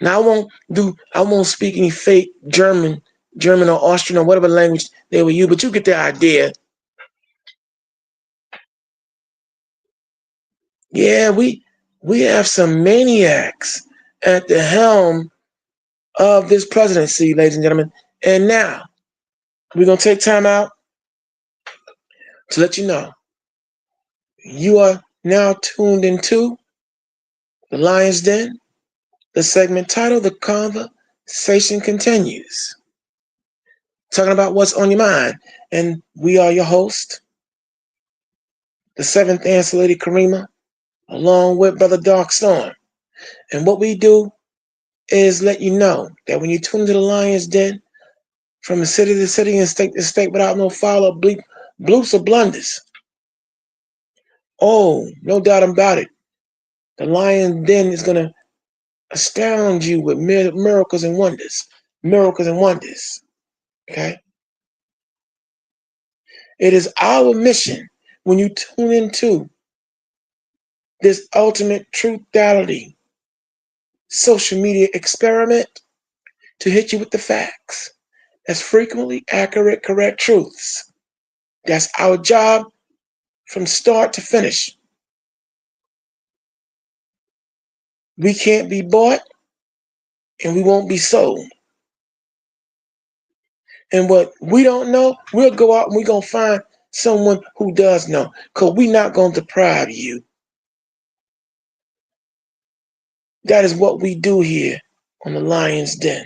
Now I won't speak any fake German or Austrian or whatever language they were using, but you get the idea. Yeah, we have some maniacs at the helm of this presidency, ladies and gentlemen. And now, we're going to take time out to let you know you are now tuned into the Lion's Den, the segment titled The Conversation Continues. Talking about what's on your mind. And we are your host, the seventh answer lady Kareema, along with Brother Dark Storm. And what we do is let you know that when you tune to the Lion's Den, from city to city and state to state without no follow, bloops or blunders. Oh, no doubt about it. The Lion's Den is going to astound you with miracles and wonders. Miracles and wonders. Okay? It is our mission when you tune into this ultimate truthality social media experiment to hit you with the facts as frequently accurate, correct truths. That's our job from start to finish. We can't be bought and we won't be sold. And what we don't know, we'll go out and we're going to find someone who does know, because we're not going to deprive you. That is what we do here on the Lion's Den.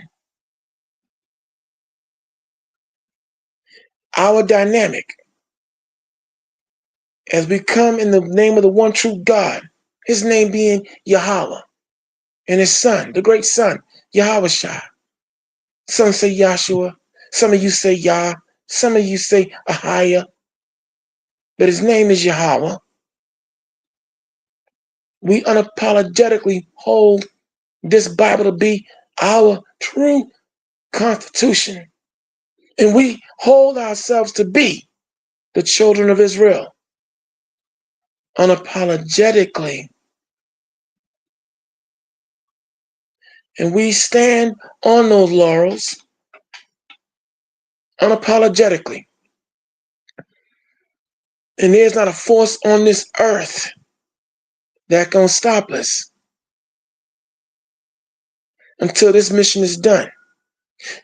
Our dynamic, as we come in the name of the one true God, his name being Yahweh, and his son, the great son, Yahweh Shai. Some say Yahshua, some of you say Yah, some of you say Ahaya, but his name is Yahweh. We unapologetically hold this Bible to be our true constitution. And we hold ourselves to be the children of Israel unapologetically. And we stand on those laurels unapologetically. And there's not a force on this earth that can stop us until this mission is done.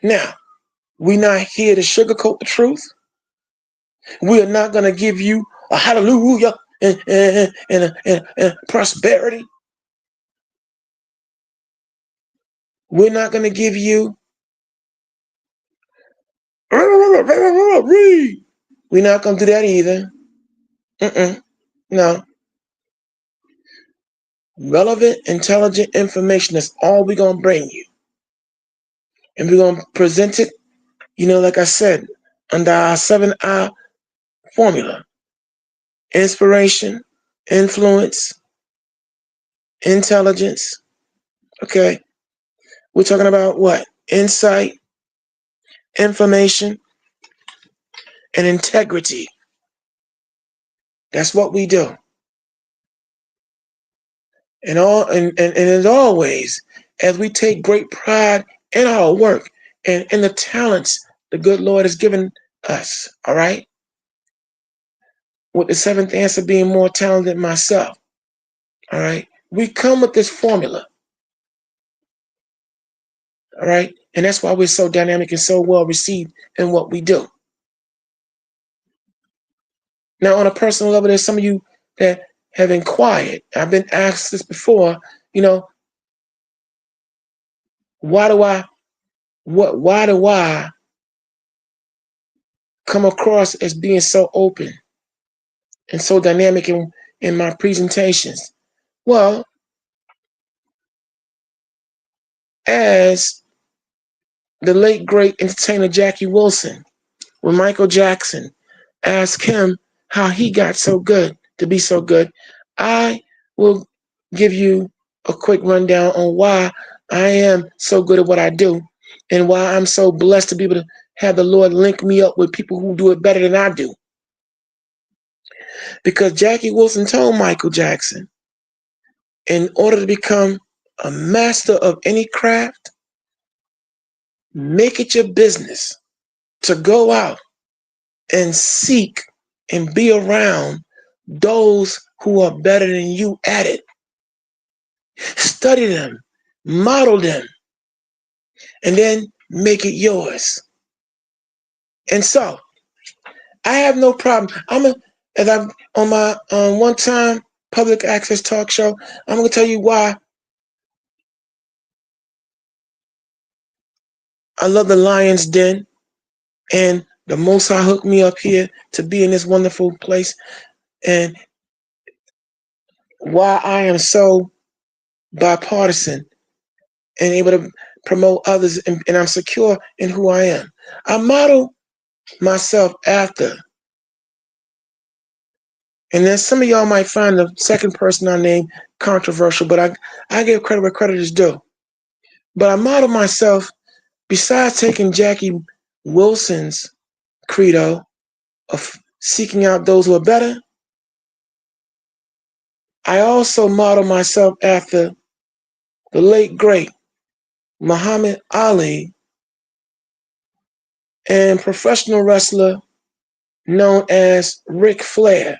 Now, we're not here to sugarcoat the truth. We are not going to give you a hallelujah and prosperity. We're not going to give you read. We're not going to do that either. No. Relevant, intelligent information, that's all we're going to bring you. And we're going to present it, like I said, under our 7I formula. Inspiration, influence, intelligence. Okay. We're talking about what? Insight, information, and integrity. That's what we do. And as always, as we take great pride in our work and in the talents the good Lord has given us, all right? With the seventh answer being more talented than myself, all right? We come with this formula, all right? And that's why we're so dynamic and so well received in what we do. Now, on a personal level, there's some of you that have inquired. I've been asked this before, why do I come across as being so open and so dynamic in my presentations? Well, as the late great entertainer Jackie Wilson, when Michael Jackson asked him how he got so good, to be so good, I will give you a quick rundown on why I am so good at what I do and why I'm so blessed to be able to have the Lord link me up with people who do it better than I do. Because Jackie Wilson told Michael Jackson, in order to become a master of any craft, make it your business to go out and seek and be around those who are better than you at it. Study them, model them, and then make it yours. And so, I have no problem. As I'm on my one-time public access talk show, I'm going to tell you why I love the Lion's Den, and the Most High hooked me up here to be in this wonderful place, and why I am so bipartisan and able to promote others, and I'm secure in who I am. I model myself after, and then some of y'all might find the second person I name controversial, but I give credit where credit is due. But I model myself, besides taking Jackie Wilson's credo of seeking out those who are better, I also model myself after the late great Muhammad Ali and professional wrestler known as Ric Flair.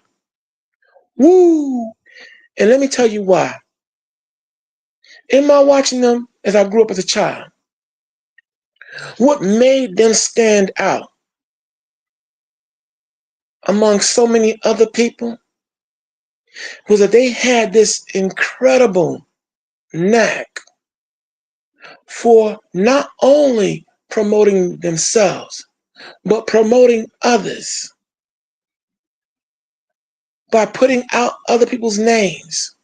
Woo! And let me tell you why. In my watching them as I grew up as a child, what made them stand out among so many other people was that they had this incredible knack for not only promoting themselves, but promoting others by putting out other people's names.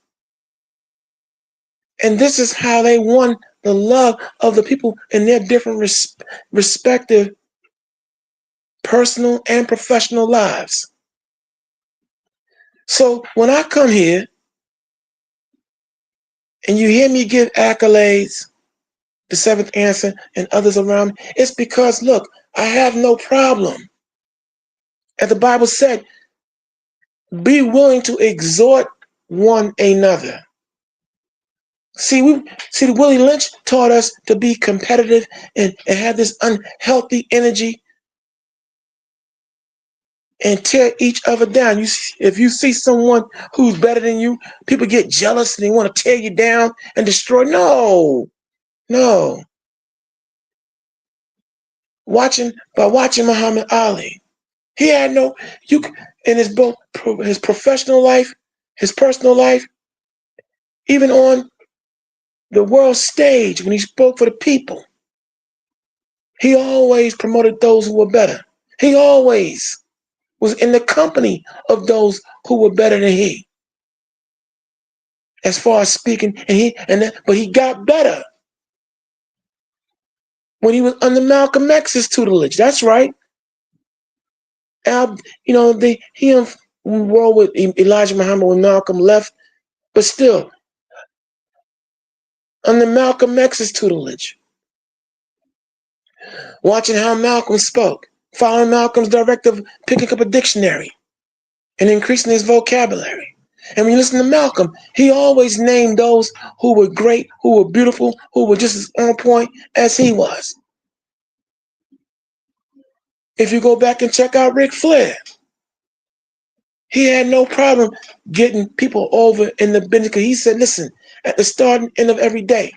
And this is how they won the love of the people in their different respective personal and professional lives. So when I come here and you hear me give accolades, the Seventh Answer and others around me, it's because, look, I have no problem. As the Bible said, be willing to exhort one another. See, Willie Lynch taught us to be competitive and have this unhealthy energy and tear each other down. If you see someone who's better than you, people get jealous and they want to tear you down and destroy. No. By watching Muhammad Ali, he had in his professional life, his personal life, even on the world stage when he spoke for the people, he always promoted those who were better. He always was in the company of those who were better than he, as far as speaking. But he got better when he was under Malcolm X's tutelage. That's right. He enrolled with Elijah Muhammad when Malcolm left, but still under Malcolm X's tutelage. Watching how Malcolm spoke, following Malcolm's directive, picking up a dictionary and increasing his vocabulary. And when you listen to Malcolm, he always named those who were great, who were beautiful, who were just as on point as he was. If you go back and check out Ric Flair, he had no problem getting people over in the business, because he said, listen, at the start and end of every day,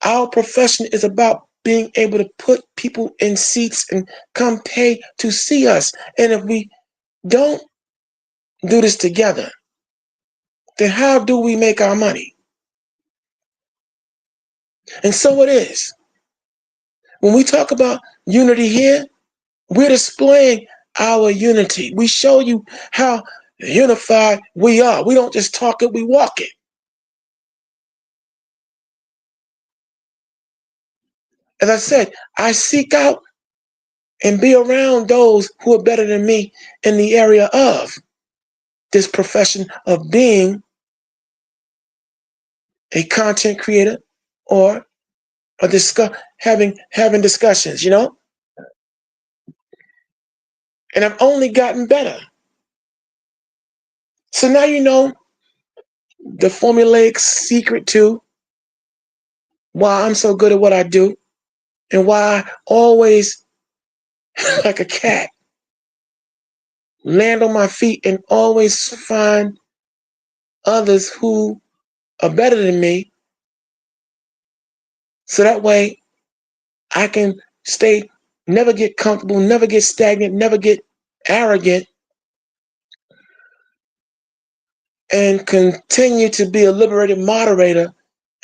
our profession is about being able to put people in seats and come pay to see us. And if we don't do this together, then how do we make our money? And so it is. When we talk about unity here, we're displaying our unity. We show you how unified we are. We don't just talk it, we walk it. As I said, I seek out and be around those who are better than me in the area of this profession of being a content creator or having discussions, And I've only gotten better. So now you know the formulaic secret to why I'm so good at what I do and why I always, like a cat, land on my feet and always find others who are better than me So that way I can stay, never get comfortable, never get stagnant, never get arrogant, and continue to be a liberated moderator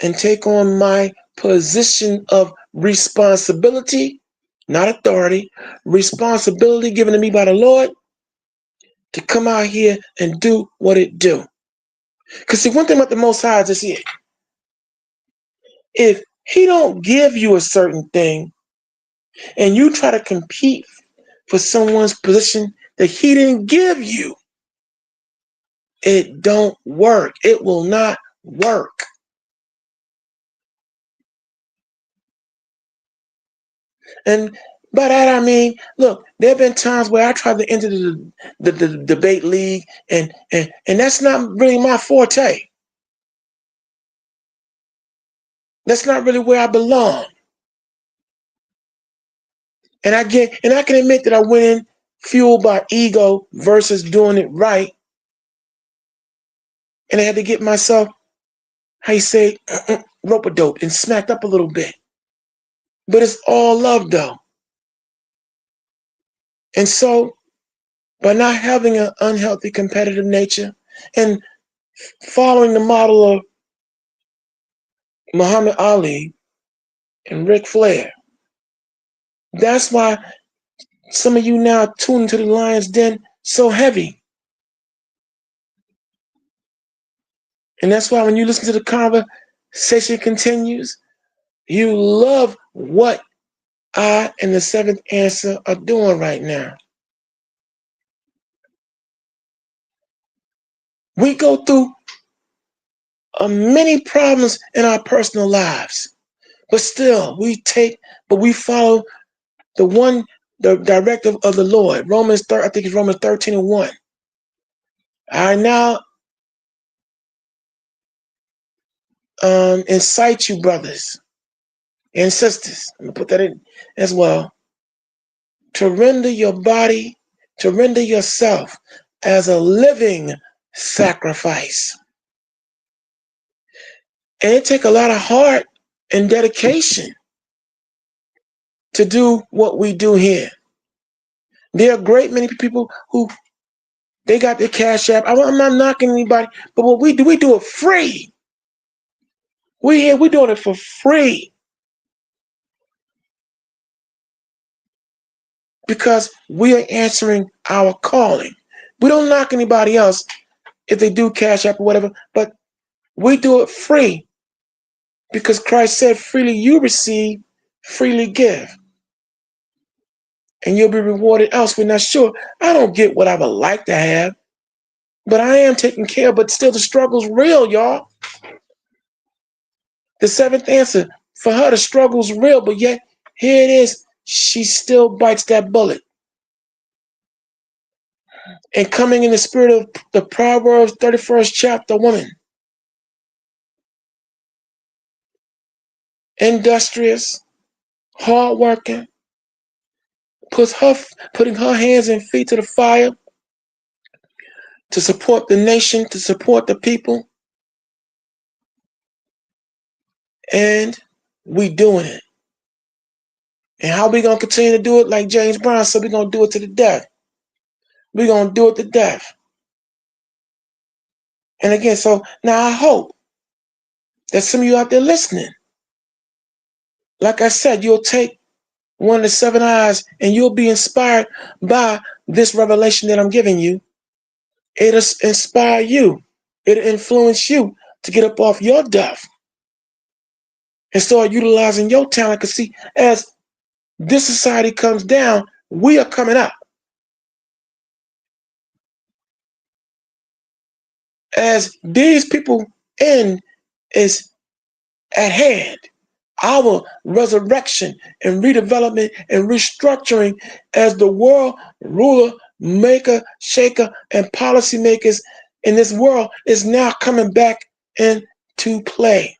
and take on my position of responsibility, not authority, responsibility given to me by the Lord to come out here and do what it do. Because see, one thing about the Most High is this here. If he don't give you a certain thing and you try to compete for someone's position that he didn't give you, it don't work. It will not work. And by that I mean, look, there have been times where I tried to enter the debate league, and that's not really my forte. That's not really where I belong. And I can admit that I went in fueled by ego versus doing it right. And I had to get myself, how you say, rope-a-dope and smacked up a little bit. But it's all love though. And so by not having an unhealthy competitive nature and following the model of Muhammad Ali and Ric Flair, that's why some of you now tune into the Lion's Den so heavy. And that's why when you listen to the conversation continues, you love what I and the Seventh Answer are doing right now. We go through many problems in our personal lives, but still we follow the directive of the Lord. I think it's Romans 13:1. I now incite you, brothers and sisters, I'm gonna put that in as well, to render yourself as a living sacrifice. And it takes a lot of heart and dedication to do what we do here. There are a great many people who they got their Cash App. I'm not knocking anybody, but what we do it free. We're doing it for free. Because we are answering our calling. We don't knock anybody else if they do Cash App or whatever, but we do it free. Because Christ said, freely you receive, freely give. And you'll be rewarded elsewhere. Now, sure, I don't get what I would like to have, but I am taken care of, but still the struggle's real, y'all. The Seventh Answer, for her, the struggle's real, but yet here it is. She still bites that bullet. And coming in the spirit of the Proverbs 31st chapter woman, industrious, hardworking, putting her hands and feet to the fire to support the nation, to support the people, and we doing it. And how we gonna continue to do it? Like James Brown said, we're gonna do it to the death. We're gonna do it to death. And again, so now I hope that some of you out there listening, like I said, you'll take one of the 7 eyes and you'll be inspired by this revelation that I'm giving you. It'll inspire you. It'll influence you to get up off your duff and start utilizing your talent. Because see, as this society comes down, we are coming up. As these people end is at hand, our resurrection and redevelopment and restructuring as the world ruler, maker, shaker, and policymakers in this world is now coming back into play.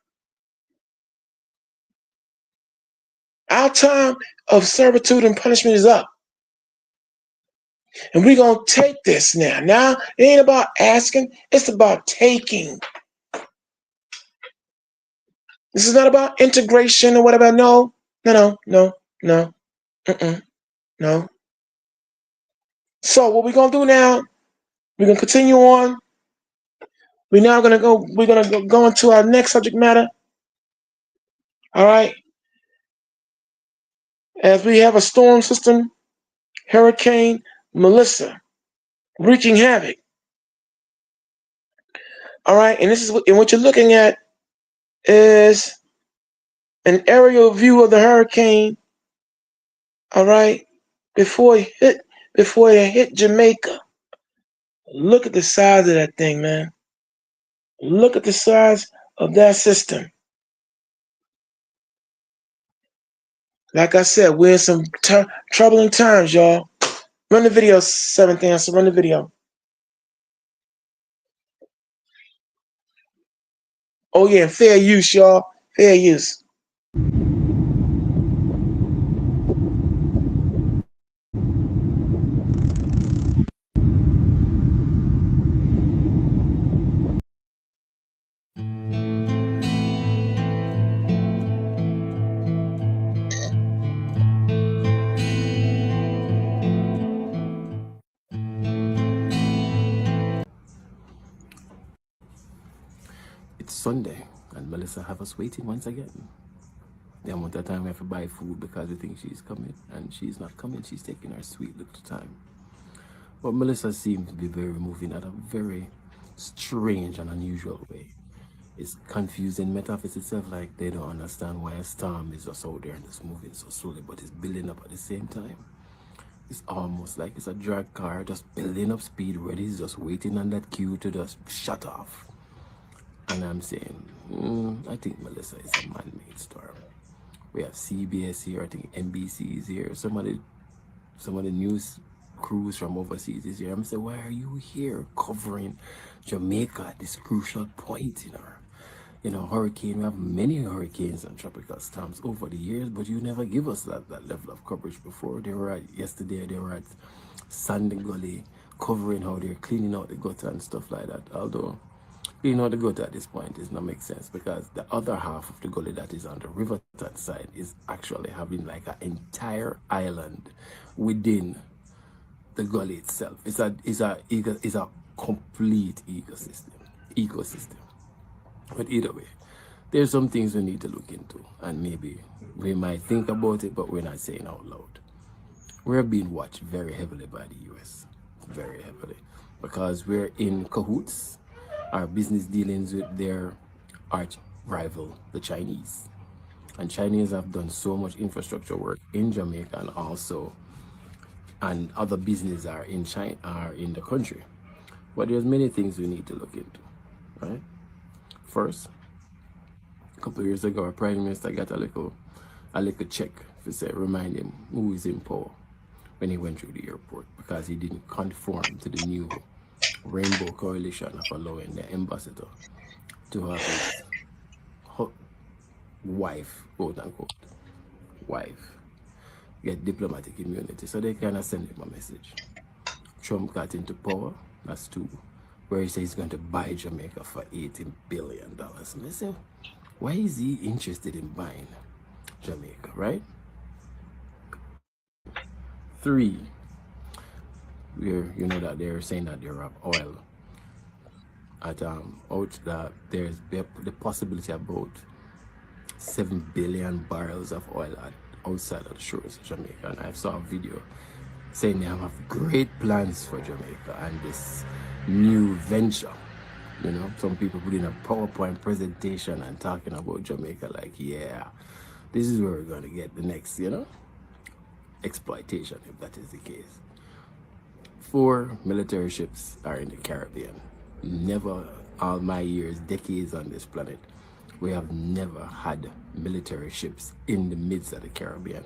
Our time of servitude and punishment is up. And we're going to take this now. Now, it ain't about asking, it's about taking. This is not about integration or whatever. No. No. No. So what we're gonna do now? We're gonna continue on. We're now gonna go. We're gonna go into our next subject matter. All right. As we have a storm system, Hurricane Melissa, wreaking havoc. All right, and this is and what you're looking at is an aerial view of the hurricane. All right, before it hit Jamaica. Look at the size of that thing, man. Look at the size of that system. Like I said, we're in some troubling times, y'all. Run the video, Seventh Answer. Run the video. Oh yeah, fair use, y'all. Fair use. It's Sunday, and Melissa have us waiting once again. The amount of time we have to buy food because we think she's coming, and she's not coming. She's taking her sweet little time. But Melissa seems to be very moving at a very strange and unusual way. It's confusing metaphors itself, like they don't understand why a storm is just out there and it's moving so slowly, but it's building up at the same time. It's almost like it's a drag car just building up speed, ready, it's just waiting on that cue to just shut off. And I'm saying, I think Melissa is a man-made storm. We have CBS here, I think NBC is here. Some of the news crews from overseas is here. I'm saying, why are you here covering Jamaica at this crucial point in our, hurricane? We have many hurricanes and tropical storms over the years, but you never give us that level of coverage before. Yesterday they were at Sandy Gully covering how they're cleaning out the gutter and stuff like that. Although, the gutter at this point does not make sense because the other half of the gully that is on the Riverton side is actually having like an entire island within the gully itself. It's a complete ecosystem. But either way, there's some things we need to look into, and maybe we might think about it, but we're not saying out loud. We're being watched very heavily by the US, very heavily, because we're in cahoots. Our business dealings with their arch rival, the Chinese. And Chinese have done so much infrastructure work in Jamaica and other businesses are in China, are in the country. But there's many things we need to look into, right? First, a couple of years ago, our Prime Minister got a little check to say, remind him who is in power when he went through the airport because he didn't conform to the new Rainbow Coalition of allowing the ambassador to have his wife, quote unquote, get diplomatic immunity. So they kind of send him a message. Trump got into power, that's two, where he says he's going to buy Jamaica for $18 billion. And they say, why is he interested in buying Jamaica, right? 3, where that they're saying that there are oil at there's the possibility of about 7 billion barrels of oil outside of the shores of Jamaica. And I saw a video saying they have great plans for Jamaica and this new venture. Some people put in a PowerPoint presentation and talking about Jamaica like, yeah, this is where we're going to get the next, exploitation, if that is the case. 4 military ships are in the Caribbean. Never, all my years, decades on this planet, we have never had military ships in the midst of the Caribbean.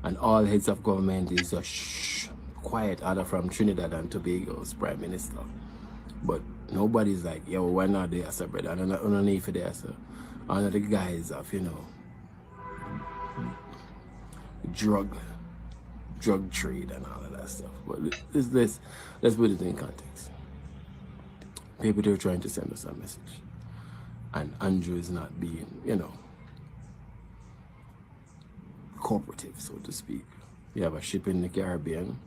And all heads of government is just quiet, other from Trinidad and Tobago's Prime Minister. But nobody's like, yo, why not there, sir, brother? I don't need for there, sir. One of the guys of, drug trade and all of that stuff. But let's put it in context. Maybe they're trying to send us a message. And Andrew is not being, cooperative, so to speak. You have a ship in the Caribbean,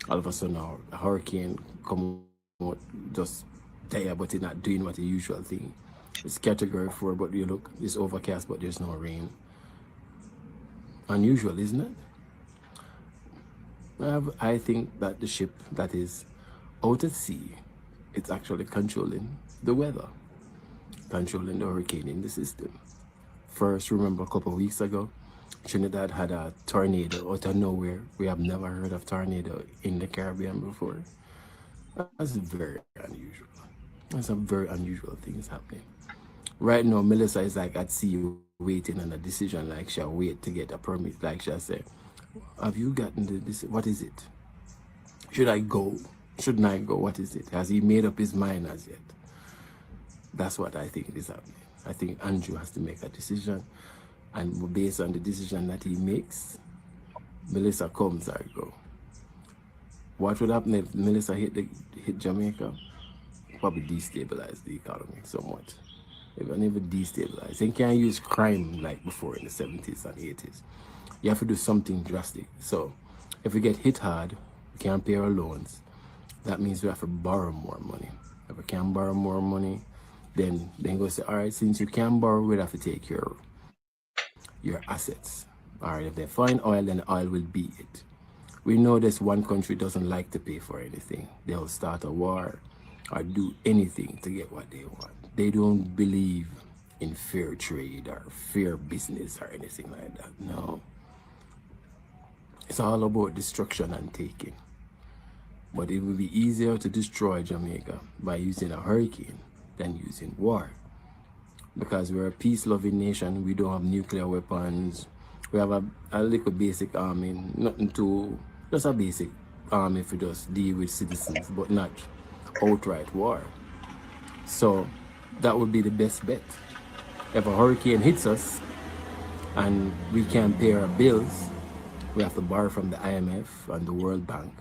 all of a sudden a hurricane come out just there, but it's not doing what the usual thing. It's category 4, but you look, it's overcast, but there's no rain. Unusual, isn't it? I think that the ship that is out at sea, it's actually controlling the weather, controlling the hurricane in the system. First, remember a couple of weeks ago, Trinidad had a tornado out of nowhere. We have never heard of tornado in the Caribbean before. That's very unusual. That's some very unusual things happening. Right now, Melissa is like at sea waiting on a decision, like she'll wait to get a permit. Like she'll say, have you gotten this? What is it? Should I go? Shouldn't I go? What is it? Has he made up his mind as yet? That's what I think is happening. I think Andrew has to make a decision, and based on the decision that he makes, Melissa comes or go. What would happen if Melissa hit Jamaica? Probably destabilize the economy somewhat. It will never destabilize. They can't use crime like before in the 70s and 80s. You have to do something drastic. So if we get hit hard, we can't pay our loans. That means we have to borrow more money. If we can't borrow more money, then go say, all right, since you can't borrow, we'll have to take your assets. All right, if they find oil, then oil will be it. We know this one country doesn't like to pay for anything. They'll start a war or do anything to get what they want. They don't believe in fair trade or fair business or anything like that. No. It's all about destruction and taking. But it would be easier to destroy Jamaica by using a hurricane than using war. Because we're a peace-loving nation, we don't have nuclear weapons. We have a little basic army, nothing too, just a basic army for just deal with citizens, but not outright war. So that would be the best bet. If a hurricane hits us and we can't pay our bills, we have to borrow from the IMF and the World Bank.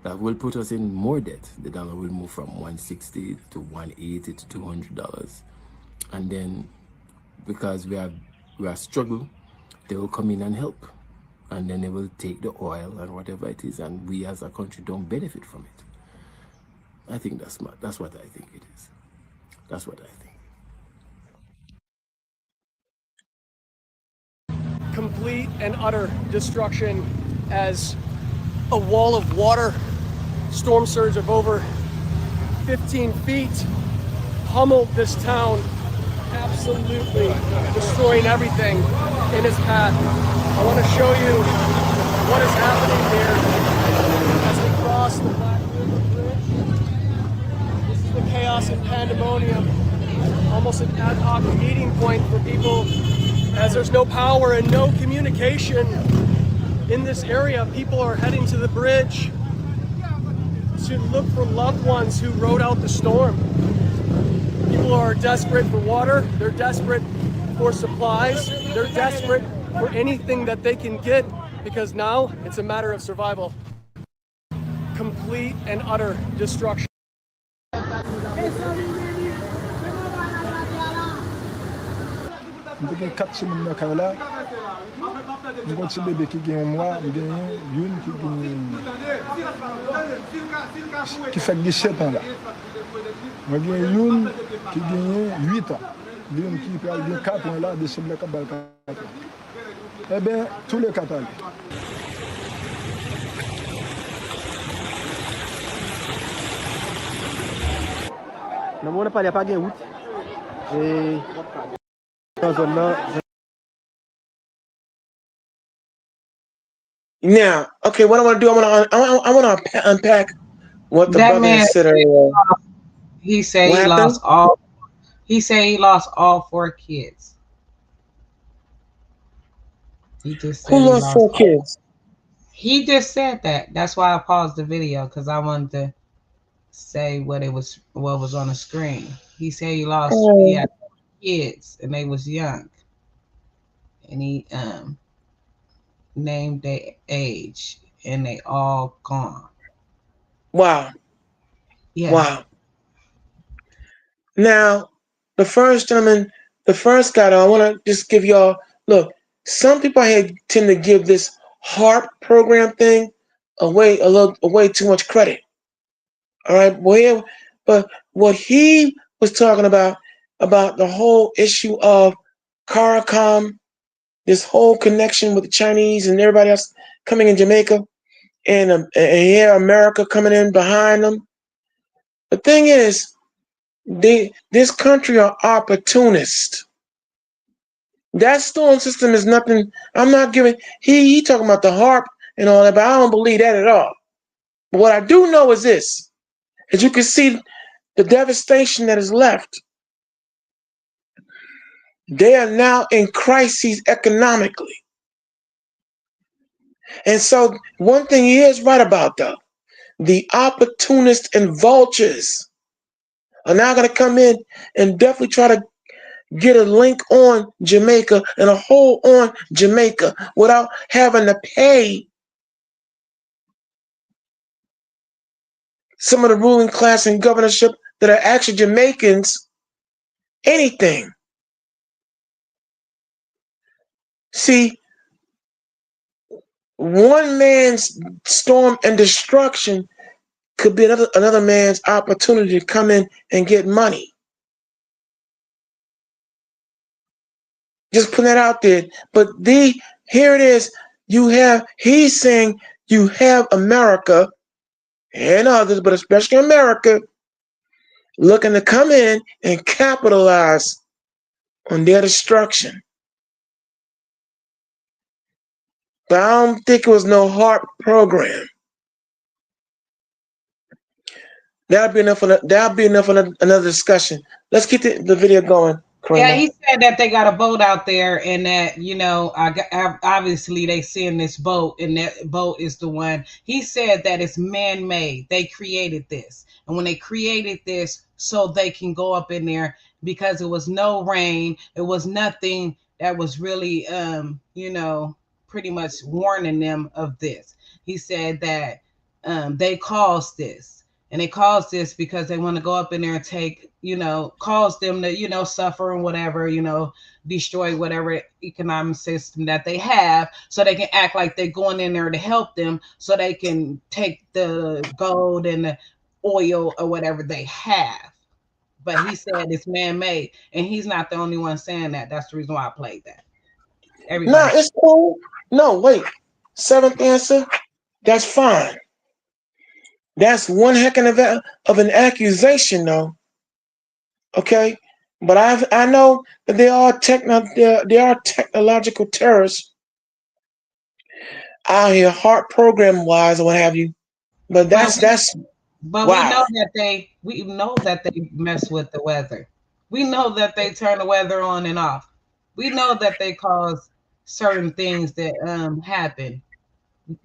That will put us in more debt. The dollar will move from $160 to $180 to $200. And then because we are struggling, they will come in and help. And then they will take the oil and whatever it is, and we as a country don't benefit from it. I think that's what I think it is. That's what I think. Complete and utter destruction as a wall of water, storm surge of over 15 feet, pummeled this town, absolutely destroying everything in its path. I want to show you what is happening here as we cross the Black River Bridge. This is the chaos and pandemonium, almost an ad hoc meeting point for people as there's no power and no communication in this area. People are heading to the bridge to look for loved ones who rode out the storm. People are desperate for water, they're desperate for supplies, they're desperate for anything that they can get, because now it's a matter of survival. Complete and utter destruction. Mwen gen 4 semen nan ka la, mwen kon ti bebe ki gen 1 mwa, mwen gen yon ki fek 17 an la. Mwen gen yon ki gen 8 an, yon ki pral gen 4 an la, de semen ka bal 4 an. Eh ben, tous les 4 ans. Non, on n'a pas de route. Et Now, okay, what I want to do, I want to unpack what the That brother man, said. he said What he happened? lost all. He said he lost all 4 kids. He just said Who he lost 4 all. kids? He just said that. That's why I paused the video, because I wanted to say what was on the screen. He said he had kids and they was young, and he named their age, and they all gone. Wow. Yeah. Wow. Now, the first gentleman, the first guy, I want to just give y'all, look, some people here tend to give this HARP program thing away too much credit. All right, well, but what he was talking about the whole issue of CARICOM, this whole connection with the Chinese and everybody else coming in Jamaica, and here America coming in behind them. The thing is, this country are opportunists. That storm system is nothing. I'm not giving. He talking about the HARP and all that, but I don't believe that at all. But what I do know is this: as you can see, the devastation that is left. They are now in crises economically. And so one thing he is right about, though, the opportunists and vultures are now going to come in and definitely try to get a link on Jamaica and a hold on Jamaica without having to pay some of the ruling class and governorship that are actually Jamaicans anything. See, one man's storm and destruction could be another man's opportunity to come in and get money. Just putting that out there. But here it is. He's saying you have America and others, but especially America, looking to come in and capitalize on their destruction. But I don't think it was no HARP program. That'll be enough for another discussion. Let's keep the video going, Kareema. Yeah, he said that they got a boat out there, and that obviously they seeing this boat, and that boat is the one. He said that it's man-made. They created this, and when they created this, so they can go up in there because it was no rain, it was nothing that was really, pretty much warning them of this. He said that they caused this. And they caused this because they want to go up in there and take, cause them to, suffer and whatever, destroy whatever economic system that they have, so they can act like they're going in there to help them, so they can take the gold and the oil or whatever they have. But he said it's man-made, and he's not the only one saying that. That's the reason why I played that. No, it's cool. No, wait. Seventh answer, that's fine. That's one heck of an accusation, though. Okay, but I know that they are technological terrorists out here, HARP program wise or what have you. But But wow. we know that they mess with the weather. We know that they turn the weather on and off. We know that they cause certain things that happen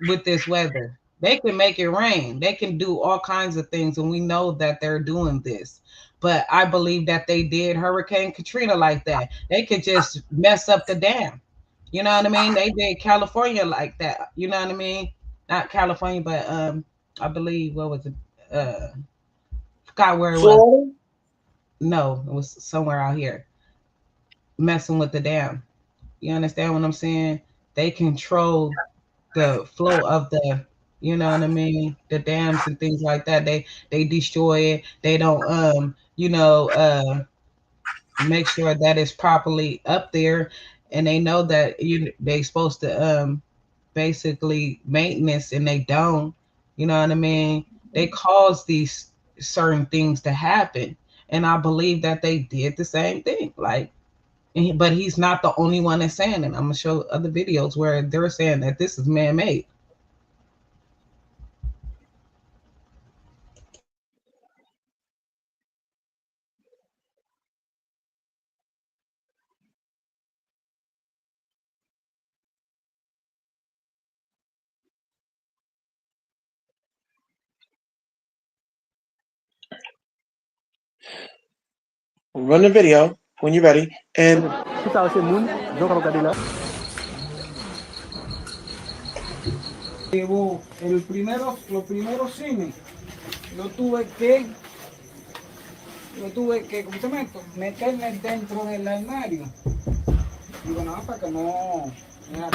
with this weather. They can make it rain. They can do all kinds of things, and we know that they're doing this. But I believe that they did Hurricane Katrina like that. They could just mess up the dam. You know what I mean? They did California like that. You know what I mean? Not California, but I believe, what was it? Forgot where it was. No, it was somewhere out here. Messing with the dam. You understand what I'm saying? They control the flow of the, you know what I mean, the dams and things like that. They destroy it. They don't make sure that it's properly up there, and they know that they supposed to basically maintenance, and they don't. You know what I mean? They cause these certain things to happen, and I believe that they did the same thing. But he's not the only one that's saying it. I'm gonna show other videos where they're saying that this is man-made. Run the video when you're ready. And los primeros cines, lo tuve que, ¿cómo se llama esto? Meterme dentro del armario. Digo, no, para que no. Mira,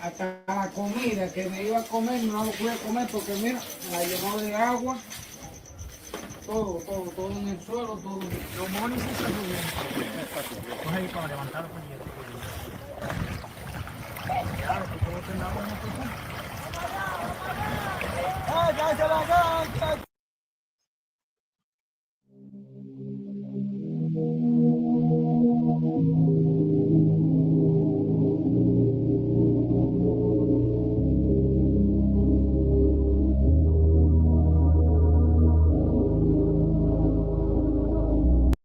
hasta la comida que me iba a comer, no lo pude comer porque mira, me la llenó de agua. Todo en el suelo, todo. Lo monos se está subiendo. Coge ahí para levantarlo. Claro, que todo se lava en otro punto. ¡Ay, ya se la dan!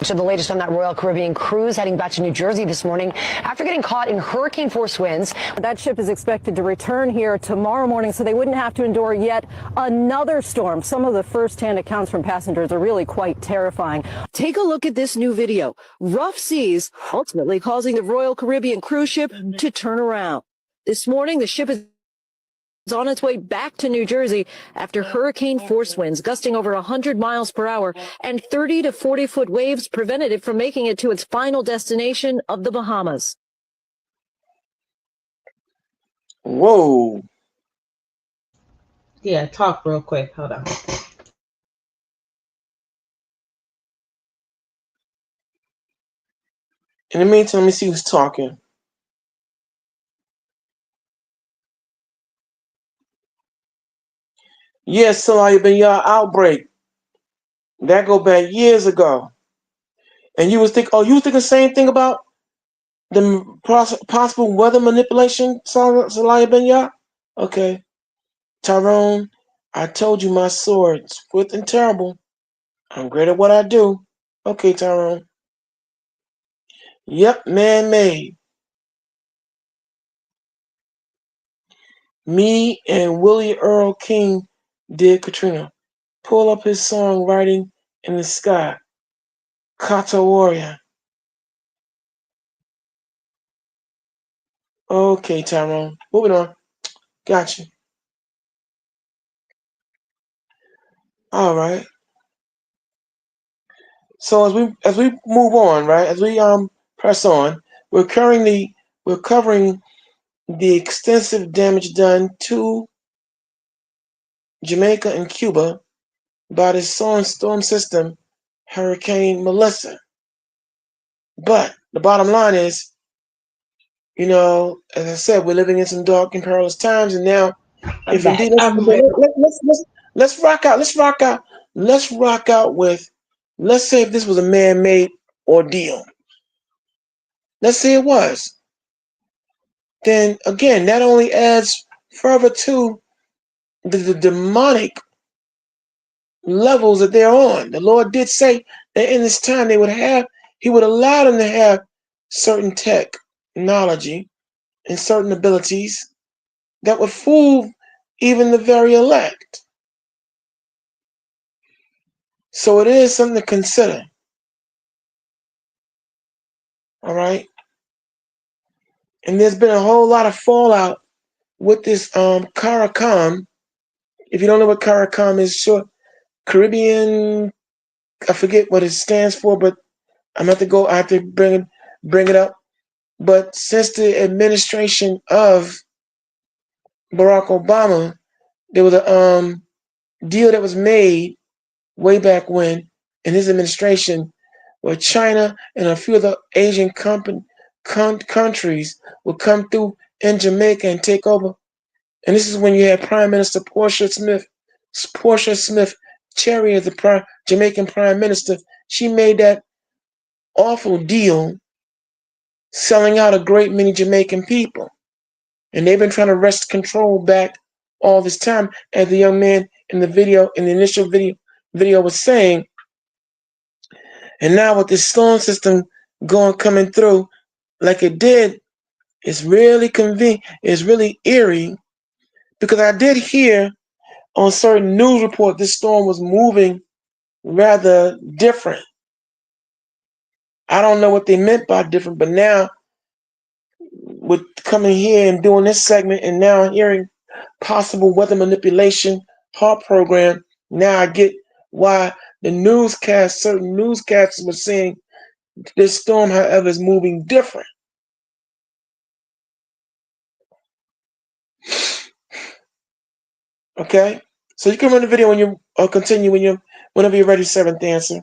So the latest on that Royal Caribbean cruise heading back to New Jersey this morning after getting caught in hurricane force winds. That ship is expected to return here tomorrow morning, so they wouldn't have to endure yet another storm. Some of the first-hand accounts from passengers are really quite terrifying. Take a look at this new video. Rough seas ultimately causing the Royal Caribbean cruise ship to turn around. This morning, the ship is on its way back to New Jersey after hurricane force winds gusting over 100 miles per hour and 30 to 40-foot waves prevented it from making it to its final destination of the Bahamas. Whoa. Yeah, talk real quick. Hold on. In the meantime, let me see who's talking. Yes, so I've been your outbreak. That go back years ago. And you was thinking the same thing about the possible weather manipulation, Salaya Benya? Okay. Tyrone, I told you my sword, swift and terrible. I'm great at what I do. Okay, Tyrone. Yep, man-made. Me and Willie Earl King did Katrina. Pull up his song Writing in the Sky. Kata Warrior. Okay, Tyrone. Moving on. Gotcha. All right. So as we move on, right? As we press on, we're covering the extensive damage done to Jamaica and Cuba by the storm system Hurricane Melissa. But the bottom line is, you know, as I said, we're living in some dark and perilous times, and now, if indeed, let's rock out. Let's rock out with, let's say if this was a man-made ordeal. Let's say it was. Then again, that only adds further to the demonic levels that they're on. The Lord did say that in this time He would allow them to have certain technology and certain abilities that would fool even the very elect. So it is something to consider. All right. And there's been a whole lot of fallout with this CARICOM. If you don't know what CARICOM is, short Caribbean, I forget what it stands for, but I have to bring it up. But since the administration of Barack Obama, there was a deal that was made way back when in his administration, where China and a few other Asian countries would come through in Jamaica and take over. And this is when you had Prime Minister Portia Smith Cherry as the Jamaican Prime Minister. She made that awful deal, selling out a great many Jamaican people. And they've been trying to wrest control back all this time, as the young man in the initial video was saying. And now with this storm system coming through like it did, it's really convenient. It's really eerie, because I did hear on certain news report this storm was moving rather different. I don't know what they meant by different, but now with coming here and doing this segment and now hearing possible weather manipulation HARP program, now I get why certain newscasters were saying this storm, however, is moving different. Okay? So you can run the video when you continue whenever you're ready, seventh dancer.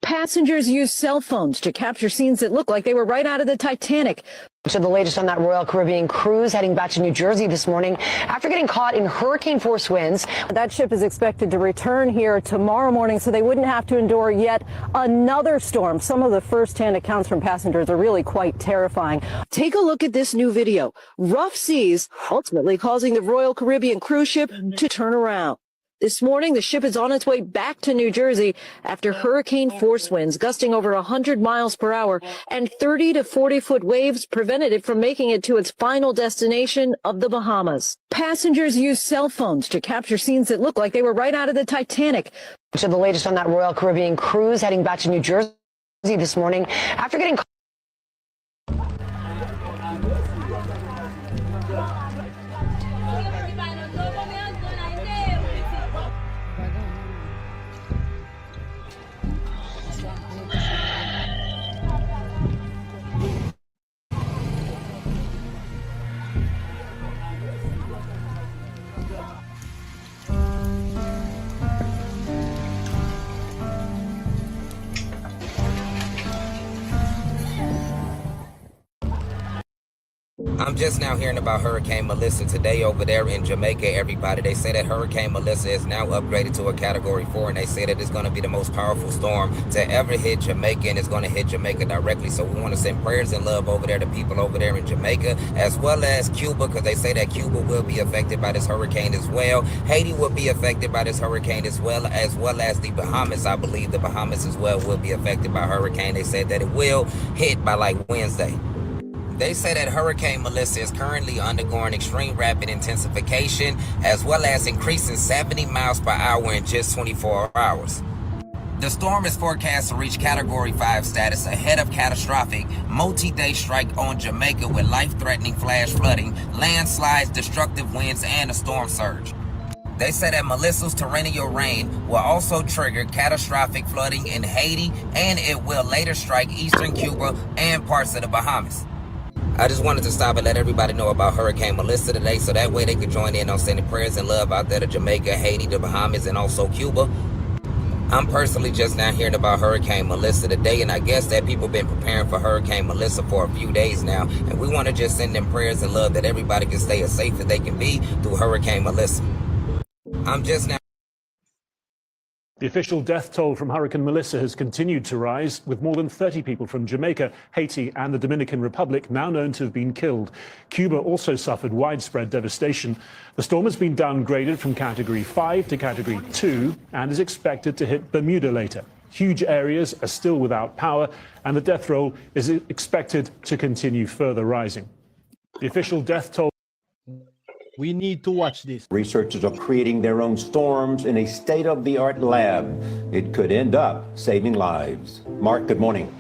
Passengers used cell phones to capture scenes that look like they were right out of the Titanic. So the latest on that Royal Caribbean cruise heading back to New Jersey this morning after getting caught in hurricane force winds. That ship is expected to return here tomorrow morning so they wouldn't have to endure yet another storm. Some of the first-hand accounts from passengers are really quite terrifying. Take a look at this new video. Rough seas ultimately causing the Royal Caribbean cruise ship to turn around. This morning, the ship is on its way back to New Jersey after hurricane force winds gusting over 100 miles per hour and 30 to 40-foot waves prevented it from making it to its final destination of the Bahamas. Passengers used cell phones to capture scenes that look like they were right out of the Titanic. So the latest on that Royal Caribbean cruise heading back to New Jersey this morning after getting caught. I'm just now hearing about Hurricane Melissa today over there in Jamaica, everybody. They say that Hurricane Melissa is now upgraded to a Category 4, and they say that it's going to be the most powerful storm to ever hit Jamaica, and it's going to hit Jamaica directly. So we want to send prayers and love over there to people over there in Jamaica, as well as Cuba, because they say that Cuba will be affected by this hurricane as well. Haiti will be affected by this hurricane as well as the Bahamas. I believe the Bahamas as well will be affected by hurricane. They said that it will hit by like Wednesday. They say that Hurricane Melissa is currently undergoing extreme rapid intensification as well as increasing 70 miles per hour in just 24 hours. The storm is forecast to reach Category 5 status ahead of catastrophic multi-day strike on Jamaica with life-threatening flash flooding, landslides, destructive winds, and a storm surge. They say that Melissa's torrential rain will also trigger catastrophic flooding in Haiti, and it will later strike eastern Cuba and parts of the Bahamas. I just wanted to stop and let everybody know about Hurricane Melissa today, so that way they could join in on sending prayers and love out there to Jamaica, Haiti, the Bahamas, and also Cuba. I'm personally just now hearing about Hurricane Melissa today, and I guess that people been preparing for Hurricane Melissa for a few days now, and we want to just send them prayers and love that everybody can stay as safe as they can be through Hurricane Melissa. I'm just now... The official death toll from Hurricane Melissa has continued to rise, with more than 30 people from Jamaica, Haiti, and the Dominican Republic now known to have been killed. Cuba also suffered widespread devastation. The storm has been downgraded from Category 5 to Category 2 and is expected to hit Bermuda later. Huge areas are still without power, and the death roll is expected to continue further rising. The official death toll... We need to watch this. Researchers are creating their own storms in a state-of-the-art lab. It could end up saving lives. Mark, good morning.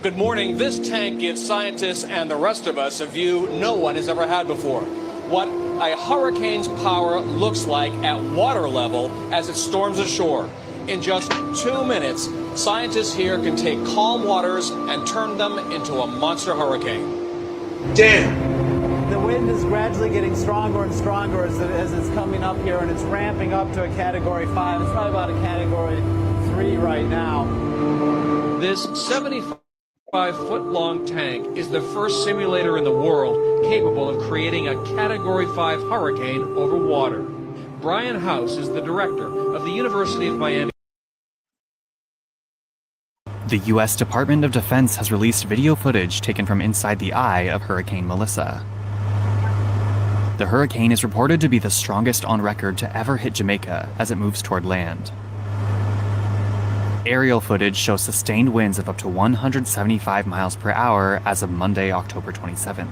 Good morning. This tank gives scientists and the rest of us a view no one has ever had before. What a hurricane's power looks like at water level as it storms ashore. In just 2 minutes, scientists here can take calm waters and turn them into a monster hurricane. Damn. The wind is gradually getting stronger and stronger as it's coming up here, and it's ramping up to a Category 5. It's probably about a Category 3 right now. This 75-foot-long tank is the first simulator in the world capable of creating a Category 5 hurricane over water. Brian House is the director of the University of Miami. The U.S. Department of Defense has released video footage taken from inside the eye of Hurricane Melissa. The hurricane is reported to be the strongest on record to ever hit Jamaica as it moves toward land. Aerial footage shows sustained winds of up to 175 miles per hour as of Monday, October 27th.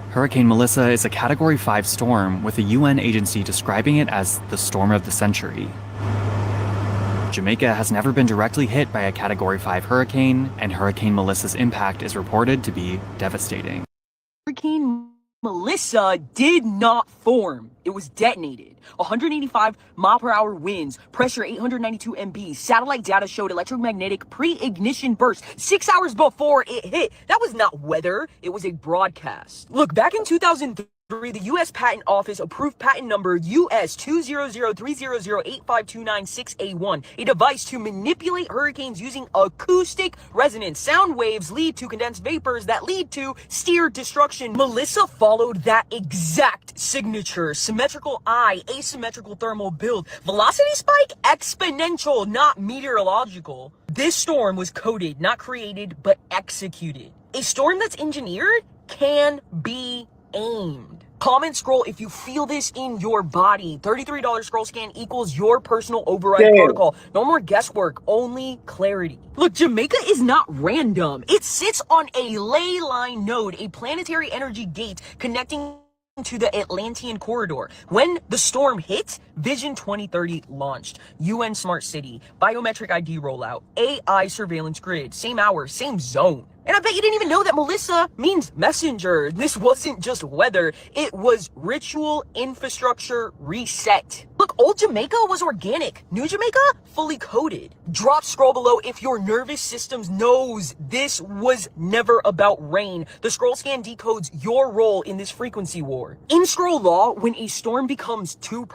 Hurricane Melissa is a Category 5 storm, with a UN agency describing it as the storm of the century. Jamaica has never been directly hit by a Category 5 hurricane, and Hurricane Melissa's impact is reported to be devastating. Hurricane Melissa did not form. It was detonated. 185 mile per hour winds, pressure 892 MB. Satellite data showed electromagnetic pre-ignition burst 6 hours before it hit. That was not weather. It was a broadcast. Look, back in 2003, the U.S. Patent Office approved patent number US 20030085296A1, a device to manipulate hurricanes using acoustic resonance. Sound waves lead to condensed vapors that lead to steer destruction. Melissa followed that exact signature. Symmetrical eye, asymmetrical thermal build. Velocity spike, exponential, not meteorological. This storm was coded, not created, but executed. A storm that's engineered can be aimed. Comment scroll if you feel this in your body. $33 scroll scan equals your personal override protocol. No more guesswork, only clarity. Look, Jamaica is not random. It sits on a ley line node, a planetary energy gate connecting to the Atlantean corridor. When the storm hit, Vision 2030 launched. UN Smart City, biometric ID rollout, AI surveillance grid, same hour, same zone. And I bet you didn't even know that Melissa means messenger. This wasn't just weather, it was ritual infrastructure reset. Look, old Jamaica was organic. New Jamaica, fully coded. Drop scroll below if your nervous system knows this was never about rain. The scroll scan decodes your role in this frequency war. In scroll law, when a storm becomes too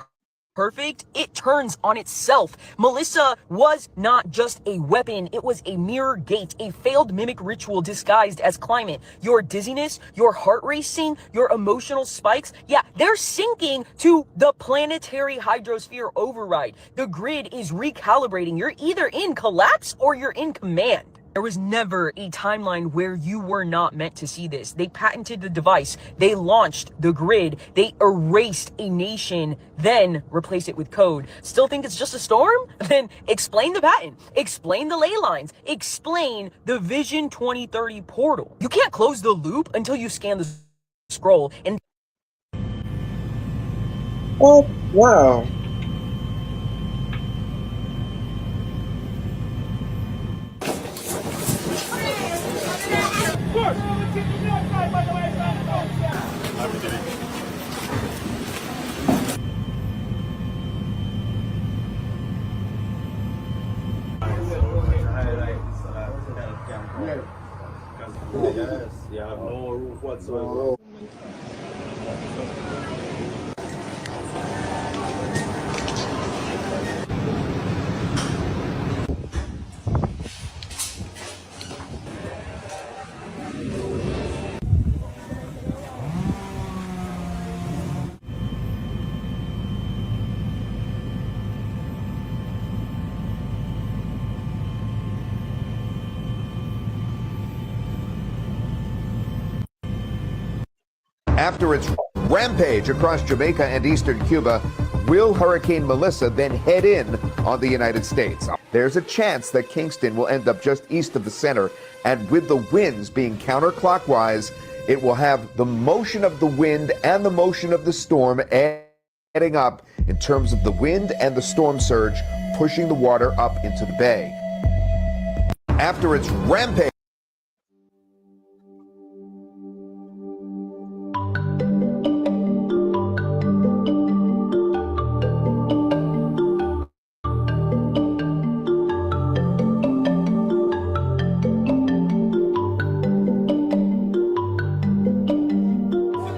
perfect, it turns on itself. Melissa was not just a weapon, it was a mirror gate, a failed mimic ritual disguised as climate. Your dizziness, your heart racing, your emotional spikes, yeah, they're sinking to the planetary hydrosphere override. The grid is recalibrating. You're either in collapse or you're in command. There was never a timeline where you were not meant to see this. They patented the device, they launched the grid, they erased a nation, then replaced it with code. Still think it's just a storm? Then explain the patent, explain the ley lines, explain the Vision 2030 portal. You can't close the loop until you scan the scroll. And oh, wow. Yes, you have no roof whatsoever. After its rampage across Jamaica and eastern Cuba, will Hurricane Melissa then head in on the United States? There's a chance that Kingston will end up just east of the center, and with the winds being counterclockwise, it will have the motion of the wind and the motion of the storm adding up in terms of the wind and the storm surge pushing the water up into the bay. After its rampage.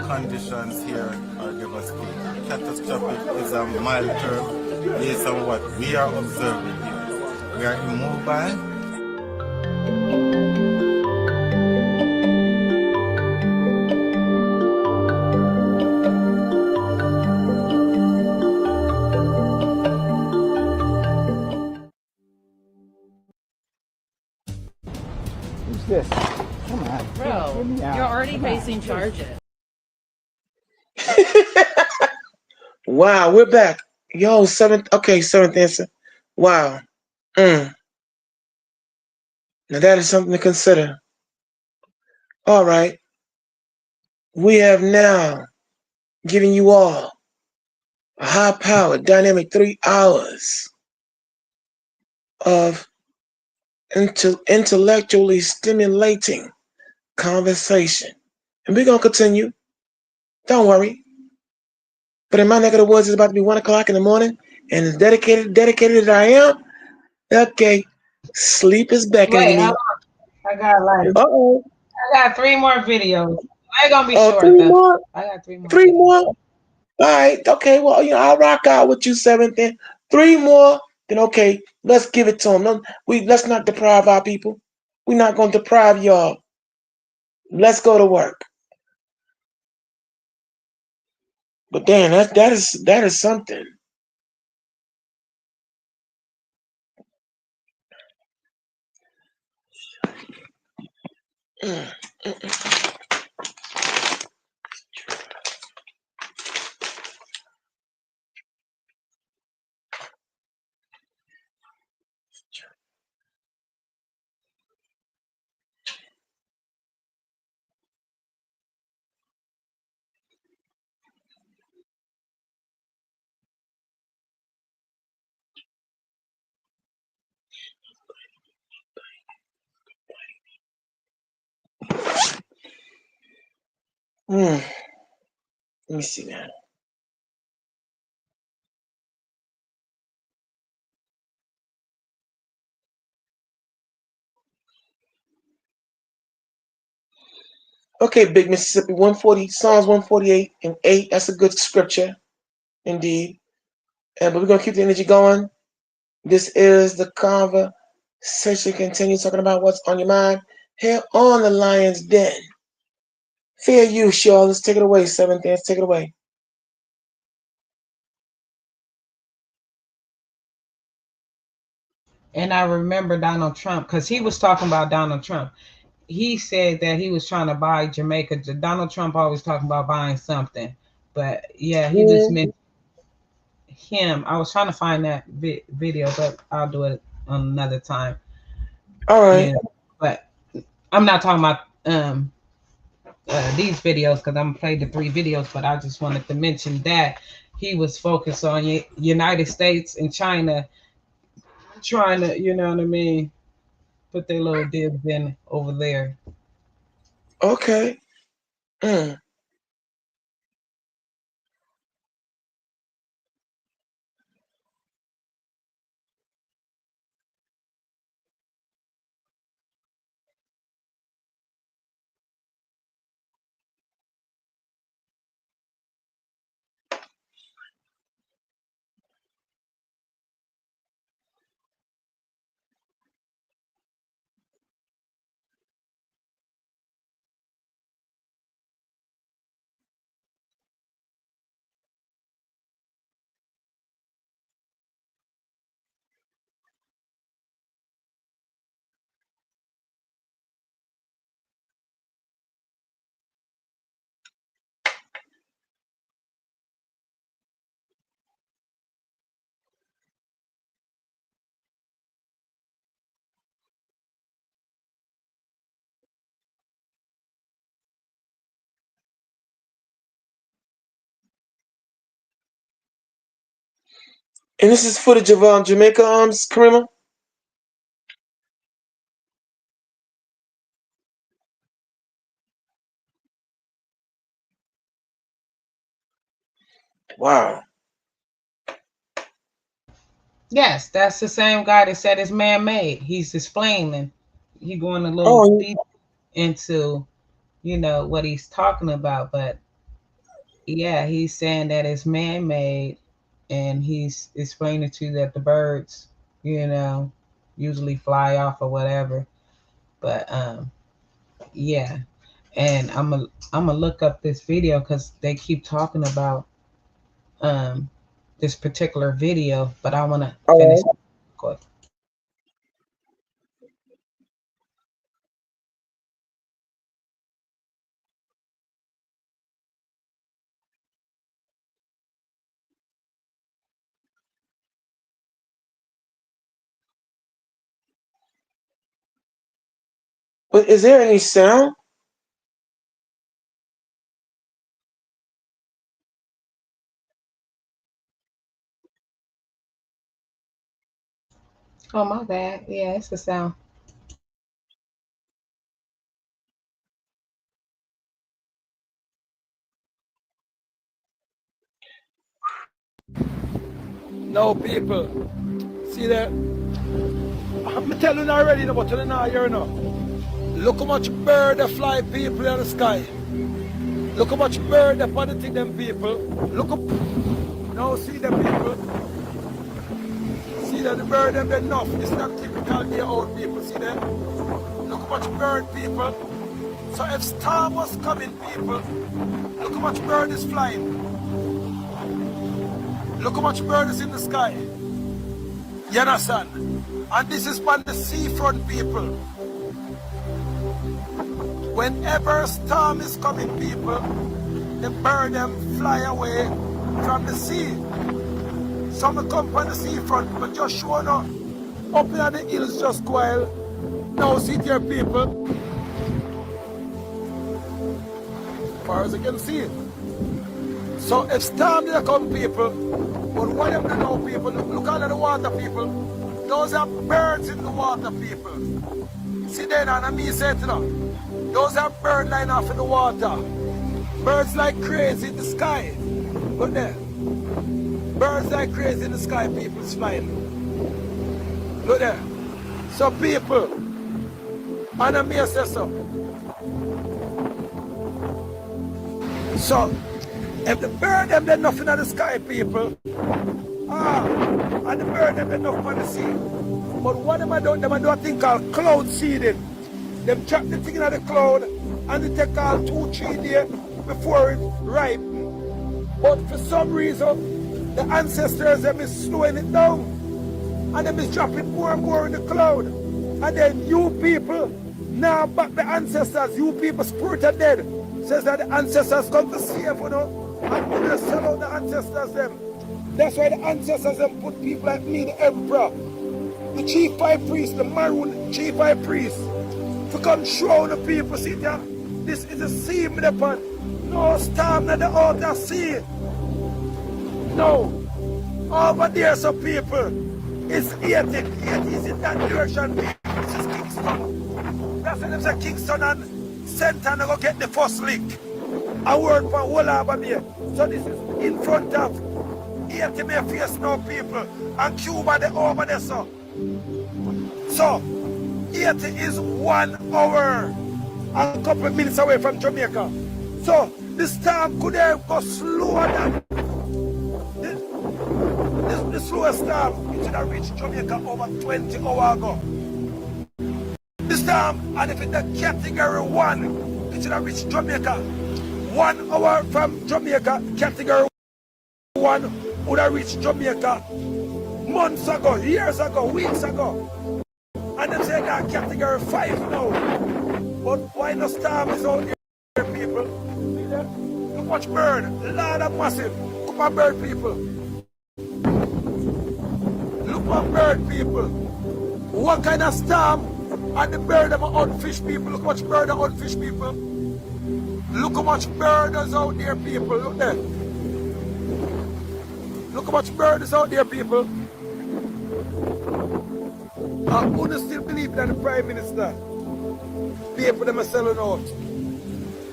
Conditions here are devastating. Catastrophic is a mild term based on what we are observing here. We are immobile. Who's this? Come on. Bro, you're already facing charges. Wow, we're back. Yo, seventh answer. Wow. Now that is something to consider. All right. We have now given you all a high-powered, dynamic 3 hours of intellectually stimulating conversation. And we're going to continue Don't worry. But in my neck of the woods, it's about to be 1 o'clock in the morning, and as dedicated as I am, okay, sleep is beckoning Wait, me. hold on. I got like, Uh-oh. I got 3 more videos. They're gonna be Oh, short 3 though. more? I got 3 more. 3 more? All right. Okay. Well, I'll rock out with you, 7th. Then 3 more. Then okay, let's give it to them. Let's not deprive our people. We're not gonna deprive y'all. Let's go to work. But damn, that is something. Let me see now. Okay, Big Mississippi, 140, Psalms 148 and 8. That's a good scripture, indeed. But we're gonna keep the energy going. This is the conversation. Continue talking about what's on your mind here on the Lion's Den. Fair use, y'all. Let's take it away, 7th. Let's take it away. And I remember Donald Trump, because he was talking about Donald Trump. He said that he was trying to buy Jamaica. Donald Trump always talking about buying something. But yeah, he just mentioned him. I was trying to find that video, but I'll do it on another time. All right. Yeah, but I'm not talking about these videos, because I'm gonna play the 3 videos, but I just wanted to mention that he was focused on United States and China trying to, you know what I mean, put their little dibs in over there. Okay. And this is footage of Jamaica, Kareema? Wow. Yes, that's the same guy that said it's man-made. He's explaining. He going a little deep into, what he's talking about. But yeah, he's saying that it's man-made, and he's explaining to you that the birds, usually fly off or whatever. But yeah, and I'm gonna look up this video because they keep talking about this particular video, but I want to finish. Quick. But is there any sound? Oh, my bad. Yeah, it's the sound. No, people. See that? I'm telling you already, but you don't hear now. Look how much bird that fly people in the sky. Look how much bird that want to take them people. Look up. Now see them people. See that the bird them enough. It's not typical day old people. See them? Look how much bird people. So if storm was coming people, look how much bird is flying. Look how much bird is in the sky. You understand? And this is from the seafront people. Whenever a storm is coming, people, the bird them fly away from the sea. Some come from the seafront, but just showing up in the hills just while. Now see there, people. As far as you can see. So if storm they come, people, but what them to know, people, look at the water, people. Those are birds in the water, people. See there, and me say to them. Those are birds lying off in the water. Birds like crazy in the sky. Look there. Birds like crazy in the sky, people's flying. Look there. So people, and me say so. So, if the bird them they're nothing in the sky, people, and the bird them they're nothing on the sea. But what am I doing? Them I do a thing called cloud seeding. Them trap the thing in the cloud and they take all 2-3 days before it ripe. But for some reason, the ancestors them is slowing it down and them is dropping more and more in the cloud. And then you people, now back the ancestors, you people spirit are dead. Says that the ancestors come to save, you know, and when they sell out the ancestors them. That's why the ancestors them put people like me, the emperor, the chief high priest, the maroon chief high priest, to come show the people, see there, this is a sea with the pan. No storm in the outer sea. No. Over there, some people, it's 80 is in that direction, people. This is Kingston. That's why they say Kingston and Center go get the first lick. A word for whole over there. So this is in front of 80 may face now, people. And Cuba, they over there, so. So, 80 is 1 hour and a couple of minutes away from Jamaica. So the storm could have go slower than the slowest storm. It should have reached Jamaica over 20 hours ago. The storm, and if it's a category 1, it should have reached Jamaica 1 hour from Jamaica. Category 1 would have reached Jamaica months ago, years ago, weeks ago. And they say that category 5 now. But why no storm is out there, people? See that? Look much bird, lot of massive. Look at bird, people. Look at bird, people. What kind of storm? And the bird are on fish, people. Look how much bird are on fish, people. Look how much bird is out there, people. Look there. Look how much bird is out there, people. I wouldn't still believe that the Prime Minister, people them are selling out.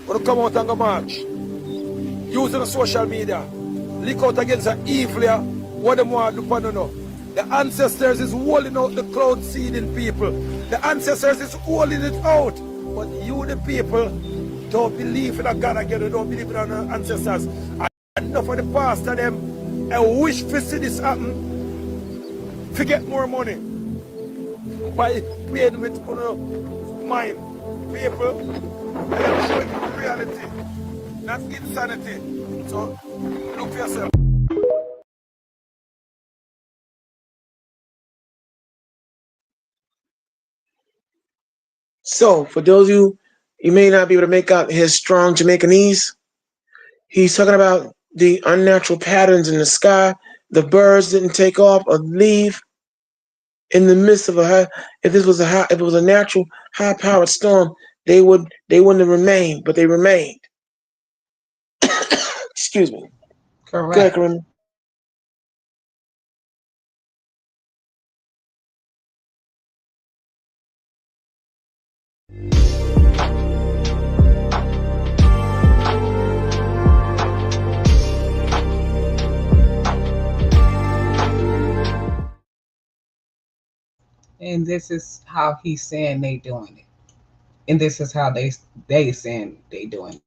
When they come out and go march, using the social media, leak out against the evil, what they want to do, no, no. The ancestors is holding out the cloud seeding people. The ancestors is holding it out. But you, the people, don't believe in a God again, you don't believe in our ancestors. And enough of the pastor them, I wish to see this happen, to get more money. By playing with mind, people, I am showing you reality, not insanity. So look for yourself. So, for those of you may not be able to make out his strong Jamaicanese, he's talking about the unnatural patterns in the sky. The birds didn't take off or leave in the midst of if it was a natural high-powered storm, they wouldn't have remained, but they remained. Excuse me. Correct. Go ahead, Kareema. And this is how he's saying they doing it. And this is how they saying they doing it.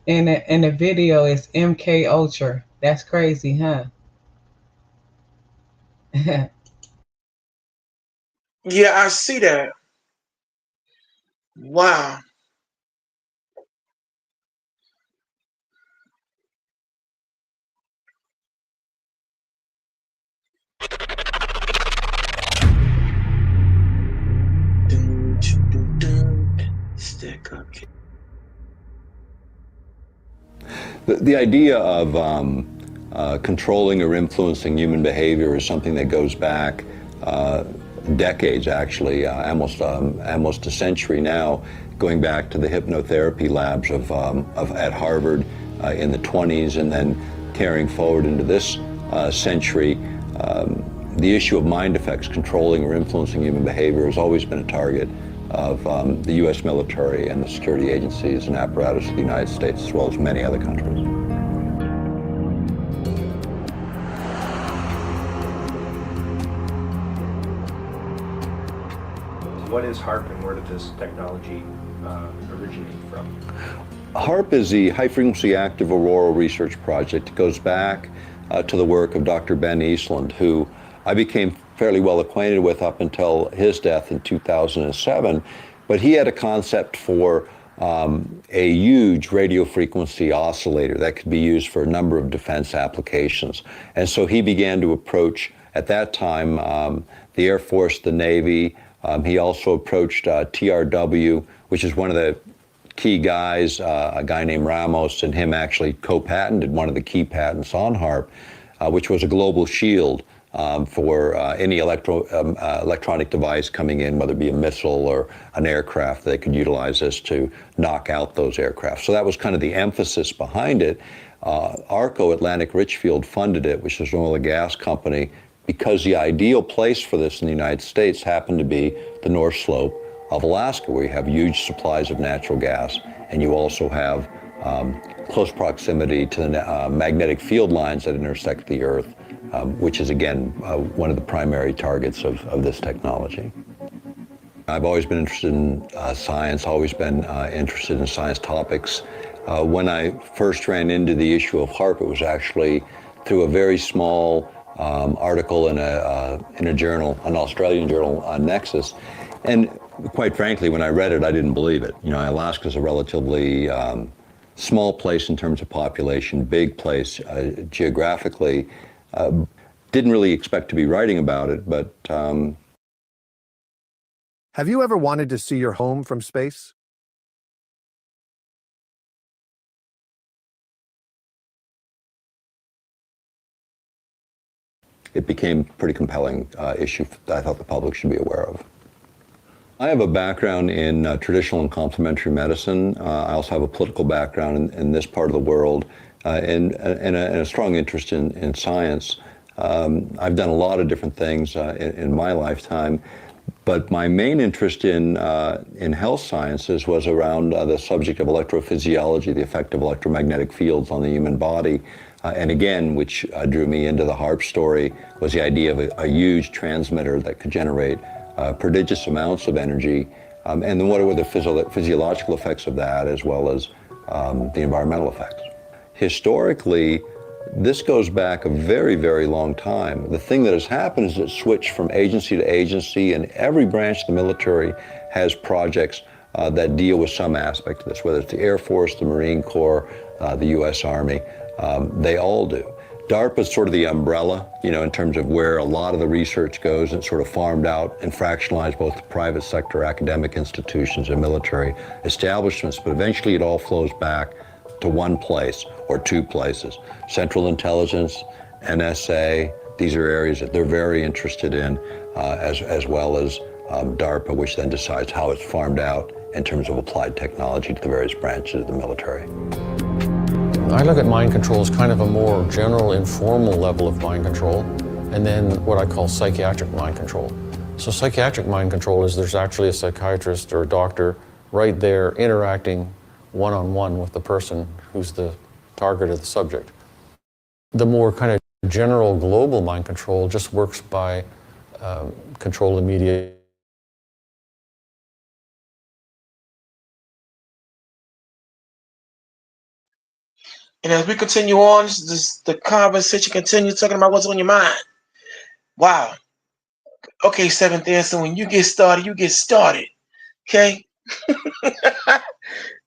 And the video is MK Ultra. That's crazy, huh? Yeah, I see that. Wow. Stick up. The idea of controlling or influencing human behavior is something that goes back decades, actually, almost a century now, going back to the hypnotherapy labs at Harvard in the 20s, and then carrying forward into this century. The issue of mind effects, controlling or influencing human behavior, has always been a target of the U.S. military and the security agencies and apparatus of the United States, as well as many other countries. What is HAARP and where did this technology originate from? HAARP is the High Frequency Active Auroral Research Project. It goes back to the work of Dr. Ben Eastland, who I became fairly well acquainted with up until his death in 2007. But he had a concept for a huge radio frequency oscillator that could be used for a number of defense applications. And so he began to approach, at that time, the Air Force, the Navy. He also approached TRW, which is one of the key guys, a guy named Ramos, and him actually co-patented one of the key patents on HAARP, which was a global shield for any electronic device coming in, whether it be a missile or an aircraft. They could utilize this to knock out those aircraft. So that was kind of the emphasis behind it. ARCO, Atlantic Richfield, funded it, which is an oil and gas company, because the ideal place for this in the United States happened to be the North Slope of Alaska, where you have huge supplies of natural gas, and you also have close proximity to the magnetic field lines that intersect the Earth, which is, again, one of the primary targets of this technology. I've always been interested in science, always been interested in science topics. When I first ran into the issue of HAARP, it was actually through a very small article in a journal, an Australian journal, Nexus. And quite frankly, when I read it, I didn't believe it. You know, Alaska's a relatively small place in terms of population, big place geographically. Didn't really expect to be writing about it, but... Have you ever wanted to see your home from space? It became a pretty compelling issue that I thought the public should be aware of. I have a background in traditional and complementary medicine. I also have a political background in this part of the world and a strong interest in science. I've done a lot of different things in my lifetime, but my main interest in health sciences was around the subject of electrophysiology, the effect of electromagnetic fields on the human body. And again, which drew me into the HAARP story, was the idea of a huge transmitter that could generate prodigious amounts of energy. And then what were the physiological effects of that, as well as the environmental effects? Historically, this goes back a very, very long time. The thing that has happened is it switched from agency to agency, and every branch of the military has projects that deal with some aspect of this, whether it's the Air Force, the Marine Corps, the U.S. Army. They all do. DARPA is sort of the umbrella, you know, in terms of where a lot of the research goes, and sort of farmed out and fractionalized both the private sector, academic institutions, and military establishments. But eventually it all flows back to one place or two places. Central Intelligence, NSA, these are areas that they're very interested in, as well as DARPA, which then decides how it's farmed out in terms of applied technology to the various branches of the military. I look at mind control as kind of a more general, informal level of mind control, and then what I call psychiatric mind control. So psychiatric mind control is there's actually a psychiatrist or a doctor right there interacting one-on-one with the person who's the target or the subject. The more kind of general global mind control just works by control of media. And as we continue on, the conversation continues talking about what's on your mind. Wow. Okay, seventh answer. When you get started, you get started. Okay?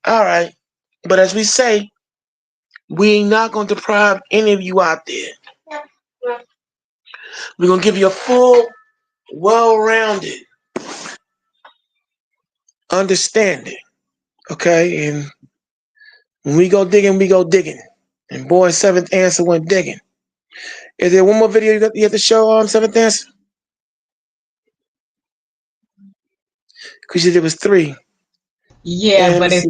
All right. But as we say, we ain't not going to deprive any of you out there. We're going to give you a full, well-rounded understanding. Okay? And when we go digging, we go digging. And boy, seventh answer went digging. Is there one more video you have to show on seventh answer? Because there was 3. Yeah, but it's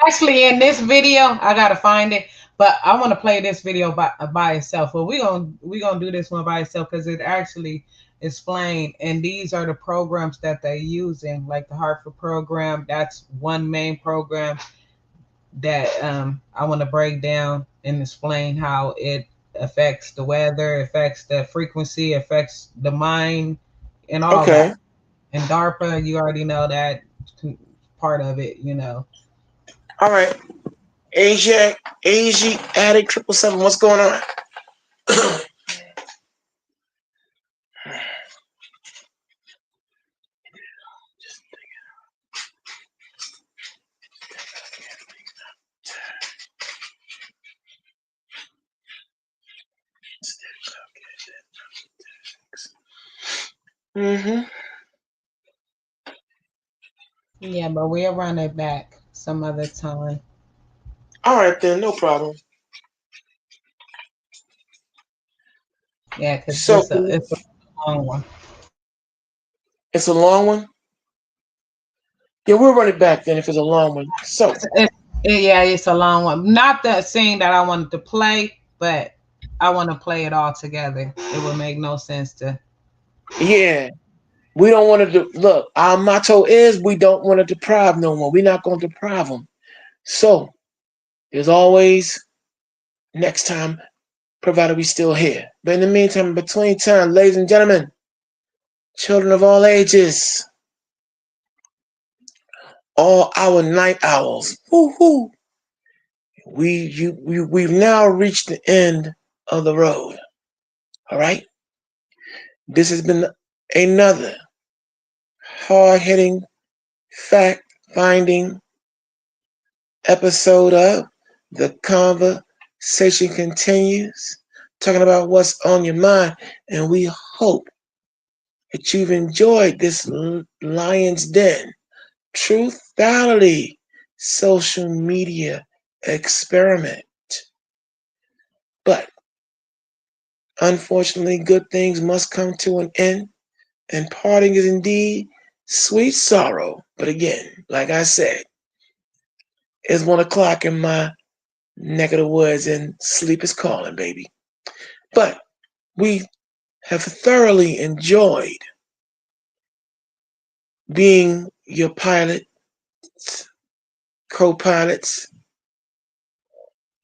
actually in this video. I gotta find it, but I want to play this video by itself. Well, we gonna do this one by itself because it actually explained. And these are the programs that they're using, like the Hartford program. That's one main program that I want to break down and explain how it affects the weather, affects the frequency, affects the mind, and all that. And DARPA, you already know that part of it, you know. All right. Asia Addict 777, what's going on? Yeah, but we'll run it back some other time. All right, then, no problem. Yeah, because so, it's a long one. It's a long one? Yeah, we'll run it back then if it's a long one. So, yeah, it's a long one. Not the scene that I wanted to play, but I want to play it all together. It would make no sense to. Yeah, we don't want to look. Our motto is we don't want to deprive no one. We're not going to deprive them. So, there's always next time, provided we still here. But in the meantime, between time, ladies and gentlemen, children of all ages, all our night owls, whoo-hoo, we've now reached the end of the road. All right? This has been another hard-hitting, fact-finding episode of The Conversation Continues, talking about what's on your mind, and we hope that you've enjoyed this Lion's Den, Truthality social media experiment. But unfortunately, good things must come to an end, and parting is indeed sweet sorrow. But again, like I said, it's 1 o'clock in my neck of the woods, and sleep is calling, baby. But we have thoroughly enjoyed being your pilots, co-pilots.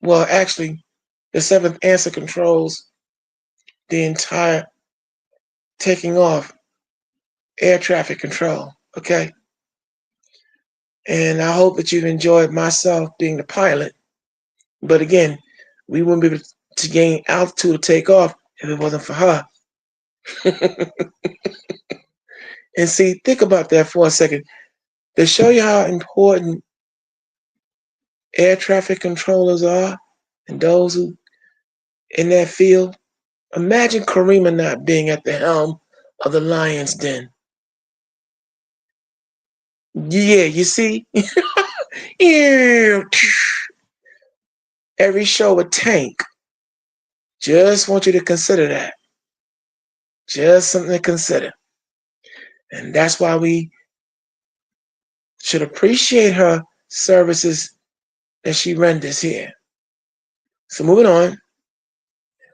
Well, actually, the seventh answer controls the entire taking off air traffic control, okay? And I hope that you've enjoyed myself being the pilot. But again, we wouldn't be able to gain altitude to take off if it wasn't for her. And see, think about that for a second. To show you how important air traffic controllers are and those who in that field, imagine Kareema not being at the helm of the Lion's Den. Yeah, you see? Every show a tank. Just want you to consider that. Just something to consider. And that's why we should appreciate her services that she renders here. So moving on,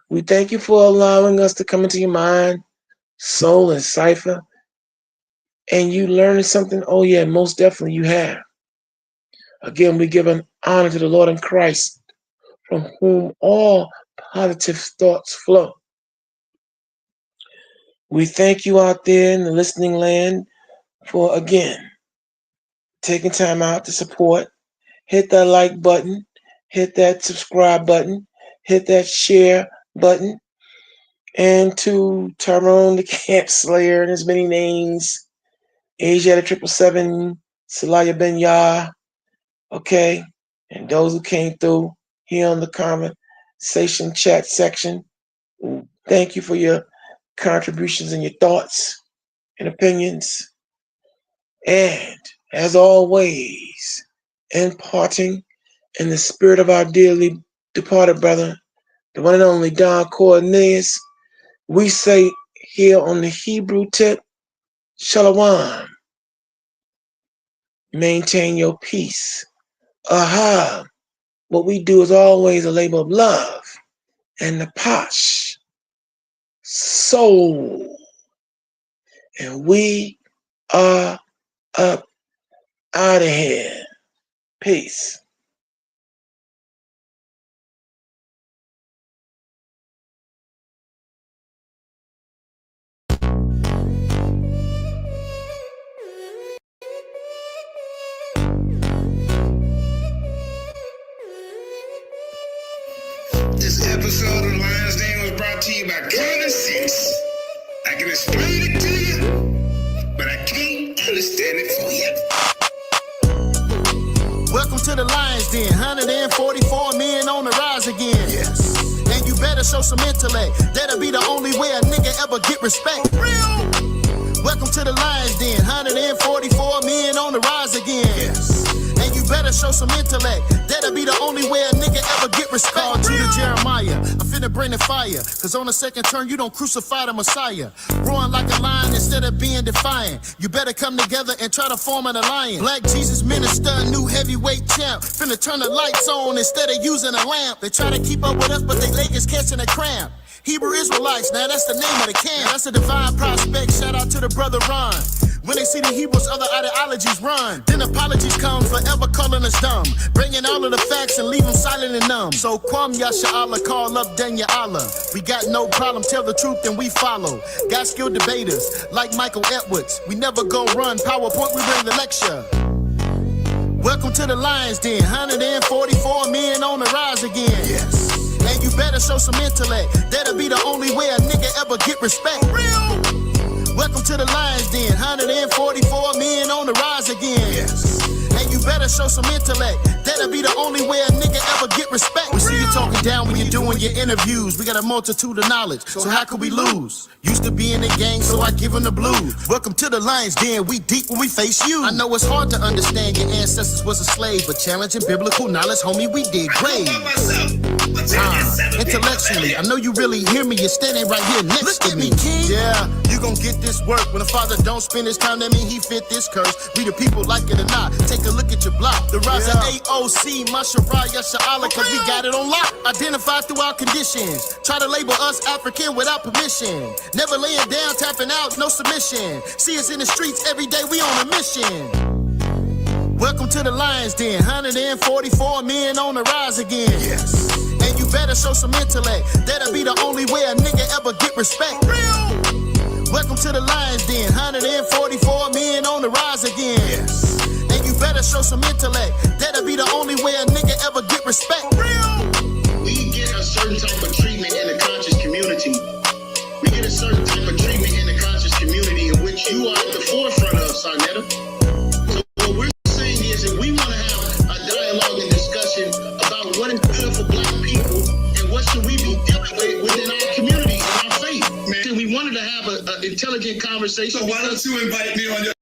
we thank you for allowing us to come into your mind, soul, and cipher. And you learned something? Oh yeah, most definitely you have. Again, we give an honor to the Lord in Christ from whom all positive thoughts flow. We thank you out there in the listening land for, again, taking time out to support. Hit that like button, hit that subscribe button, hit that share button, and to Tyrone the Camp Slayer and his many names, Asia the 777, Salaya Ben Yah, okay, and those who came through here on the conversation chat section. Thank you for your contributions and your thoughts and opinions. And as always, imparting in the spirit of our dearly departed brother, the one and only Don Cornelius, we say here on the Hebrew tip, Shalom. Maintain your peace. Aha. What we do is always a labor of love and the posh soul. And we are up out of here. Peace. This episode of Lion's Den was brought to you by Common Sense. I can explain it to you, but I can't understand it for you. Welcome to the Lion's Den. 144 men on the rise again. Yes. And you better show some intellect. That'll be the only way a nigga ever get respect. Real. Welcome to the Lion's Den. 144 men on the rise again. Yes. And you better show some intellect. That'll be the only way a nigga ever get respect. Called you to Jeremiah. I'm finna bring the fire. Cause on the second turn, you don't crucify the Messiah. Roaring like a lion instead of being defiant. You better come together and try to form an alliance. Black Jesus minister, new heavyweight champ. Finna turn the lights on instead of using a lamp. They try to keep up with us, but they leg is catching a cramp. Hebrew Israelites, now that's the name of the camp. That's a divine prospect, shout out to the brother Ron. When they see the Hebrews, other ideologies run. Then apologies come, forever calling us dumb. Bringing all of the facts and leave them silent and numb. So Kwam Yasha Allah, call up Danya Allah. We got no problem, tell the truth and we follow. Got skilled debaters, like Michael Edwards. We never go run, PowerPoint, we bring the lecture. Welcome to the Lion's Den, 144 men on the rise again. Yes. And you better show some intellect. That'll be the only way a nigga ever get respect. Real. Welcome to the Lion's Den, 144 men on the rise again. Yes. And you better show some intellect. That'll be the only way a nigga ever get respect. We see you talking down when you're doing your interviews. We got a multitude of knowledge, so how could we lose? Used to be in the gang, so I give them the blues. Welcome to the Lion's Den, we deep when we face you. I know it's hard to understand your ancestors was a slave, but challenging biblical knowledge, homie, we did great. Intellectually, I know you really hear me. You're standing right here next to me. King. Yeah, you gon' get this work. When the father don't spend his time, that mean he fit this curse. We the people like it or not. Take a look at your block. The rise of AOC, Masharaya Sha'ala, cause we got it on lock. Identified through our conditions. Try to label us African without permission. Never laying down, tapping out, no submission. See us in the streets every day, we on a mission. Welcome to the Lion's Den, 144 men on the rise again. Yes. And you better show some intellect. That'll be the only way a nigga ever get respect. Real. Welcome to the Lion's Den, 144 men on the rise again. Yes. And you better show some intellect. That'll be the only way a nigga ever get respect. Real. We get a certain type of treatment in the conscious community. We get a certain type of treatment in the conscious community in which you are at the forefront of, Sarnetta. So what we're saying is that we want to have a dialogue and discussion about what is good for black people and what should we be dealing with within our community and our faith. Man, we wanted to have an intelligent conversation. So why don't you invite me on your